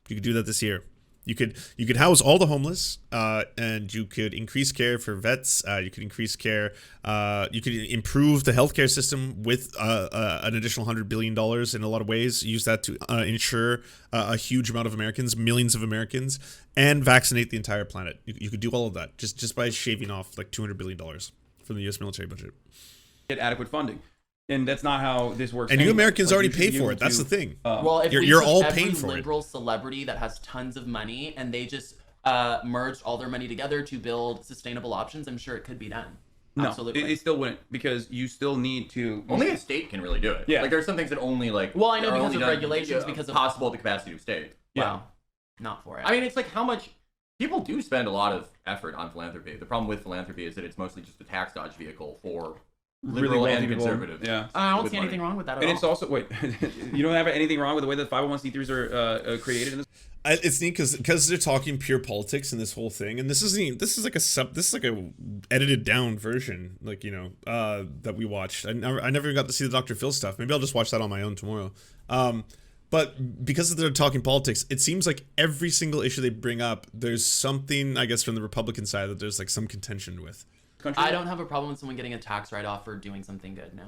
[SPEAKER 4] You could do that this year. You could house all the homeless, and you could increase care for vets. You could increase care. You could improve the healthcare system with an additional $100 billion in a lot of ways. Use that to insure a huge amount of Americans, millions of Americans, and vaccinate the entire planet. You could do all of that just by shaving off like $200 billion from the U.S. military budget.
[SPEAKER 2] Get adequate funding. And that's not how this works.
[SPEAKER 4] And you Americans
[SPEAKER 2] Like,
[SPEAKER 4] already
[SPEAKER 2] you should
[SPEAKER 4] pay
[SPEAKER 2] be
[SPEAKER 4] for
[SPEAKER 2] able
[SPEAKER 4] it. That's
[SPEAKER 2] to,
[SPEAKER 4] the thing.
[SPEAKER 3] Well, if we
[SPEAKER 4] You're
[SPEAKER 3] took
[SPEAKER 4] all
[SPEAKER 3] every
[SPEAKER 4] paying for it.
[SPEAKER 3] liberal celebrity that has tons of money and they just merged all their money together to build sustainable options, I'm sure it could be done.
[SPEAKER 2] No,
[SPEAKER 3] Absolutely.
[SPEAKER 2] it still wouldn't, because you still need to.
[SPEAKER 1] Only a state can really do it.
[SPEAKER 2] Yeah.
[SPEAKER 1] Like there's some things that only like.
[SPEAKER 3] Well, I know
[SPEAKER 1] are
[SPEAKER 3] because
[SPEAKER 1] only
[SPEAKER 3] of
[SPEAKER 1] done,
[SPEAKER 3] regulations, because of-
[SPEAKER 1] possible the capacity of state.
[SPEAKER 3] Wow. Not for it.
[SPEAKER 1] I mean, it's like how much people do spend a lot of effort on philanthropy. The problem with philanthropy is that it's mostly just a tax dodge vehicle for liberal
[SPEAKER 2] wealthy
[SPEAKER 1] and
[SPEAKER 2] people.
[SPEAKER 1] conservative.
[SPEAKER 2] Yeah.
[SPEAKER 3] I don't
[SPEAKER 1] with
[SPEAKER 3] see
[SPEAKER 1] money.
[SPEAKER 3] anything wrong with that at
[SPEAKER 2] And
[SPEAKER 3] all.
[SPEAKER 2] it's also, wait, you don't have anything wrong with the way that 501c3s are created in this?
[SPEAKER 4] It's neat because they're talking pure politics in this whole thing, and this is like a edited down version, like that we watched. I never even got to see the Dr. Phil stuff. Maybe I'll just watch that on my own tomorrow. But because they're talking politics, it seems like every single issue they bring up, there's something, I guess, from the Republican side that there's like some contention with.
[SPEAKER 3] I don't have a problem with someone getting a tax write-off for doing something good. No.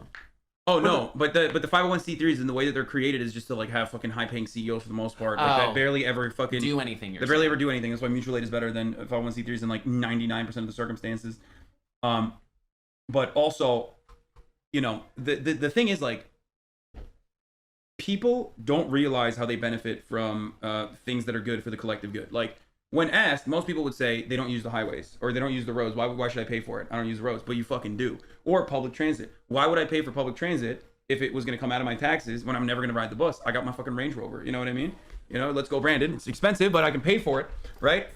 [SPEAKER 2] Oh no, but the 501c3s and the way that they're created is just to like have fucking high-paying CEOs for the most part, like that barely ever fucking
[SPEAKER 3] Do anything.
[SPEAKER 2] They barely ever do anything. That's why mutual aid is better than 501c3s in like 99% of the circumstances. But also, the thing is, like, people don't realize how they benefit from things that are good for the collective good. Like, when asked, most people would say they don't use the highways or they don't use the roads. Why should I pay for it? I don't use the roads, but you fucking do. Or public transit. Why would I pay for public transit if it was going to come out of my taxes when I'm never going to ride the bus? I got my fucking Range Rover. You know what I mean? Let's go, Brandon. It's expensive, but I can pay for it, right?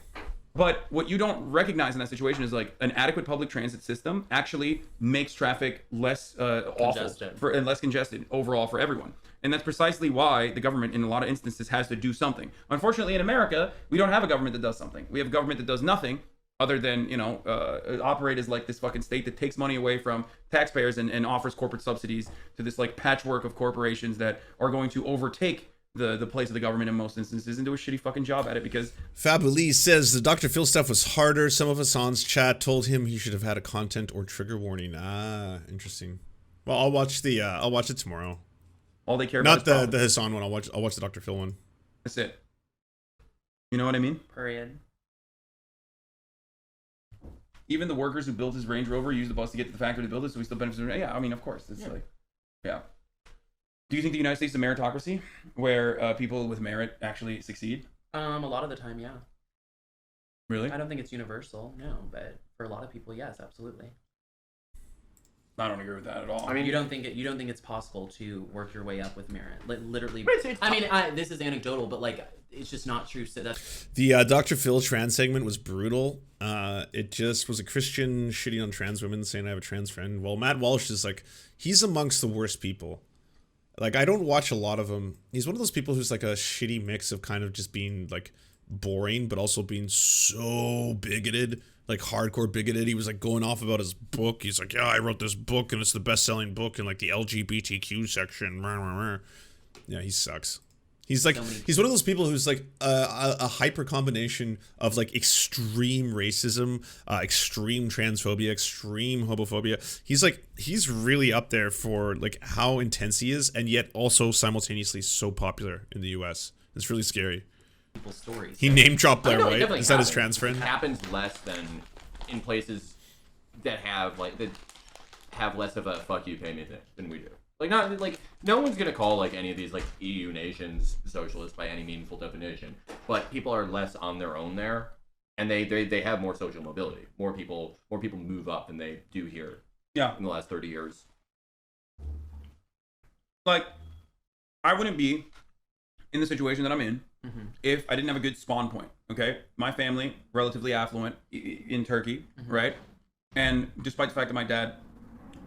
[SPEAKER 2] But what you don't recognize in that situation is like an adequate public transit system actually makes traffic less
[SPEAKER 3] Congested.
[SPEAKER 2] awful and less congested overall for everyone. And that's precisely why the government, in a lot of instances, has to do something. Unfortunately, in America, we don't have a government that does something. We have a government that does nothing other than, operate as like this fucking state that takes money away from taxpayers and offers corporate subsidies to this like patchwork of corporations that are going to overtake the place of the government in most instances and do a shitty fucking job at it because...
[SPEAKER 4] Fabulous says the Dr. Phil stuff was harder. Some of Hasan's chat told him he should have had a content or trigger warning. Ah, interesting. Well, I'll watch it tomorrow.
[SPEAKER 2] All they care about
[SPEAKER 4] Not the Hasan one. I'll watch the Dr. Phil one.
[SPEAKER 2] That's it. You know what I mean?
[SPEAKER 3] Period.
[SPEAKER 2] Even the workers who built his Range Rover used the bus to get to the factory to build it, so he still benefits from it. Yeah, I mean, of course. It's like, yeah. Do you think the United States is a meritocracy where people with merit actually succeed?
[SPEAKER 3] A lot of the time, yeah.
[SPEAKER 2] Really?
[SPEAKER 3] I don't think it's universal, no, but for a lot of people, yes, absolutely.
[SPEAKER 2] I don't agree with that at all.
[SPEAKER 3] I mean, you don't think it's possible to work your way up with merit, like literally.
[SPEAKER 1] It's
[SPEAKER 3] I mean, this is anecdotal, but like, it's just not true. So that's
[SPEAKER 4] the Dr. Phil trans segment was brutal. It just was a Christian shitting on trans women, saying I have a trans friend. Well, Matt Walsh is like, he's amongst the worst people. Like, I don't watch a lot of him. He's one of those people who's like a shitty mix of kind of just being like boring, but also being so bigoted, like hardcore bigoted. He was like going off about his book. He's like, yeah, I wrote this book and it's the best-selling book in like the LGBTQ section. Yeah, he sucks. He's like, he's one of those people who's like a hyper combination of like extreme racism, extreme transphobia, extreme homophobia. He's really up there for like how intense he is, and yet also simultaneously so popular in the US. It's really scary.
[SPEAKER 3] people's stories.
[SPEAKER 4] He name dropped Blair
[SPEAKER 1] I know, it
[SPEAKER 4] White.
[SPEAKER 1] definitely
[SPEAKER 4] Is that his
[SPEAKER 1] happens.
[SPEAKER 4] trans friend?
[SPEAKER 1] It happens less than in places that have less of a fuck you pay me thing than we do. No one's gonna call like any of these like EU nations socialist by any meaningful definition, but people are less on their own there, and they have more social mobility. More people move up than they do here.
[SPEAKER 2] Yeah.
[SPEAKER 1] In the last 30 years.
[SPEAKER 2] Like, I wouldn't be in the situation that I'm in if I didn't have a good spawn point. Okay, my family relatively affluent in Turkey, right? And despite the fact that my dad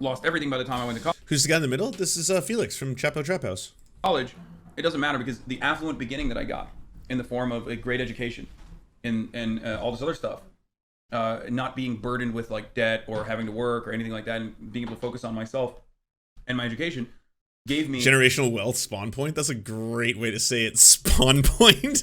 [SPEAKER 2] lost everything by the time I went to college.
[SPEAKER 4] Who's the guy in the middle? This is Felix from Chapo Trap House.
[SPEAKER 2] It doesn't matter because the affluent beginning that I got in the form of a great education and all this other stuff, not being burdened with like debt or having to work or anything like that, and being able to focus on myself and my education, gave me
[SPEAKER 4] Generational wealth spawn point. That's a great way to say it. Spawn point.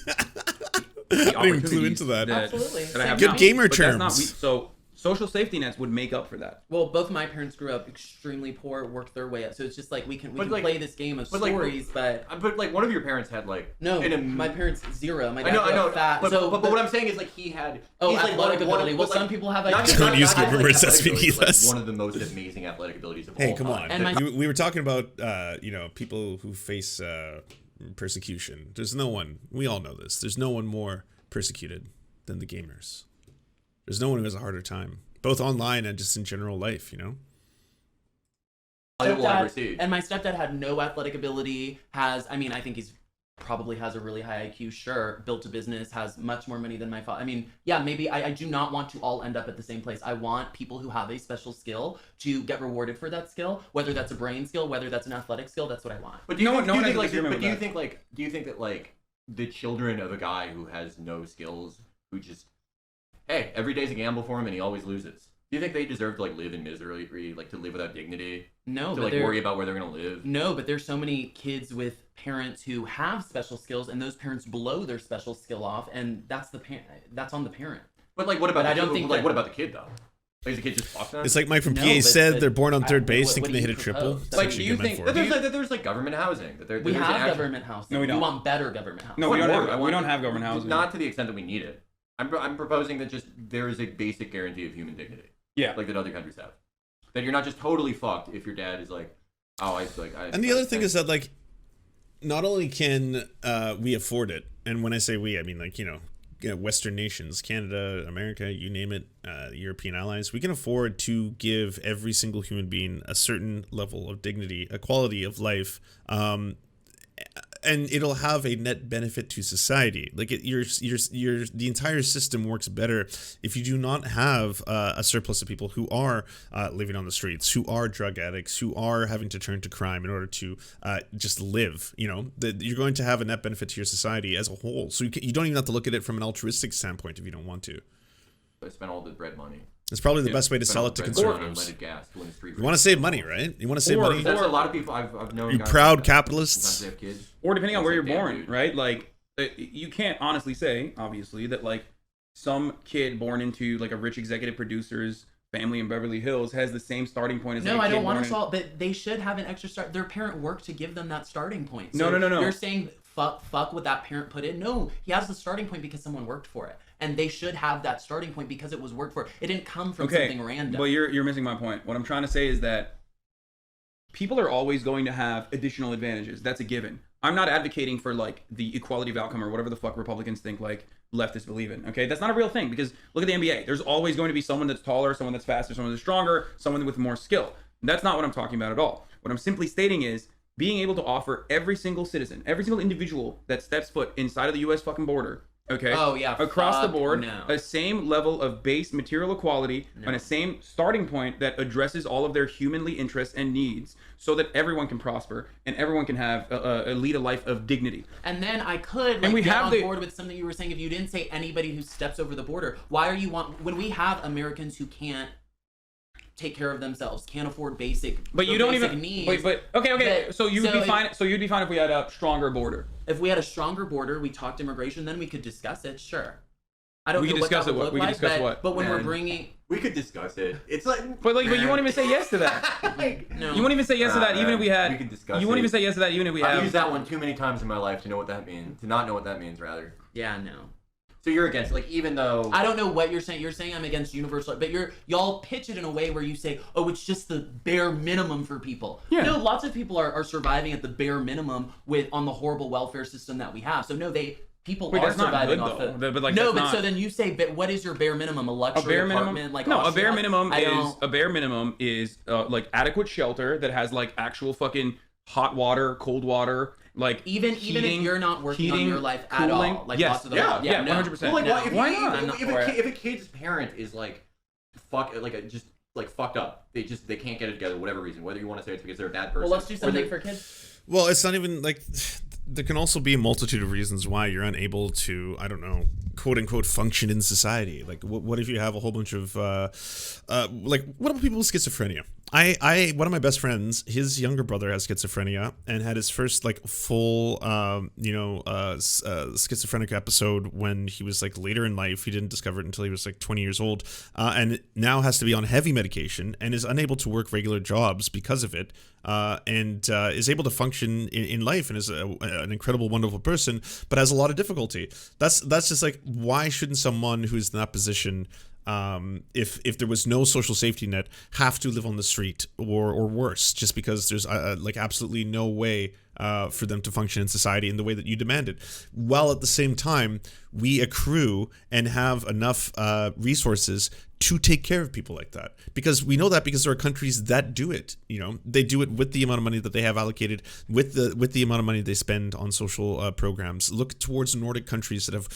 [SPEAKER 4] I didn't even clue into that.
[SPEAKER 3] Absolutely.
[SPEAKER 2] that I have
[SPEAKER 4] Good
[SPEAKER 2] now.
[SPEAKER 4] gamer
[SPEAKER 2] But that's not-
[SPEAKER 4] terms.
[SPEAKER 2] so social safety nets would make up for that.
[SPEAKER 3] Well, both of my parents grew up extremely poor, worked their way up. So it's just like we can
[SPEAKER 1] like-
[SPEAKER 3] play this game of
[SPEAKER 1] but like-
[SPEAKER 3] stories, but
[SPEAKER 1] But like one of your parents had like
[SPEAKER 3] no,
[SPEAKER 1] an
[SPEAKER 3] my parents zero. My
[SPEAKER 1] I
[SPEAKER 3] dad
[SPEAKER 1] know,
[SPEAKER 3] grew up fat.
[SPEAKER 1] but,
[SPEAKER 3] so,
[SPEAKER 1] but what I'm saying is like he had.
[SPEAKER 3] Oh,
[SPEAKER 1] he's like
[SPEAKER 3] athletic
[SPEAKER 1] one of-
[SPEAKER 3] ability. Well,
[SPEAKER 1] but, like,
[SPEAKER 3] some people have
[SPEAKER 1] not-
[SPEAKER 3] IQ.
[SPEAKER 4] Don't use
[SPEAKER 1] not
[SPEAKER 4] good words,
[SPEAKER 1] athletic ability,
[SPEAKER 4] SVD
[SPEAKER 1] but,
[SPEAKER 4] less.
[SPEAKER 1] like one of the most amazing athletic abilities of
[SPEAKER 4] Hey,
[SPEAKER 1] all
[SPEAKER 4] come
[SPEAKER 1] time.
[SPEAKER 4] on.
[SPEAKER 3] And my-
[SPEAKER 4] We were talking about, people who face persecution. There's no one, we all know this, there's no one more persecuted than the gamers. There's no one who has a harder time, both online and just in general life,
[SPEAKER 1] I will ever
[SPEAKER 3] Stepdad-
[SPEAKER 1] see.
[SPEAKER 3] and my stepdad had no athletic ability. I think he's probably has a really high IQ. Sure, built a business, has much more money than my father. I mean, yeah, maybe I do not want to all end up at the same place. I want people who have a special skill to get rewarded for that skill, whether that's a brain skill, whether that's an athletic skill. That's what I want.
[SPEAKER 1] But do you
[SPEAKER 2] No
[SPEAKER 1] think,
[SPEAKER 2] one-
[SPEAKER 1] do you
[SPEAKER 2] no
[SPEAKER 1] think
[SPEAKER 2] one
[SPEAKER 1] like,
[SPEAKER 2] has
[SPEAKER 1] but do you
[SPEAKER 2] disagreement
[SPEAKER 1] think that like the children of a guy who has no skills, who just, hey, every day's a gamble for him and he always loses. Do you think they deserve to like live in misery, like to live without dignity,
[SPEAKER 3] No,
[SPEAKER 1] to
[SPEAKER 3] but
[SPEAKER 1] like
[SPEAKER 3] they're-
[SPEAKER 1] worry about where they're gonna live?
[SPEAKER 3] No, but there's so many kids with parents who have special skills, and those parents blow their special skill off, and that's that's on the parent.
[SPEAKER 1] But like, what about?
[SPEAKER 3] But I
[SPEAKER 1] the
[SPEAKER 3] don't
[SPEAKER 1] kid?
[SPEAKER 3] think
[SPEAKER 1] like,
[SPEAKER 3] that-
[SPEAKER 1] what about the kid though? Like, is the kid just fucked then?
[SPEAKER 4] It's like Mike from
[SPEAKER 3] No,
[SPEAKER 4] PA
[SPEAKER 3] but-
[SPEAKER 4] said,
[SPEAKER 3] but
[SPEAKER 4] they're born on third
[SPEAKER 3] what-
[SPEAKER 4] base
[SPEAKER 3] what
[SPEAKER 4] thinking
[SPEAKER 3] do
[SPEAKER 4] they
[SPEAKER 3] you
[SPEAKER 4] hit a triple.
[SPEAKER 3] propose?
[SPEAKER 4] That's
[SPEAKER 1] like,
[SPEAKER 4] actually
[SPEAKER 1] do you
[SPEAKER 4] good
[SPEAKER 1] think that
[SPEAKER 4] metaphor.
[SPEAKER 1] there's like government housing? That
[SPEAKER 3] We
[SPEAKER 1] there's
[SPEAKER 3] have
[SPEAKER 1] an actual-
[SPEAKER 3] government housing.
[SPEAKER 2] No, we don't.
[SPEAKER 3] want better government housing.
[SPEAKER 2] No, we
[SPEAKER 1] I
[SPEAKER 2] don't
[SPEAKER 1] want
[SPEAKER 2] have.
[SPEAKER 1] more.
[SPEAKER 2] We don't have government housing.
[SPEAKER 1] Not to the extent that we need it. I'm proposing that just there is a basic guarantee of human dignity.
[SPEAKER 2] Yeah.
[SPEAKER 1] Like that other countries have. That you're not just totally fucked if your dad is like, oh, I.
[SPEAKER 4] And the other thing is that, like, not only can we afford it, and when I say we, I mean, like, Western nations, Canada, America, you name it, European allies, we can afford to give every single human being a certain level of dignity, a quality of life, and it'll have a net benefit to society. Like the entire system works better if you do not have a surplus of people who are living on the streets, who are drug addicts, who are having to turn to crime in order to just live. You're going to have a net benefit to your society as a whole. So you don't even have to look at it from an altruistic standpoint if you don't want to.
[SPEAKER 1] I spent all the bread money.
[SPEAKER 4] It's probably the best way to
[SPEAKER 1] Spent
[SPEAKER 4] sell
[SPEAKER 1] all
[SPEAKER 4] it to
[SPEAKER 1] the bread money on
[SPEAKER 4] conservatives.
[SPEAKER 1] unleaded gas to win the street
[SPEAKER 4] You want to save money, right? You want to save
[SPEAKER 2] Or-
[SPEAKER 4] money.
[SPEAKER 1] That's a lot of people I've known.
[SPEAKER 4] You
[SPEAKER 1] guys
[SPEAKER 4] proud
[SPEAKER 1] like that.
[SPEAKER 4] capitalists.
[SPEAKER 1] Sometimes they have kids.
[SPEAKER 2] Or depending on
[SPEAKER 1] It's
[SPEAKER 2] where
[SPEAKER 1] like,
[SPEAKER 2] you're
[SPEAKER 1] damn,
[SPEAKER 2] born,
[SPEAKER 1] dude.
[SPEAKER 2] right? Like, you can't honestly say, obviously, that like some kid born into like a rich executive producer's family in Beverly Hills has the same starting point as
[SPEAKER 3] No,
[SPEAKER 2] like, a
[SPEAKER 3] I
[SPEAKER 2] kid
[SPEAKER 3] don't want
[SPEAKER 2] born
[SPEAKER 3] us all, but they should have an extra start. Their parent worked to give them that starting point.
[SPEAKER 2] No.
[SPEAKER 3] You're saying fuck what that parent put in? No, he has the starting point because someone worked for it, and they should have that starting point because it was worked for. It didn't come from something random.
[SPEAKER 2] But you're missing my point. What I'm trying to say is that people are always going to have additional advantages. That's a given. I'm not advocating for like the equality of outcome or whatever the fuck Republicans think like leftists believe in. Okay, that's not a real thing because look at the NBA. There's always going to be someone that's taller, someone that's faster, someone that's stronger, someone with more skill. That's not what I'm talking about at all. What I'm simply stating is being able to offer every single citizen, every single individual that steps foot inside of the U.S. fucking border. Okay.
[SPEAKER 3] Oh, yeah,
[SPEAKER 2] Across the
[SPEAKER 3] fuck
[SPEAKER 2] board,
[SPEAKER 3] no.
[SPEAKER 2] a same level of base material equality and a same starting point that addresses all of their humanly interests and needs, so that everyone can prosper and everyone can have lead a life of dignity.
[SPEAKER 3] And then I could
[SPEAKER 2] And we
[SPEAKER 3] get
[SPEAKER 2] have
[SPEAKER 3] on
[SPEAKER 2] the-
[SPEAKER 3] board with something you were saying. If you didn't say anybody who steps over the border, why are you when we have Americans who can't take care of themselves, can't afford basic,
[SPEAKER 2] But you don't
[SPEAKER 3] basic
[SPEAKER 2] even.
[SPEAKER 3] needs.
[SPEAKER 2] But okay.
[SPEAKER 3] that-
[SPEAKER 2] So you would be
[SPEAKER 3] if-
[SPEAKER 2] fine. So you'd be fine if we had a stronger border.
[SPEAKER 3] If we had a stronger border, we talked immigration, then we could discuss it. Sure. I don't
[SPEAKER 2] We
[SPEAKER 3] know
[SPEAKER 2] could
[SPEAKER 3] what that
[SPEAKER 2] discuss
[SPEAKER 3] would
[SPEAKER 2] it, what-
[SPEAKER 3] look
[SPEAKER 2] we could
[SPEAKER 3] like,
[SPEAKER 2] discuss
[SPEAKER 3] but,
[SPEAKER 2] what?
[SPEAKER 3] but when we're
[SPEAKER 1] Man.
[SPEAKER 3] bringing,
[SPEAKER 1] We could discuss it. It's like,
[SPEAKER 2] But you won't even say yes to that.
[SPEAKER 3] no,
[SPEAKER 2] You won't even say yes to that, even if we had.
[SPEAKER 1] We could discuss
[SPEAKER 2] You won't
[SPEAKER 1] it.
[SPEAKER 2] even say yes to that, even if we
[SPEAKER 1] I've
[SPEAKER 2] have.
[SPEAKER 1] used that one too many times in my life to know what that means. To not know what that means, rather.
[SPEAKER 3] yeah, no.
[SPEAKER 1] So you're against, like, even though.
[SPEAKER 3] I don't know what you're saying. You're saying I'm against universal, but y'all pitch it in a way where you say, oh, it's just the bare minimum for people.
[SPEAKER 2] Yeah.
[SPEAKER 3] No, lots of people are surviving at the bare minimum on the horrible welfare system that we have. So no, people
[SPEAKER 2] Wait,
[SPEAKER 3] are
[SPEAKER 2] that's not
[SPEAKER 3] surviving
[SPEAKER 2] good,
[SPEAKER 3] off
[SPEAKER 2] though.
[SPEAKER 3] the.
[SPEAKER 2] But, like,
[SPEAKER 3] no,
[SPEAKER 2] that's
[SPEAKER 3] but
[SPEAKER 2] not-
[SPEAKER 3] so then you say, but what is your bare minimum? A
[SPEAKER 2] A
[SPEAKER 3] luxury
[SPEAKER 2] bare
[SPEAKER 3] apartment
[SPEAKER 2] minimum.
[SPEAKER 3] like
[SPEAKER 2] No, a
[SPEAKER 3] Austria?
[SPEAKER 2] bare minimum
[SPEAKER 3] I
[SPEAKER 2] is
[SPEAKER 3] don't-
[SPEAKER 2] like adequate shelter that has like actual fucking hot water, cold water, like
[SPEAKER 3] even
[SPEAKER 2] heating,
[SPEAKER 3] if you're not working on
[SPEAKER 2] heating,
[SPEAKER 3] your life at
[SPEAKER 2] cooling.
[SPEAKER 3] all, like
[SPEAKER 2] Yes,
[SPEAKER 3] lots of the
[SPEAKER 2] yeah,
[SPEAKER 3] no.
[SPEAKER 2] 100%.
[SPEAKER 1] Well, like,
[SPEAKER 3] No.
[SPEAKER 1] why, if,
[SPEAKER 2] Why
[SPEAKER 1] you-
[SPEAKER 2] not?
[SPEAKER 3] I'm
[SPEAKER 1] If,
[SPEAKER 3] not
[SPEAKER 1] if,
[SPEAKER 3] for
[SPEAKER 1] a
[SPEAKER 3] it.
[SPEAKER 1] kid, if a kid's parent is like, just fucked up, they can't get it together, whatever reason. Whether you want to say it's because they're a bad person.
[SPEAKER 3] Well, let's do
[SPEAKER 1] or
[SPEAKER 3] something
[SPEAKER 1] they-
[SPEAKER 3] for kids.
[SPEAKER 4] Well, it's not even like there can also be a multitude of reasons why you're unable to, I don't know, quote unquote function in society. Like what if you have a whole bunch of like what about people with schizophrenia? One of my best friends, his younger brother has schizophrenia and had his first like full, schizophrenic episode when he was like later in life. He didn't discover it until he was like 20 years old, and now has to be on heavy medication and is unable to work regular jobs because of it. And is able to function in life and is an incredible, wonderful person, but has a lot of difficulty. That's just like, why shouldn't someone who's in that position, if there was no social safety net, have to live on the street or worse, just because there's like absolutely no way for them to function in society in the way that you demanded, while at the same time we accrue and have enough resources to take care of people like that, because we know that because there are countries that do it. You know, they do it with the amount of money that they have allocated, with the amount of money they spend on social programs. Look towards Nordic countries that have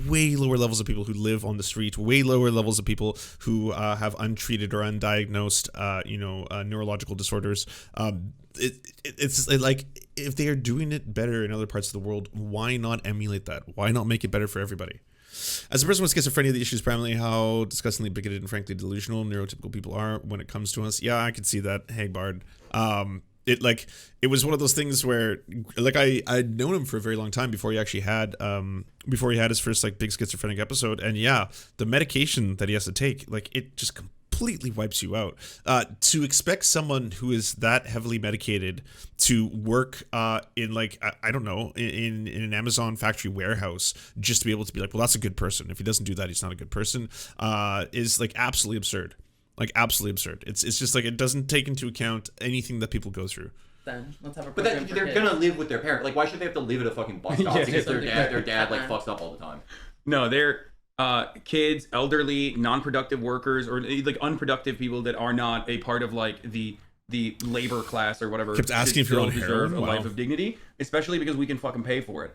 [SPEAKER 4] way lower levels of people who live on the street, way lower levels of people who have untreated or undiagnosed neurological disorders. It's like, if they are doing it better in other parts of the world, why not emulate that? Why not make it better for everybody? As a person with schizophrenia, the issue is primarily how disgustingly bigoted and frankly delusional neurotypical people are when it comes to us. Yeah, I could see that. Hey, Bard. It was one of those things where, like, I'd known him for a very long time before he actually had his first like big schizophrenic episode, and yeah, the medication that he has to take, like, it just completely wipes you out. To expect someone who is that heavily medicated to work in like, I don't know, in an Amazon factory warehouse, just to be able to be like, well, that's a good person. If he doesn't do that, he's not a good person, is like absolutely absurd. Like, absolutely absurd. It's just like, it doesn't take into account anything that people go through.
[SPEAKER 3] Then let's have a
[SPEAKER 1] But
[SPEAKER 3] program for
[SPEAKER 1] they're
[SPEAKER 3] kids.
[SPEAKER 1] gonna live with their parent. Like, why should they have to live at a fucking bus stop
[SPEAKER 2] Yeah,
[SPEAKER 1] because their
[SPEAKER 3] something
[SPEAKER 1] dad like fucks up all the time?
[SPEAKER 2] No, they're kids, elderly, non-productive workers, or like unproductive people that are not a part of like the labor class or whatever.
[SPEAKER 4] Kept asking if you're on
[SPEAKER 2] deserve
[SPEAKER 4] heroin?
[SPEAKER 2] a
[SPEAKER 4] Wow.
[SPEAKER 2] life of dignity, especially because we can fucking pay for it.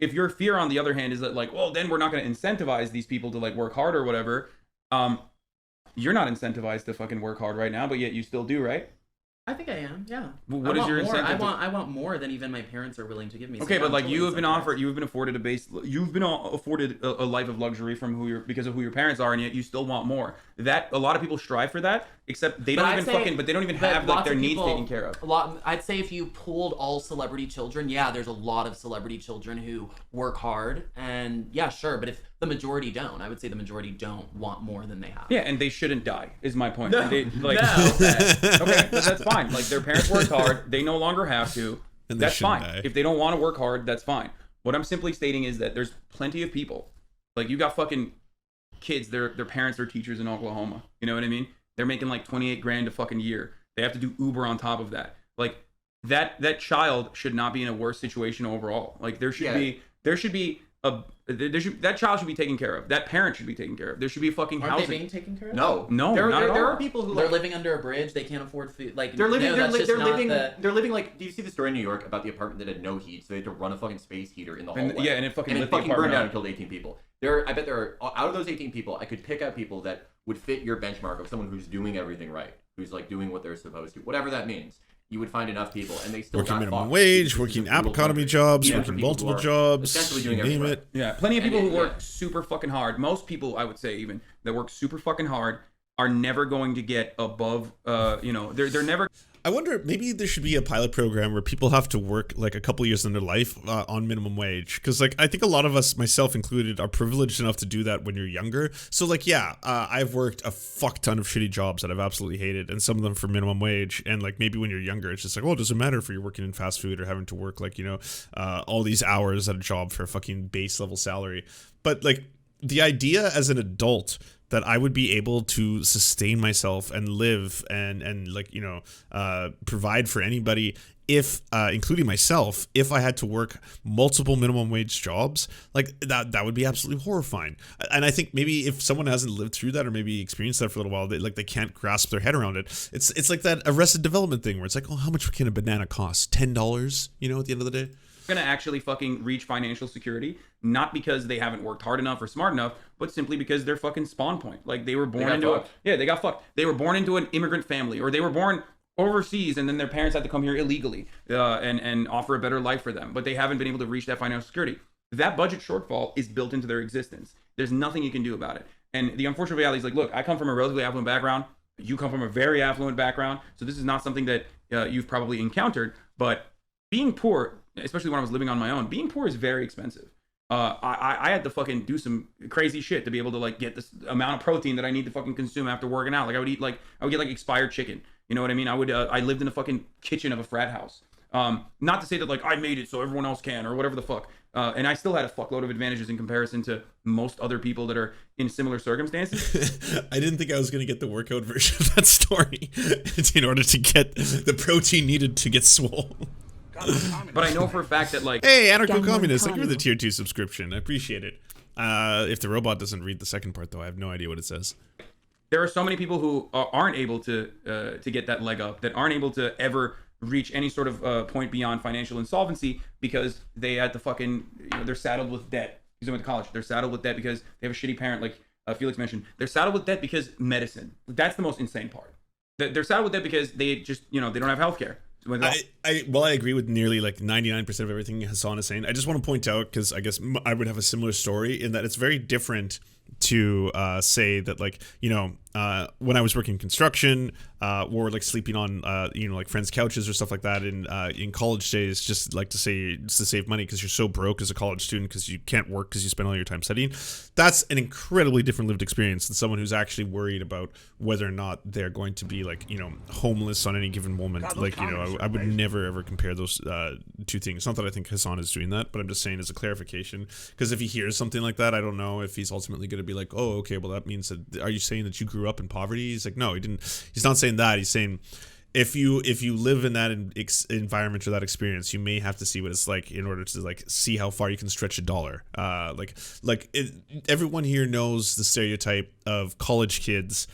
[SPEAKER 2] If your fear, on the other hand, is that like, well, then we're not going to incentivize these people to like work hard or whatever. You're not incentivized to fucking work hard right now, but yet you still do, right?
[SPEAKER 3] I think I am. Yeah.
[SPEAKER 2] What is your incentive?
[SPEAKER 3] I want more than even my parents are willing to give me.
[SPEAKER 2] Okay,
[SPEAKER 3] So
[SPEAKER 2] but
[SPEAKER 3] I'm
[SPEAKER 2] like,
[SPEAKER 3] totally
[SPEAKER 2] you have been
[SPEAKER 3] incentivized.
[SPEAKER 2] afforded a life of luxury from because of who your parents are, and yet you still want more. That a lot of people strive for that, except they
[SPEAKER 3] But
[SPEAKER 2] don't
[SPEAKER 3] I'd
[SPEAKER 2] even
[SPEAKER 3] say-
[SPEAKER 2] fucking, but they don't even
[SPEAKER 3] but
[SPEAKER 2] have like
[SPEAKER 3] lots
[SPEAKER 2] their
[SPEAKER 3] of
[SPEAKER 2] needs
[SPEAKER 3] people-
[SPEAKER 2] taken care of.
[SPEAKER 3] I'd say if you pooled all celebrity children, yeah, there's a lot of celebrity children who work hard, and yeah, sure. But if the majority don't, I would say the majority don't want more than they have.
[SPEAKER 2] Yeah, and they shouldn't die, is my point.
[SPEAKER 3] No,
[SPEAKER 2] They, like,
[SPEAKER 3] no.
[SPEAKER 2] okay, but that's fine. Like, their parents worked hard, they no longer have to.
[SPEAKER 4] And they
[SPEAKER 2] That's
[SPEAKER 4] shouldn't
[SPEAKER 2] fine.
[SPEAKER 4] die.
[SPEAKER 2] If they don't want to work hard, that's fine. What I'm simply stating is that there's plenty of people. Like, you got fucking kids, their parents are teachers in Oklahoma. You know what I mean? They're making like 28 grand a fucking year. They have to do Uber on top of that. Like, that child should not be in a worse situation overall. Like, that child should be taken care of. That parent should be taken care of. There should be a fucking
[SPEAKER 3] Aren't
[SPEAKER 2] housing.
[SPEAKER 3] they being taken care of?
[SPEAKER 1] No,
[SPEAKER 2] No,
[SPEAKER 1] There
[SPEAKER 2] not at
[SPEAKER 1] are
[SPEAKER 2] all.
[SPEAKER 1] people who
[SPEAKER 3] They're
[SPEAKER 1] like,
[SPEAKER 3] living under a bridge. They can't afford food. Like
[SPEAKER 1] they're living.
[SPEAKER 3] no,
[SPEAKER 1] they're
[SPEAKER 3] that's just
[SPEAKER 1] they're
[SPEAKER 3] not
[SPEAKER 1] living.
[SPEAKER 3] the-
[SPEAKER 1] They're living like. Do you see the story in New York about the apartment that had no heat, so they had to run a fucking space heater in the hallway?
[SPEAKER 2] And it fucking lit the
[SPEAKER 1] burned
[SPEAKER 2] apartment
[SPEAKER 1] down
[SPEAKER 2] up.
[SPEAKER 1] and killed 18 people. I bet there are, out of those 18 people, I could pick out people that would fit your benchmark of someone who's doing everything right, who's like doing what they're supposed to, whatever that means. You would find enough people, and they still
[SPEAKER 4] Working
[SPEAKER 1] got
[SPEAKER 4] minimum
[SPEAKER 1] fucked.
[SPEAKER 4] wage,
[SPEAKER 1] This is
[SPEAKER 4] working
[SPEAKER 1] a brutal
[SPEAKER 4] app economy
[SPEAKER 1] country.
[SPEAKER 4] jobs,
[SPEAKER 1] Even for
[SPEAKER 4] working
[SPEAKER 1] people who
[SPEAKER 4] multiple
[SPEAKER 1] are
[SPEAKER 4] jobs,
[SPEAKER 1] essentially doing
[SPEAKER 4] you
[SPEAKER 1] everything
[SPEAKER 4] name
[SPEAKER 1] right.
[SPEAKER 4] it.
[SPEAKER 2] Yeah, plenty of
[SPEAKER 3] And
[SPEAKER 2] people who
[SPEAKER 3] it-
[SPEAKER 2] work
[SPEAKER 3] yeah.
[SPEAKER 2] super fucking hard. Most people, I would say, even that work super fucking hard, are never going to get above. They're never.
[SPEAKER 4] I wonder, maybe there should be a pilot program where people have to work like a couple years in their life on minimum wage. Because like, I think a lot of us, myself included, are privileged enough to do that when you're younger. So like, yeah, I've worked a fuck ton of shitty jobs that I've absolutely hated, and some of them for minimum wage. And like, maybe when you're younger, it's just like, well, it doesn't matter if you're working in fast food or having to work like, all these hours at a job for a fucking base level salary. But like, the idea as an adult that I would be able to sustain myself and live and like, provide for anybody, if including myself, if I had to work multiple minimum wage jobs, like that would be absolutely horrifying. And I think maybe if someone hasn't lived through that or maybe experienced that for a little while, they can't grasp their head around it. It's like that Arrested Development thing where it's like, oh, how much can a banana cost? $10, at the end of the day.
[SPEAKER 2] going to actually fucking reach financial security, not because they haven't worked hard enough or smart enough, but simply because they're fucking spawn point. Like, they were born they got fucked. They were born into an immigrant family, or they were born overseas and then their parents had to come here illegally and offer a better life for them, but they haven't been able to reach that financial security. That budget shortfall is built into their existence. There's nothing you can do about it. And the unfortunate reality is, like, look, I come from a relatively affluent background. you come from a very affluent background, so this is not something that you've probably encountered. But being poor, especially when I was living on my own, being poor is very expensive. I had to fucking do some crazy shit to be able to like get this amount of protein that I need to fucking consume after working out. Like I would get like expired chicken. You know what I mean? I lived in the fucking kitchen of a frat house. Not to say that like I made it so everyone else can or whatever the fuck. And I still had a fuckload of advantages in comparison to most other people that are in similar circumstances.
[SPEAKER 4] I didn't think I was going to get the workout version of that story. It's in order to get the protein needed to get swole.
[SPEAKER 2] But I know for a fact that like,
[SPEAKER 4] hey, anarcho-communist, thank you for the tier 2 subscription. I appreciate it. If the robot doesn't read the second part, though, I have no idea what it says.
[SPEAKER 2] There are so many people who aren't able to get that leg up, that aren't able to ever reach any sort of point beyond financial insolvency because they had to fucking, they're saddled with debt. Because they went to college. They're saddled with debt because they have a shitty parent, like Felix mentioned. They're saddled with debt because medicine. That's the most insane part. They're saddled with debt because they just, they don't have healthcare.
[SPEAKER 4] I agree with nearly like 99% of everything Hasan is saying. I just want to point out, because I guess I would have a similar story in that it's very different to say that, like, when I was working construction or like sleeping on like friends' couches or stuff like that in college days, just to save money because you're so broke as a college student because you can't work because you spend all your time studying. That's an incredibly different lived experience than someone who's actually worried about whether or not they're going to be like homeless on any given moment. I would never ever compare those two things. Not that I think Hasan is doing that, but I'm just saying as a clarification, because if he hears something like that, I don't know if he's ultimately going to be like, oh, okay, well that means that, are you saying that you grew up in poverty? He's like, no, he didn't. He's not saying that. He's saying if you live in that environment or that experience, you may have to see what it's like in order to like see how far you can stretch a dollar. Everyone here knows the stereotype of college kids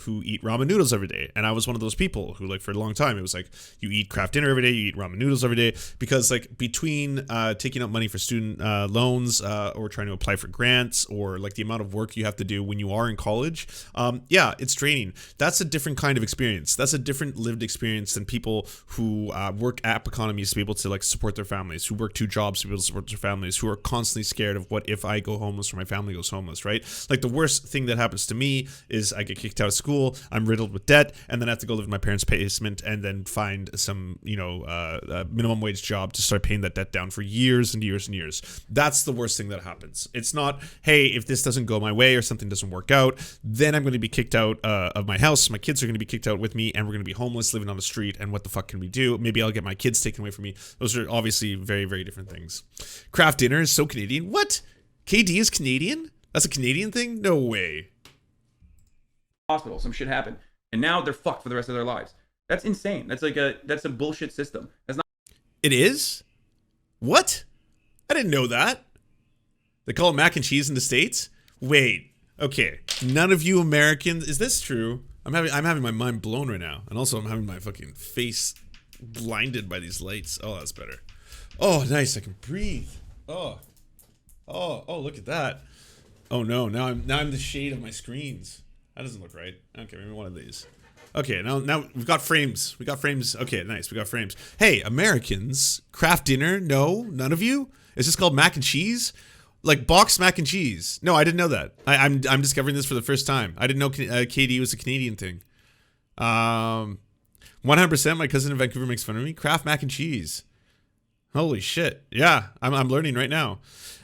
[SPEAKER 4] who eat ramen noodles every day, and I was one of those people who, like, for a long time it was like, you eat craft dinner every day, you eat ramen noodles every day, because like between taking out money for student loans or trying to apply for grants, or like the amount of work you have to do when you are in college, it's draining. That's a different kind of experience. That's a different lived experience than people who work app economies to be able to like support their families, who work 2 jobs to be able to support their families, who are constantly scared of what if I go homeless or my family goes homeless, right? Like the worst thing that happens to me is I get kicked out of school, I'm riddled with debt, and then I have to go live in my parents' basement and then find some minimum wage job to start paying that debt down for years and years and years. That's the worst thing that happens. It's not, hey, if this doesn't go my way or something doesn't work out, then I'm going to be kicked out of my house, my kids are going to be kicked out with me, and we're going to be homeless, living on the street, and what the fuck can we do? Maybe I'll get my kids taken away from me. Those are obviously very, very different things. Craft dinner is so Canadian. What? KD is Canadian? That's a Canadian thing? No way.
[SPEAKER 2] Hospital, some shit happened, and now they're fucked for the rest of their lives. That's insane. That's a bullshit system. That's not.
[SPEAKER 4] It is? What? I didn't know that. They call it mac and cheese in the States? Wait. Okay. None of you Americans, is this true? I'm having my mind blown right now. And also I'm having my fucking face blinded by these lights. Oh, that's better. Oh, nice. I can breathe. Oh, look at that. Oh no, now I'm the shade of my screens. That doesn't look right. Okay, maybe one of these. Okay, now we've got frames. We got frames. Okay, nice. We got frames. Hey, Americans, craft dinner? No, none of you? Is this called mac and cheese? Like boxed mac and cheese? No, I didn't know that. I'm discovering this for the first time. I didn't know KD was a Canadian thing. 100%. My cousin in Vancouver makes fun of me. Craft mac and cheese. Holy shit. Yeah, I'm learning right now.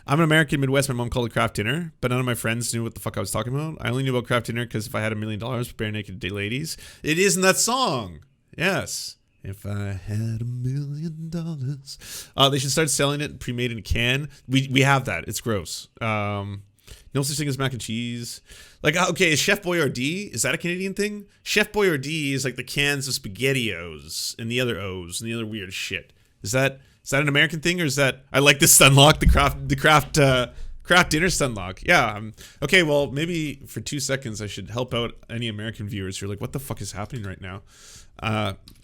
[SPEAKER 4] I'm an American Midwest. My mom called it craft dinner, but none of my friends knew what the fuck I was talking about. I only knew about craft dinner because if I had $1 million for bare naked ladies, it isn't that song. Yes. If I had $1 million. They should start selling it pre-made in a can. We have that. It's gross. No such thing as mac and cheese. Like, okay, is Chef Boyardee, is that a Canadian thing? Chef Boyardee is like the cans of SpaghettiOs and the other O's and the other weird shit. Is that an American thing, or is that, I like this Sunlock, the craft dinner Sunlock. Yeah. Okay, well, maybe for 2 seconds I should help out any American viewers who are like, what the fuck is happening right now?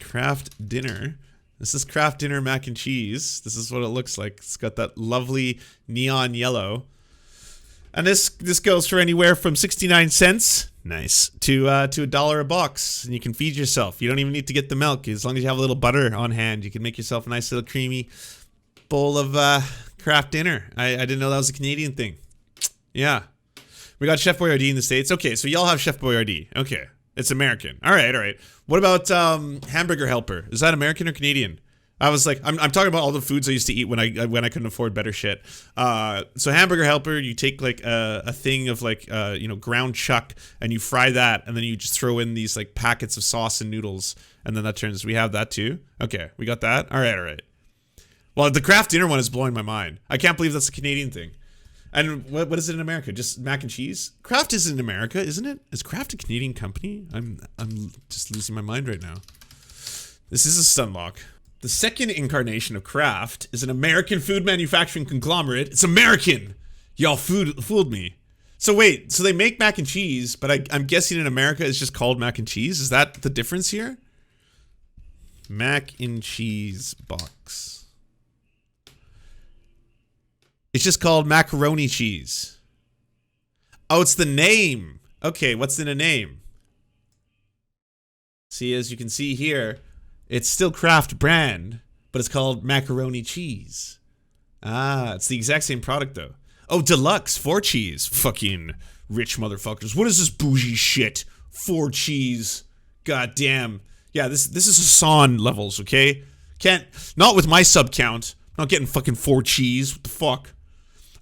[SPEAKER 4] Craft dinner. This is craft dinner mac and cheese. This is what it looks like. It's got that lovely neon yellow. And this goes for anywhere from 69 cents, nice, to $1 a box, and you can feed yourself. You don't even need to get the milk. As long as you have a little butter on hand, you can make yourself a nice little creamy bowl of craft dinner. I didn't know that was a Canadian thing. Yeah. We got Chef Boyardee in the States. Okay, so y'all have Chef Boyardee. Okay. It's American. All right. What about Hamburger Helper? Is that American or Canadian? I was like, I'm talking about all the foods I used to eat when I couldn't afford better shit. So Hamburger Helper, you take like a thing of like ground chuck and you fry that, and then you just throw in these like packets of sauce and noodles, and then that turns. We have that too. Okay, we got that. All right. Well, the Kraft dinner one is blowing my mind. I can't believe that's a Canadian thing. And what is it in America? Just mac and cheese? Kraft is in America, isn't it? Is Kraft a Canadian company? I'm just losing my mind right now. This is a stun lock. The second incarnation of Kraft is an American food manufacturing conglomerate. It's American. Y'all fooled me. So wait, so they make mac and cheese, but I'm guessing in America it's just called mac and cheese? Is that the difference here? Mac and cheese box. It's just called macaroni cheese. Oh, it's the name. Okay, what's in a name? See, as you can see here, it's still Kraft brand, but it's called macaroni cheese. Ah, it's the exact same product though. Oh, deluxe, 4 cheese. Fucking rich motherfuckers. What is this bougie shit? 4 cheese. God damn. Yeah, this is Hasan levels, okay? Not with my sub count. I'm not getting fucking 4 cheese. What the fuck?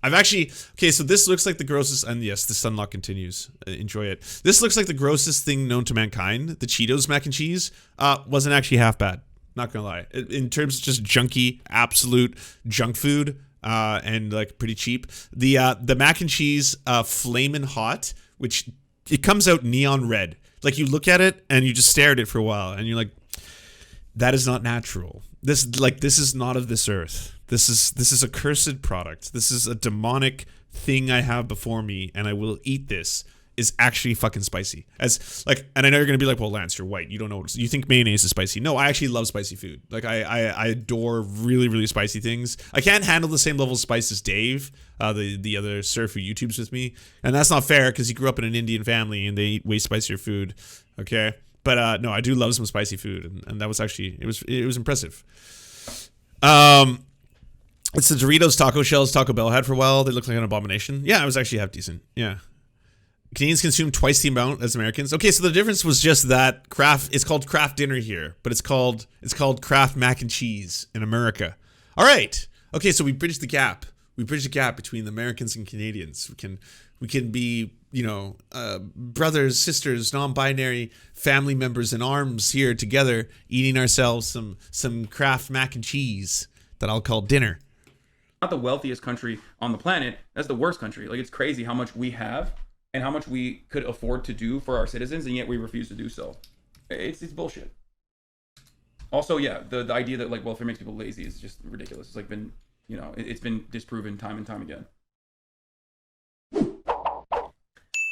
[SPEAKER 4] Okay, so this looks like the grossest, and yes, the sunlock continues. Enjoy it. This looks like the grossest thing known to mankind. The Cheetos mac and cheese wasn't actually half bad. Not gonna lie. In terms of just junky, absolute junk food, and like pretty cheap. The mac and cheese, flamin' hot, which it comes out neon red. Like you look at it and you just stare at it for a while, and you're like, that is not natural. This is not of this earth. This is a cursed product. This is a demonic thing I have before me, and I will eat this. Is actually fucking spicy. And I know you're gonna be like, well, Lance, you're white. You don't know. You think mayonnaise is spicy? No, I actually love spicy food. Like I adore really, really spicy things. I can't handle the same level of spice as Dave, the other Serf who YouTubes with me, and that's not fair because he grew up in an Indian family and they eat way spicier food. Okay, but no, I do love some spicy food, and that was actually it was impressive. It's the Doritos taco shells Taco Bell had for a while. They look like an abomination. Yeah, it was actually half decent. Yeah. Canadians consume twice the amount as Americans. Okay, so the difference was just that it's called Kraft dinner here, but it's called Kraft mac and cheese in America. All right. Okay, so we bridged the gap. We bridged the gap between the Americans and Canadians. We can be, brothers, sisters, non-binary family members in arms here together, eating ourselves some Kraft mac and cheese that I'll call dinner.
[SPEAKER 2] Not the wealthiest country on the planet. That's the worst country. Like, it's crazy how much we have and how much we could afford to do for our citizens, and yet we refuse to do so. It's bullshit. Also, yeah, the idea that like welfare makes people lazy is just ridiculous. It's like been, it's been disproven time and time again.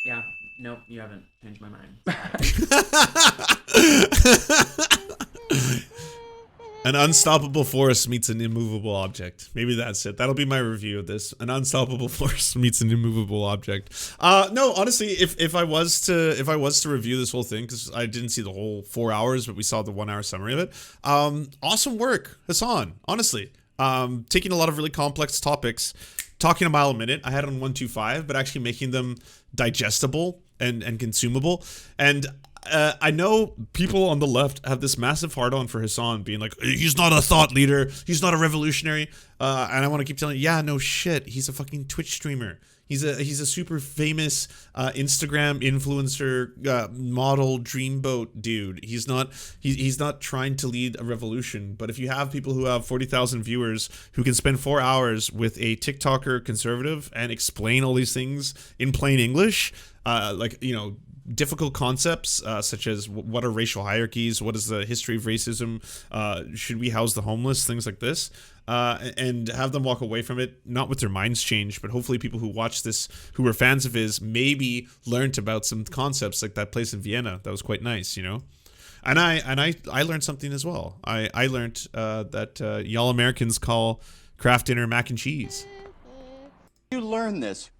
[SPEAKER 3] Yeah, nope, you haven't changed my mind.
[SPEAKER 4] An unstoppable force meets an immovable object. Maybe that's it. That'll be my review of this. An unstoppable force meets an immovable object. No, honestly, if I was to review this whole thing, because I didn't see the whole 4 hours, but we saw the 1 hour summary of it. Awesome work, Hasan. Honestly, taking a lot of really complex topics, talking a mile a minute. I had it on 125, but actually making them digestible and consumable. And I know people on the left have this massive hard-on for Hasan, being like, he's not a thought leader, he's not a revolutionary, and I want to keep telling you, yeah, no shit, he's a fucking Twitch streamer. He's a super famous Instagram influencer, model, dreamboat dude. He's not trying to lead a revolution. But if you have people who have 40,000 viewers who can spend 4 hours with a TikToker conservative and explain all these things in plain English, difficult concepts such as what are racial hierarchies, what is the history of racism, should we house the homeless, things like this, and have them walk away from it not with their minds changed, but hopefully people who watch this who were fans of his maybe learned about some concepts like that place in Vienna that was quite nice, and I learned something as well. I learned that y'all Americans call Kraft dinner mac and cheese.
[SPEAKER 8] You learned this?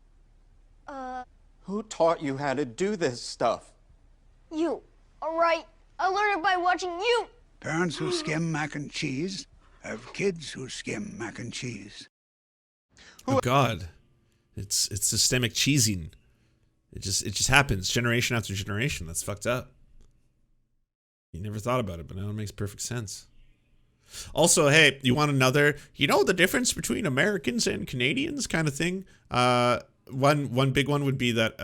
[SPEAKER 8] Who taught you how to do this stuff?
[SPEAKER 9] You. All right. I learned it by watching you.
[SPEAKER 10] Parents who skim mac and cheese have kids who skim mac and cheese.
[SPEAKER 4] Oh God, it's systemic cheesing. It just happens generation after generation. That's fucked up. You never thought about it, but now it makes perfect sense. Also, hey, you want another, the difference between Americans and Canadians kind of thing? One big one would be that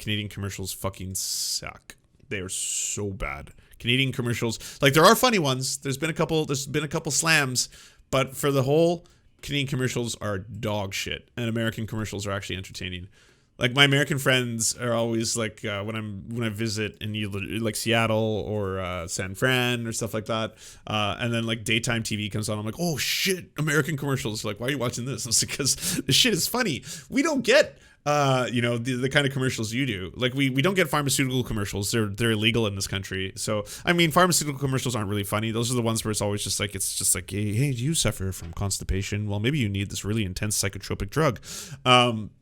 [SPEAKER 4] Canadian commercials fucking suck. They are so bad. Canadian commercials, like, there are funny ones. There's been a couple slams, but for the whole, Canadian commercials are dog shit, and American commercials are actually entertaining. Like, my American friends are always like, when I visit in either like Seattle or San Fran or stuff like that, and then like daytime TV comes on, I'm like, oh shit, American commercials. They're like, why are you watching this? I was like, because this shit is funny. We don't get the kind of commercials you do. Like, we don't get pharmaceutical commercials. They're illegal in this country. So, I mean, pharmaceutical commercials aren't really funny. Those are the ones where it's always just like, hey, do you suffer from constipation? Well, maybe you need this really intense psychotropic drug.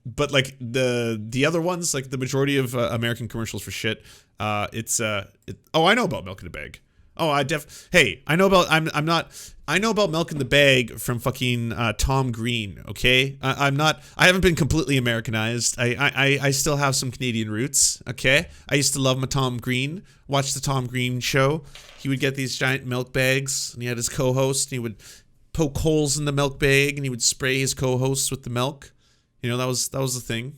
[SPEAKER 4] But like the other ones, like the majority of American commercials for shit, I know about Milk in a Bag. Oh, I know about Milk in the Bag from fucking Tom Green. Okay, I haven't been completely Americanized. I still have some Canadian roots. Okay, I used to love my Tom Green. Watch the Tom Green show. He would get these giant milk bags, and he had his co-host, and he would poke holes in the milk bag, and he would spray his co-hosts with the milk. That was the thing.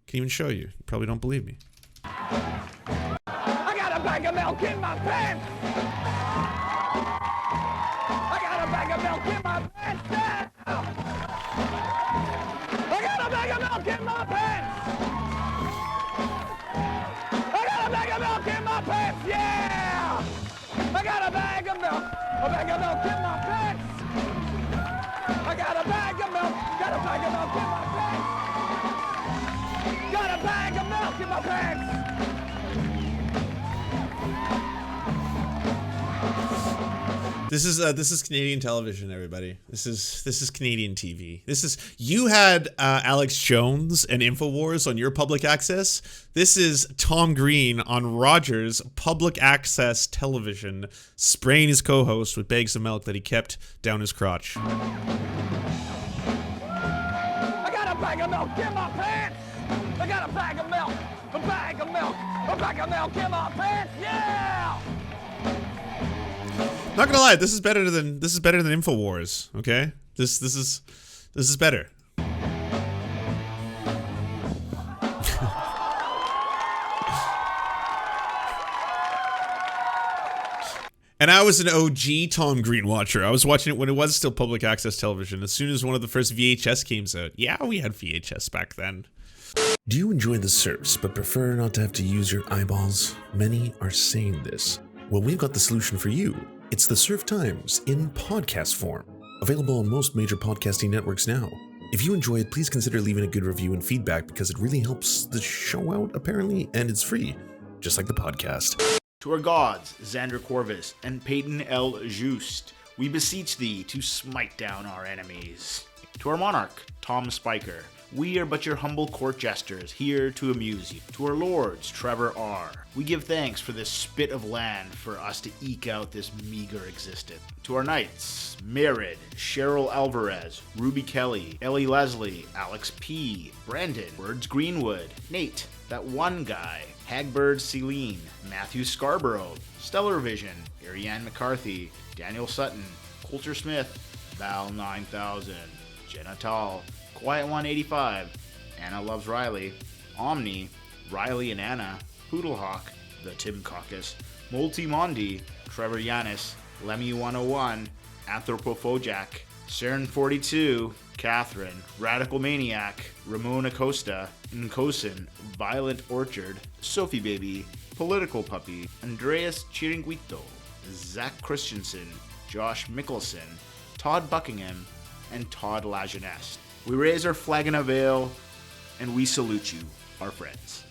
[SPEAKER 4] Can even show you. You probably don't believe me.
[SPEAKER 7] I got a bag of milk in my pants. I got a bag of milk in my pants now. I got a bag of milk in my pants. I got a bag of milk in my pants, yeah. I got a bag of milk in my pants. I got a bag of milk in my pants. Got a bag of milk in my pants.
[SPEAKER 4] This is Canadian television, everybody. This is Canadian TV. You had Alex Jones and InfoWars on your public access. This is Tom Green on Rogers' public access television, spraying his co-host with bags of milk that he kept down his crotch.
[SPEAKER 7] I got a bag of milk in my pants. I got a bag of milk in my pants. Yeah.
[SPEAKER 4] Not gonna lie, this is better than InfoWars. Okay, this is better. And I was an OG Tom Green watcher. I was watching it when it was still public access television. As soon as one of the first VHS came out. Yeah, we had VHS back then.
[SPEAKER 11] Do you enjoy the Serfs but prefer not to have to use your eyeballs? Many are saying this. Well, we've got the solution for you. It's the Serf Times in podcast form, available on most major podcasting networks now. If you enjoy it, please consider leaving a good review and feedback because it really helps the show out, apparently, and it's free, just like the podcast.
[SPEAKER 12] To our gods, Xander Corvus and Peyton L. Just, we beseech thee to smite down our enemies. To our monarch, Tom Spiker, we are but your humble court jesters, here to amuse you. To our lords, Trevor R., we give thanks for this spit of land for us to eke out this meager existence. To our knights, Merid, Cheryl Alvarez, Ruby Kelly, Ellie Leslie, Alex P., Brandon, Words Greenwood, Nate, that one guy, Hagbird Celine, Matthew Scarborough, Stellar Vision, Ariane McCarthy, Daniel Sutton, Coulter Smith, Val 9000, Jenna Tall, Quiet 185, Anna Loves Riley, Omni, Riley and Anna, Poodlehawk, The Tim Caucus, Multi Mondi, Trevor Yanis, Lemmy 101, Anthropophojak, Saren 42, Catherine, Radical Maniac, Ramon Acosta, Nkosin, Violent Orchard, Sophie Baby, Political Puppy, Andreas Chiringuito, Zach Christensen, Josh Mickelson, Todd Buckingham, and Todd Lajeunesse. We raise our flag in a veil, and we salute you, our friends.